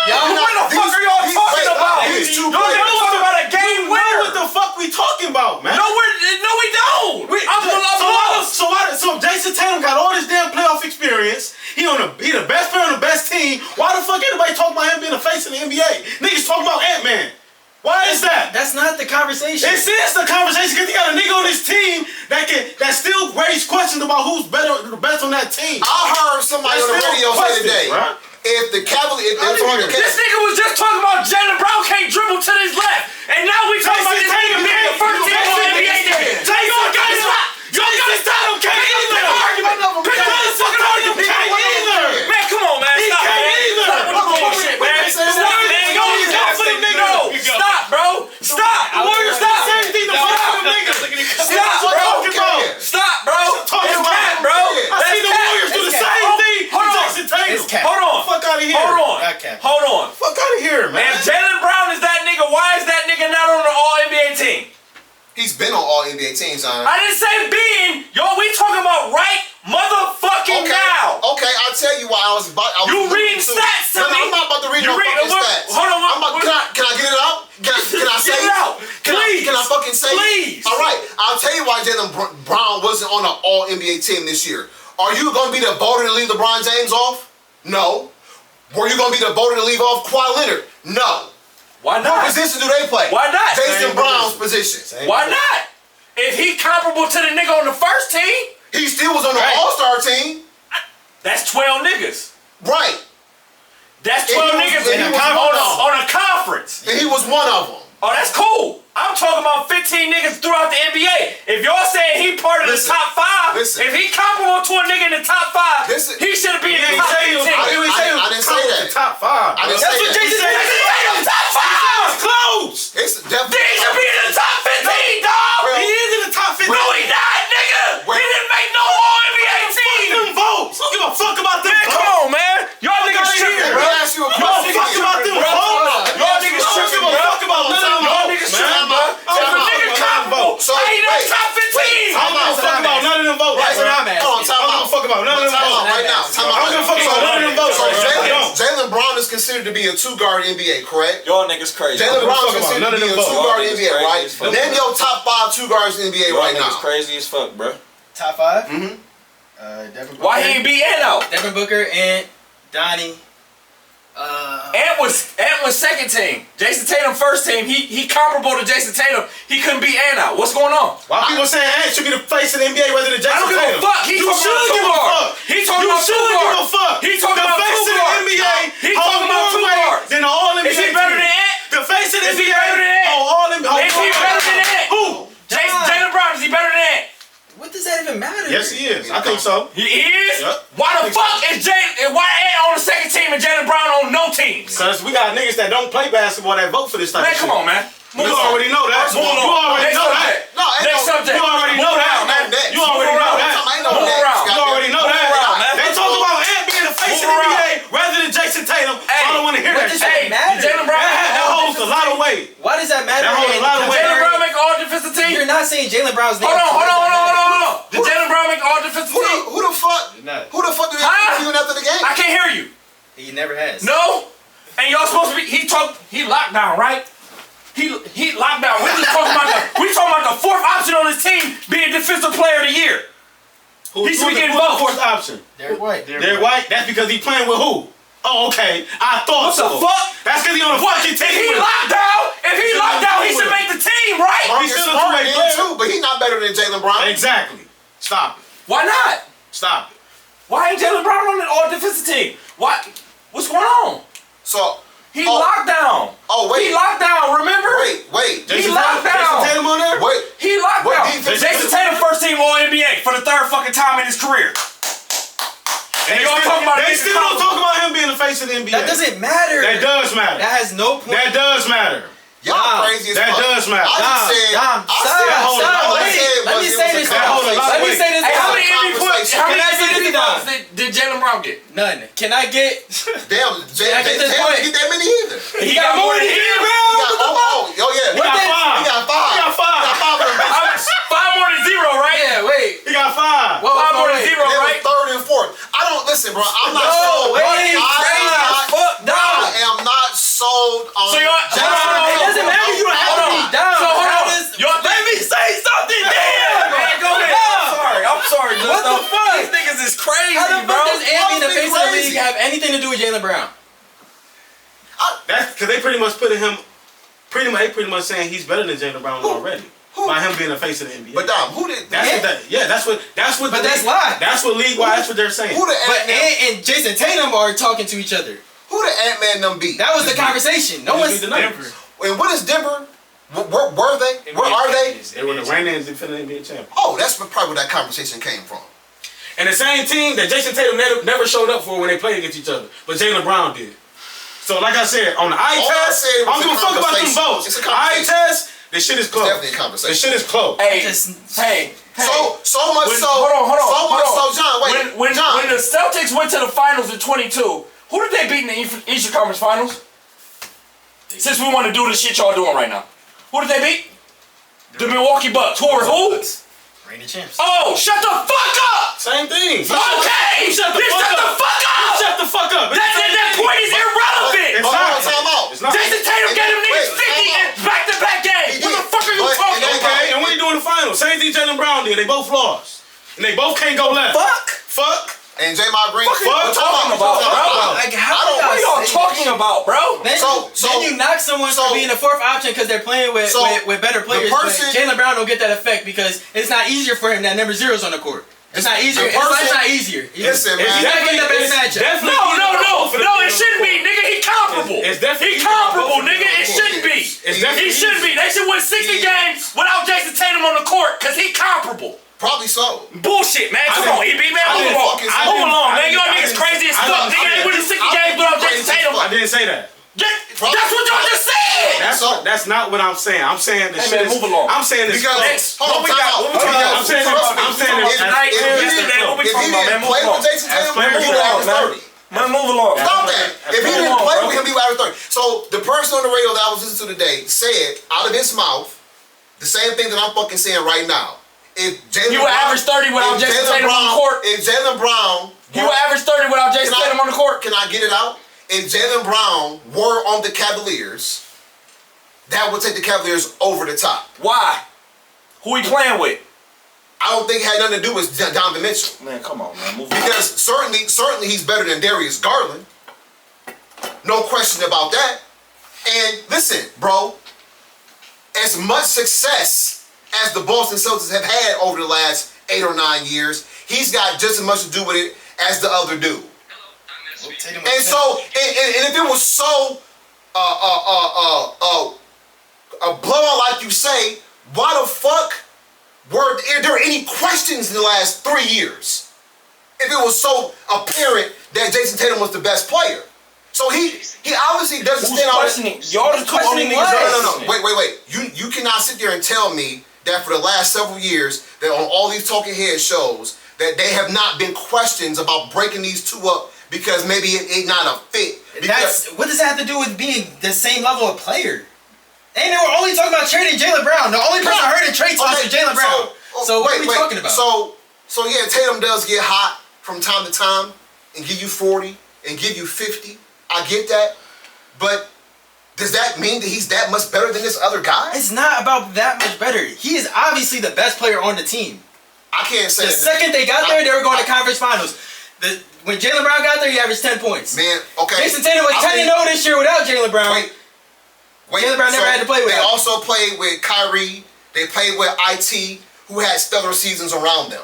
Y'all, what the fuck are y'all talking about? These two Y'all players. talking about a game Know winner. what the fuck we talking about, man? No, we don't. So Jason Tatum got all this damn playoff experience. He the best player on the best team. Why the fuck everybody talking about him being the face of the NBA? Niggas talking about Ant-Man. Why is that? That's not the conversation. It is the conversation because he got a nigga on his team that still raise questions about who's the best on that team. I heard somebody on the That's radio still say questions, today, bruh. if the Cavaliers, This nigga was just talking about Jaylen Brown can't dribble to his left, and now we talking about this nigga being the first team on NBA team. Y'all gotta stop. Y'all gotta stop. Pick up the fucking argument. Man, come on, man. Stop, man. Stop with the bullshit, man. Stop, man. Yo, stop for the nigga. Stop, bro. Stop. The Warriors stop. Stop, bro. Stop, bro. It's cat, bro. I see the Warriors do the same thing to Jason Tatum. It's cat. Hold on. Fuck out of here. Hold on. Hold on. Fuck out of here, man. Man, if Jaylen Brown is that nigga, why is that nigga not on the All-NBA team? he's been on all NBA teams, son. I didn't say being. Yo, we talking about right motherfucking now. Okay, I'll tell you why I was about. You reading stats to me? No, I'm not about to read You no read- fucking what- stats. hold on, I'm about, can I get it out? Can I say Get it out. Can Please. I fucking say Please. All right, I'll tell you why Jaylen Brown wasn't on an All NBA team this year? Are you going to be the voter to leave LeBron James off? No. Were you going to be the voter to leave off Kawhi Leonard? No. Why What not? position do they play? Why not? Jason Brown's position. Why not? If he comparable to the nigga on the first team, He still was on the Right. All-Star team. that's 12 niggas. Right. That's And 12 he was- niggas and he was on a conference. And he was one of them. Oh, that's cool. I'm talking about 15 niggas throughout the NBA. If y'all saying he part of Listen, the top 5, listen. if he comparable to a nigga in the top 5, Listen. he should be in the He top say he 15. was- I didn't say that. Top 5. I didn't That's say what that. Jason Tatum top 5. Close. It's definitely. He should be in the top 15, dog. Bro. He is in the top 50. No, he not, nigga. Wait. He didn't make no All NBA team. Them votes. Don't give a fuck about them Man, votes. come on, man. Y'all niggas tripping, Let me bro. ask you a Don't question. fuck about them Bro. votes. Y'all niggas Don't tripping, give a bro. fuck about none of them Y'all votes, niggas man. tripping, bro. If a nigga comparable, So, how he not wait, top 15? wait, I don't give a fuck about none of them votes. Right, bro. I'm asking. Hold on, time I don't out. give a fuck about none of them Time out votes. right now. Time out. I don't give a fuck about none of them votes. So bro. I don't. Jaylen Brown is considered to be a two-guard NBA, correct? Y'all niggas crazy. Jaylen give a Brown fuck is about considered none to of be a them votes. two-guard Y'all niggas NBA, crazy right? as fuck. Name your top 5 two-guards in the NBA Y'all right niggas now. crazy as fuck, bro. Top 5. Mm-hmm. Devin Booker. Why he ain't beat Ant out? Devin Booker and Donnie. Ant was second team. Jason Tatum first team. He comparable to Jason Tatum. He couldn't beat Ant out. What's going on? Why people saying Ant should be the face of the NBA rather than Jason I don't give Tatum? a fuck. He You talking should about give two a guards. fuck. He talking You about two should give a guards. fuck. He talking the about face two of the guards. NBA. He talking about two guards. Than the All NBA. Is he better than team. Ant? The face of the Is he NBA. better than Ant? All NBA. Is he better than Ant? Who? Jaylen Brown, is he better than Ant? What does that even matter? Yes, he is. I think so. He is? Yep. Why the fuck is why Ant on the second team and Jaylen Brown on no teams? Because we got niggas that don't play basketball that vote for this type Man, of shit. come on, man. You already know that. Move You along. already Next know subject. that. No, ain't Next no- subject. You already know Move that. around, man. You already Move know around. that. Ain't no Move next. around. You already know Move that. around, man. They talk about Ant being the face of Move the around. NBA rather than Jason Tatum. So I don't want to hear What that does shit. that matter? Jaylen Brown That holds a lot of weight. Why does that matter? That holds a And lot of weight. Jaylen Brown make all defensive team? You're not saying Jaylen Brown's name. Hold on. Why does that matter? Did Jaylen Brown make all defensive Who team? the fuck? not. Who the fuck do they Huh? interviewing after the game? I can't hear you. He never has. No? And y'all supposed to be he locked down, right? He locked down. We talking about the fourth option on his team being defensive player of the year. He should be getting Who's the votes. fourth option? Derek White. Derek White? That's because he playing with who? Oh, okay. I thought What the so. fuck? That's because he on a What? fucking If team he with locked down, he should make the team, right? Marcus still a Smart two-way did player. too, but he's not better than Jaylen Brown. Exactly. Stop it. Why not? Stop it. Why ain't Jaylen Brown on the all defensive team? What's going on? So, He Oh. locked down. oh wait, He locked down, remember? wait. He locked down. Jason Tatum on there? Wait. He locked What down. defense- Jason Tatum first team All NBA for the third fucking time in his career. And y'all talking about they this still don't talk about him being the face of the NBA. That doesn't matter. That does matter. That has no point. That does matter. Y'all Dom, crazy as that fuck. does matter. I just said, Dom, I said, stop, all I wait. said Let was me it say was this, a That holds a lot of Let me weight. say this. Hey, how Dom. many MVP points? How many Can I say MVP this, Dom? points did Jaylen Brown get? None. Can I get? Damn, I get this Jaylen point? didn't get that many either. He got more than him. He got, yeah. He got What five. He got five. He got five. He got five of them. Five more than zero, right? Yeah. Wait. He got five. Whoa, Five more than wait. zero, They were right? third and fourth. I don't listen, bro. I'm not No, sold. wait, I am not sold on. So y'all- Jackson hold on, It doesn't matter. You don't have to be down. So hold How on. does- Y'all Let me say something. Yeah, man, go ahead. I'm sorry. What the fuck? These niggas is crazy, How the bro. fuck does Ant being the Y'all face of the crazy. league have anything to do with Jaylen Brown? That's because they pretty much putting him. They pretty much saying he's better than Jaylen Brown already by him being the face of the NBA. But Dom, who did? That's Yeah. what that's what. But the that's league- lie. That's what league wide. That's what they're saying. Who the But Ant-Man? Ant and Jason Tatum are talking to each other. Who the Ant-Man them beat? That was the conversation. No Just one's. beat the Nuggets. And what is Denver? Where were they? Where are they? They were the reigning and defending NBA champion. Oh, that's probably where that conversation came from. And the same team that Jason Tatum never showed up for when they played against each other, but Jaylen Brown did. So like I said, on the eye All I test, said I was don't give a a fuck about them conversation. votes. It's a Eye conversation. test, this shit is close. Definitely a conversation. This shit is close. Hey, Just- hey. So much When- so. hold on. So much so, John. Wait, When John. the Celtics went to the finals in 22, who did they beat in the Eastern Conference Finals? Since we want to do the shit y'all doing right now, who did they beat? The Milwaukee Bucks. Who are who? Reigning champs. Oh, shut the fuck up! Same thing. Okay, Shut the then fuck shut the up. fuck up! Shut the fuck up. That point is irrelevant. It's Hold on, not. time out. It's not. Jason Tatum gave them niggas Wait, 50 in back-to-back games. He What the did. fuck are you But- talking and about? Okay, and when he doing the finals, same thing Jaylen Brown They both lost. And they both can't go left. Fuck. And J-Mont Green. What are you talking about, bro? Like, how What are y'all talking about, bro? Then, So- then you knock someone for being a fourth option because they're playing with better players. person- But Jaylen Brown don't get that effect because it's not easier for him that number 0's on the court. It's not easier. The person- It's not easier. Listen, man. He's not getting the best matchup. Definitely. No, it shouldn't be, nigga. He comparable. It's definitely He comparable, nigga. It shouldn't be. It's definitely He shouldn't be. They should win 60 games without Jason Tatum on the court because he comparable. Probably so. Bullshit, man. Come on, EB, man. Move along. Move along, man. Y'all niggas crazy as fuck. Nigga ain't winning 60 games without Jason Tatum. I didn't say that. That's what y'all just said. That's not what I'm saying. I'm saying the shit man, move along. I'm saying this. Because, hold on, What we time got? out. What we talking about? I'm saying this. Tonight, yesterday, what we If talking he about, man? didn't Move play along. with Jason Tatum, players, he would average 30. Man, move along. Stop that. If he Come didn't on, play bro. with him, he would average 30. So the person on the radio that I was listening to today said out of his mouth the same thing that I'm fucking saying right now. If Jaylen He would average 30 without Jason Tatum on the court. If Jaylen Brown, He would average 30 without Jason Tatum on the court. Can I get it out? If Jaylen Brown were on the Cavaliers, that would take the Cavaliers over the top. Why? Who he playing with? I don't think it had nothing to do with Donovan Mitchell. Man, come on, man. Move along. Because certainly he's better than Darius Garland. No question about that. And listen, bro, as much success as the Boston Celtics have had over the last 8 or 9 years, he's got just as much to do with it as the other dude. And so, and if it was so a blowout like you say, why the fuck were there any questions in the last 3 years? If it was so apparent that Jason Tatum was the best player. So he obviously doesn't Who's stand out. questioning? Y'all the two only niggas No. Wait. You cannot sit there and tell me that for the last several years that on all these talking head shows that they have not been questions about breaking these two up because maybe it ain't not a fit. What does that have to do with being the same level of player? And they were only talking about trading Jaylen Brown. The only person I heard in trade talks was Jaylen Brown. So what are we talking about? So yeah, Tatum does get hot from time to time and give you 40 and give you 50. I get that. But does that mean that he's that much better than this other guy? It's not about that much better. He is obviously the best player on the team. I can't say The that. second they got there, they were going to conference finals. When Jaylen Brown got there, he averaged 10 points. Man, okay. Jason Tatum was 10-0 this year without Jaylen Brown. Wait, Jaylen Brown never had to play with They him. also played with Kyrie. They played with IT, who had stellar seasons around them.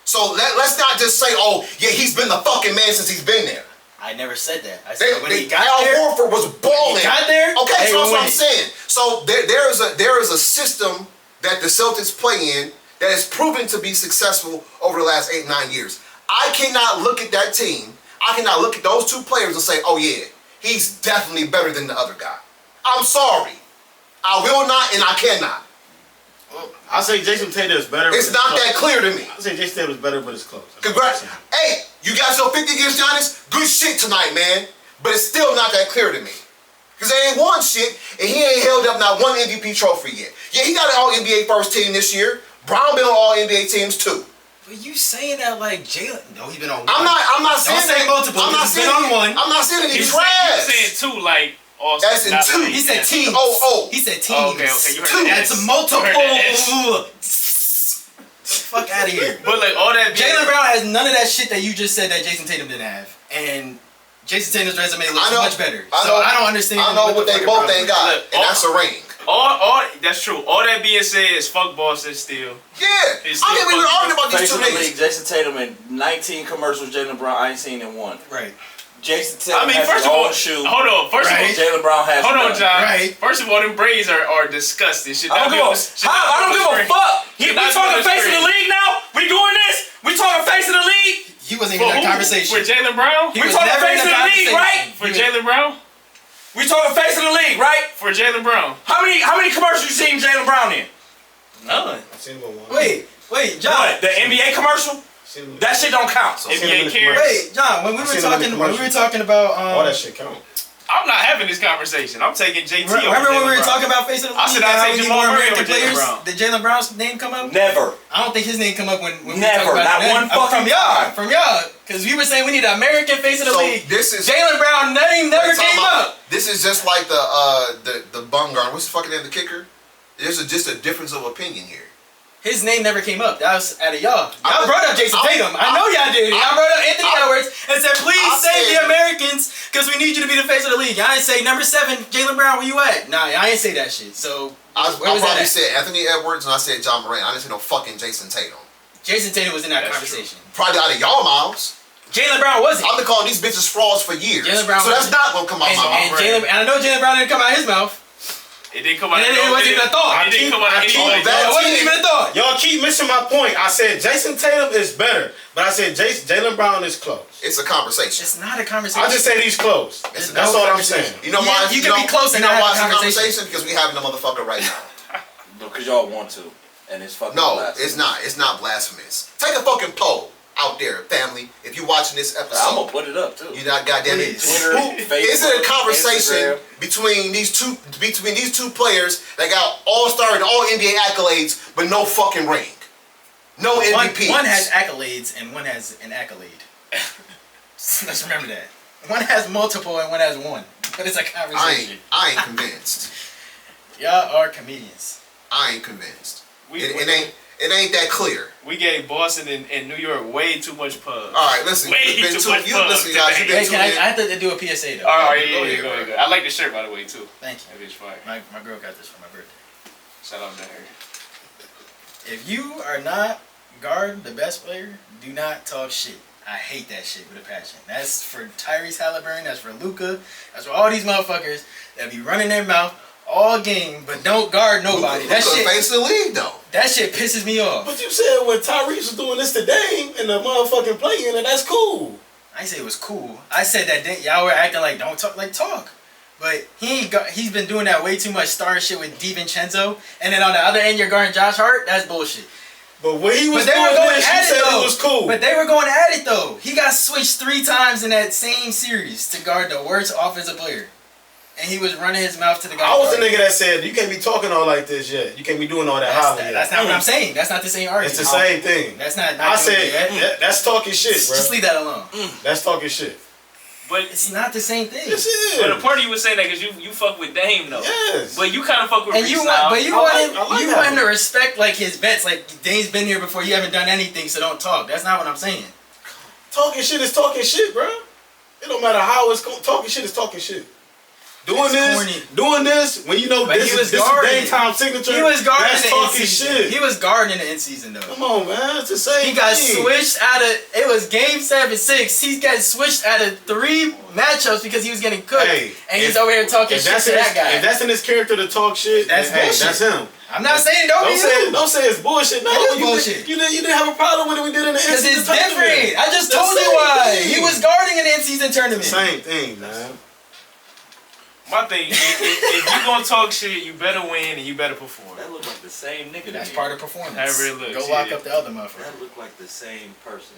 So let's not just say, oh, yeah, he's been the fucking man since he's been there. I never said that. I said when he got Al there. Horford was balling. When he got there, Okay, they so that's were what I'm winning. saying. So there is a system that the Celtics play in that has proven to be successful over the last 8-9 years. I cannot look at that team. I cannot look at those two players and say, oh yeah, he's definitely better than the other guy. I'm sorry. I will not and I cannot. I say Jason Tatum is better. It's not that clear to me. I say Jason Tatum is better, but it's close. Congrats. Hey, you got your 50 against Giannis? Good shit tonight, man. But it's still not that clear to me. Because they ain't won shit, and he ain't held up not one MVP trophy yet. Yeah, he got an All-NBA first team this year. Brown been on All-NBA teams too. But you saying that like Jaylen? No, he's been on one. I'm not saying Don't say that. multiple. I'm not He's saying been on one. I'm not saying that he's He's trash. saying two, like also. That's in not two. like- He said teams. Oh. He said teams. Oh, okay. You heard Two. that. That's a multiple. You heard that. Fuck out of here. But like all that. Jaylen Brown has none of that shit that you just said that Jason Tatum didn't have. And Jason Tatum's resume looks much better. So I don't understand. I know what the they fucking both problem ain't is. got, Look, and that's a ring. All that's true. All that being said is fuck Boston still. Yeah. It's I mean, we were arguing about these Face two of the niggas. league, Jason Tatum in 19 commercials, Jaylen Brown, I ain't seen in one. Right. Jason Tatum I mean, has first his of all, own shoe. hold on. First of all, Right. Jaylen Brown has hold on, none. John. Right. First of all, them braids are disgusting. Should I don't not give be a, on the- should not I don't be give on a the fuck. We Should not be on talking the face of the screen. league now? We doing this? We talking face of the league? He wasn't even in that conversation. For Jaylen Brown? He We was talking never in face the of the league, conversation. right? For Jaylen Brown? We talking face of the league, right? For Jaylen Brown? How many commercials you seen Jaylen Brown in? None. I've seen him on one. Wait, John. What? The NBA commercial? Seen him- That shit don't count. I've seen him in NBA the cares. commercials. Wait, John. When we I've were seen him in the talking about All that shit count. I'm not having this conversation. I'm taking JT over remember when we were Jaylen Brown. talking about face of the league? I said and I'd how take we need Jamal more Murray American over Jaylen players? Brown. Did Jaylen Brown's name come up? Never. I don't think his name come up when we Never, talk about not it. one fucking time. From y'all, because we were saying we need an American face of the So league. this is Jaylen Brown name never Wait, time came out. up. This is just like the Bumgarner. What's the fucking name of the kicker? There's just a difference of opinion here. His name never came up. That was out of y'all. I- Y'all brought up Jason Tatum. I know y'all did. Y'all brought up Anthony Edwards and said, please save the Americans because we need you to be the face of the league. Y'all ain't say number 7, Jaylen Brown, where you at? Nah, y'all ain't say that shit. So, I where was that probably at? said Anthony Edwards and I said John Morant. I didn't say no fucking Jason Tatum. Jason Tatum was in that That's conversation. Probably out of y'all mouths. Jaylen Brown wasn't. I've been calling these bitches frauds for years. Jaylen Brown so that's wasn't. not gonna come out And, my mouth. and Jaylen, and I know Jaylen Brown didn't come out his mouth. It didn't come out. And it wasn't even a thought. It didn't come out. I keep- anyway. that- It wasn't even a thought. Y'all keep missing my point. I said Jason Tatum is better, but I said Jaylen Brown is close. It's a conversation. It's not a conversation. I just said he's close. It's That's no all I'm conversation. saying. You know Yeah, why? you can be close and you know not why have it's a a conversation. conversation? Because we having a motherfucker right now. Because y'all want to, and it's fucking No, blasphemous. it's not. It's not blasphemous. Take a fucking poll out there, family. If you're watching this I'm episode, gonna put it up too. you not goddamn it. Please. Twitter, Is it a Facebook, conversation Instagram. between these two players that got all-star and all NBA accolades, but no fucking ring, no MVP? One has accolades and one has an accolade. Let's remember that. One has multiple and one has one. But it's a conversation. I ain't convinced. Y'all are comedians. I ain't convinced. We, It ain't that clear. we gave Boston and New York way too much pub. All right, listen. Way You've been too much you fun listen, guys. You've been Wait, can I tuning in. have to do a PSA though. All right, Go yeah, ahead, go ahead, bro. go ahead. I like the shirt, by the way, too. Thank you. That bitch fire. My girl got this for my birthday. Shout out to her. If you are not guard the best player, do not talk shit. I hate that shit with a passion. That's for Tyrese Halliburton. That's for Luka. That's for all these motherfuckers that be running their mouth all game, but don't guard nobody. That Luka shit. face the league though. That shit pisses me off. But you said when Tyrese was doing this to Dame and the motherfucking playing, and that's cool. I didn't say it was cool. I said that y'all were acting like don't talk, like talk. But he's been doing that way too much star shit with DiVincenzo, and then on the other end you're guarding Josh Hart. That's bullshit. But when he was But they doing were going this, you at said it though. it was cool. But they were going at it though. He got switched 3 times in that same series to guard the worst offensive player, and he was running his mouth to the guy. I was the nigga that said you can't be talking all like this yet. You can't be doing all that hollering. That's not what I'm saying. That's not the same argument. It's the same thing. That's not. I said doing that. that's talking shit, Just bro. leave that alone. That's talking shit. But It's not the same thing. This is. but a part of you was saying that because you fuck with Dame, though. Yes. But you kind of fuck with And Reese you now. want, but you I want like- him, I like you that want him to one. respect like his vets. Like Dame's been here before. You haven't done anything, so don't talk. That's not what I'm saying. Talking shit is talking shit, bro. It don't matter how it's going. Talking shit is talking shit. It's corny. Doing this when you know But this he was is guarding Dame it. time signature. He was guarding that's in the end talking season. shit. He was guarding in the end season though. Come on, man. It's the same. He got thing. switched out of. It was game 7-6. He got switched out of 3 matchups because he was getting cooked, Hey, and he's if- over here talking If shit that's to in that his, guy. if that's in his character to talk shit, That's then, hey, bullshit. that's him. I'm not saying don't be you. Don't say it's bullshit. No, It is you bullshit. You didn't have a problem with it. We did in the Because in-season it's tournament. different. I just The told you same why. thing. He was guarding an in-season tournament. Same thing, man. My thing, if you gonna talk shit, you better win and you better perform. That look like the same nigga. That's to me. part of performance. However it looks, Go lock yeah. up the other motherfucker. That look like the same person.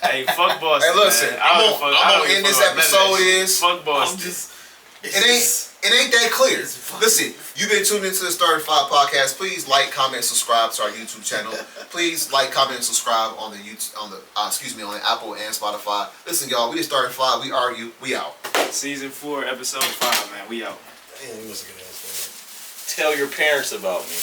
Hey, fuck Boston. Hey, listen, man. I'm gonna end this episode is fuck Boston. I'm just. it ain't that clear. Listen, you've been tuned into the Starting 5 podcast. Please like, comment, subscribe to our YouTube channel. Please like, comment, and subscribe on the YouTube, on the Apple and Spotify. Listen, y'all, we just started 5. We argue. We out. Season 4, episode 5, man. We out. Damn, you must have been ass, man. Tell your parents about me.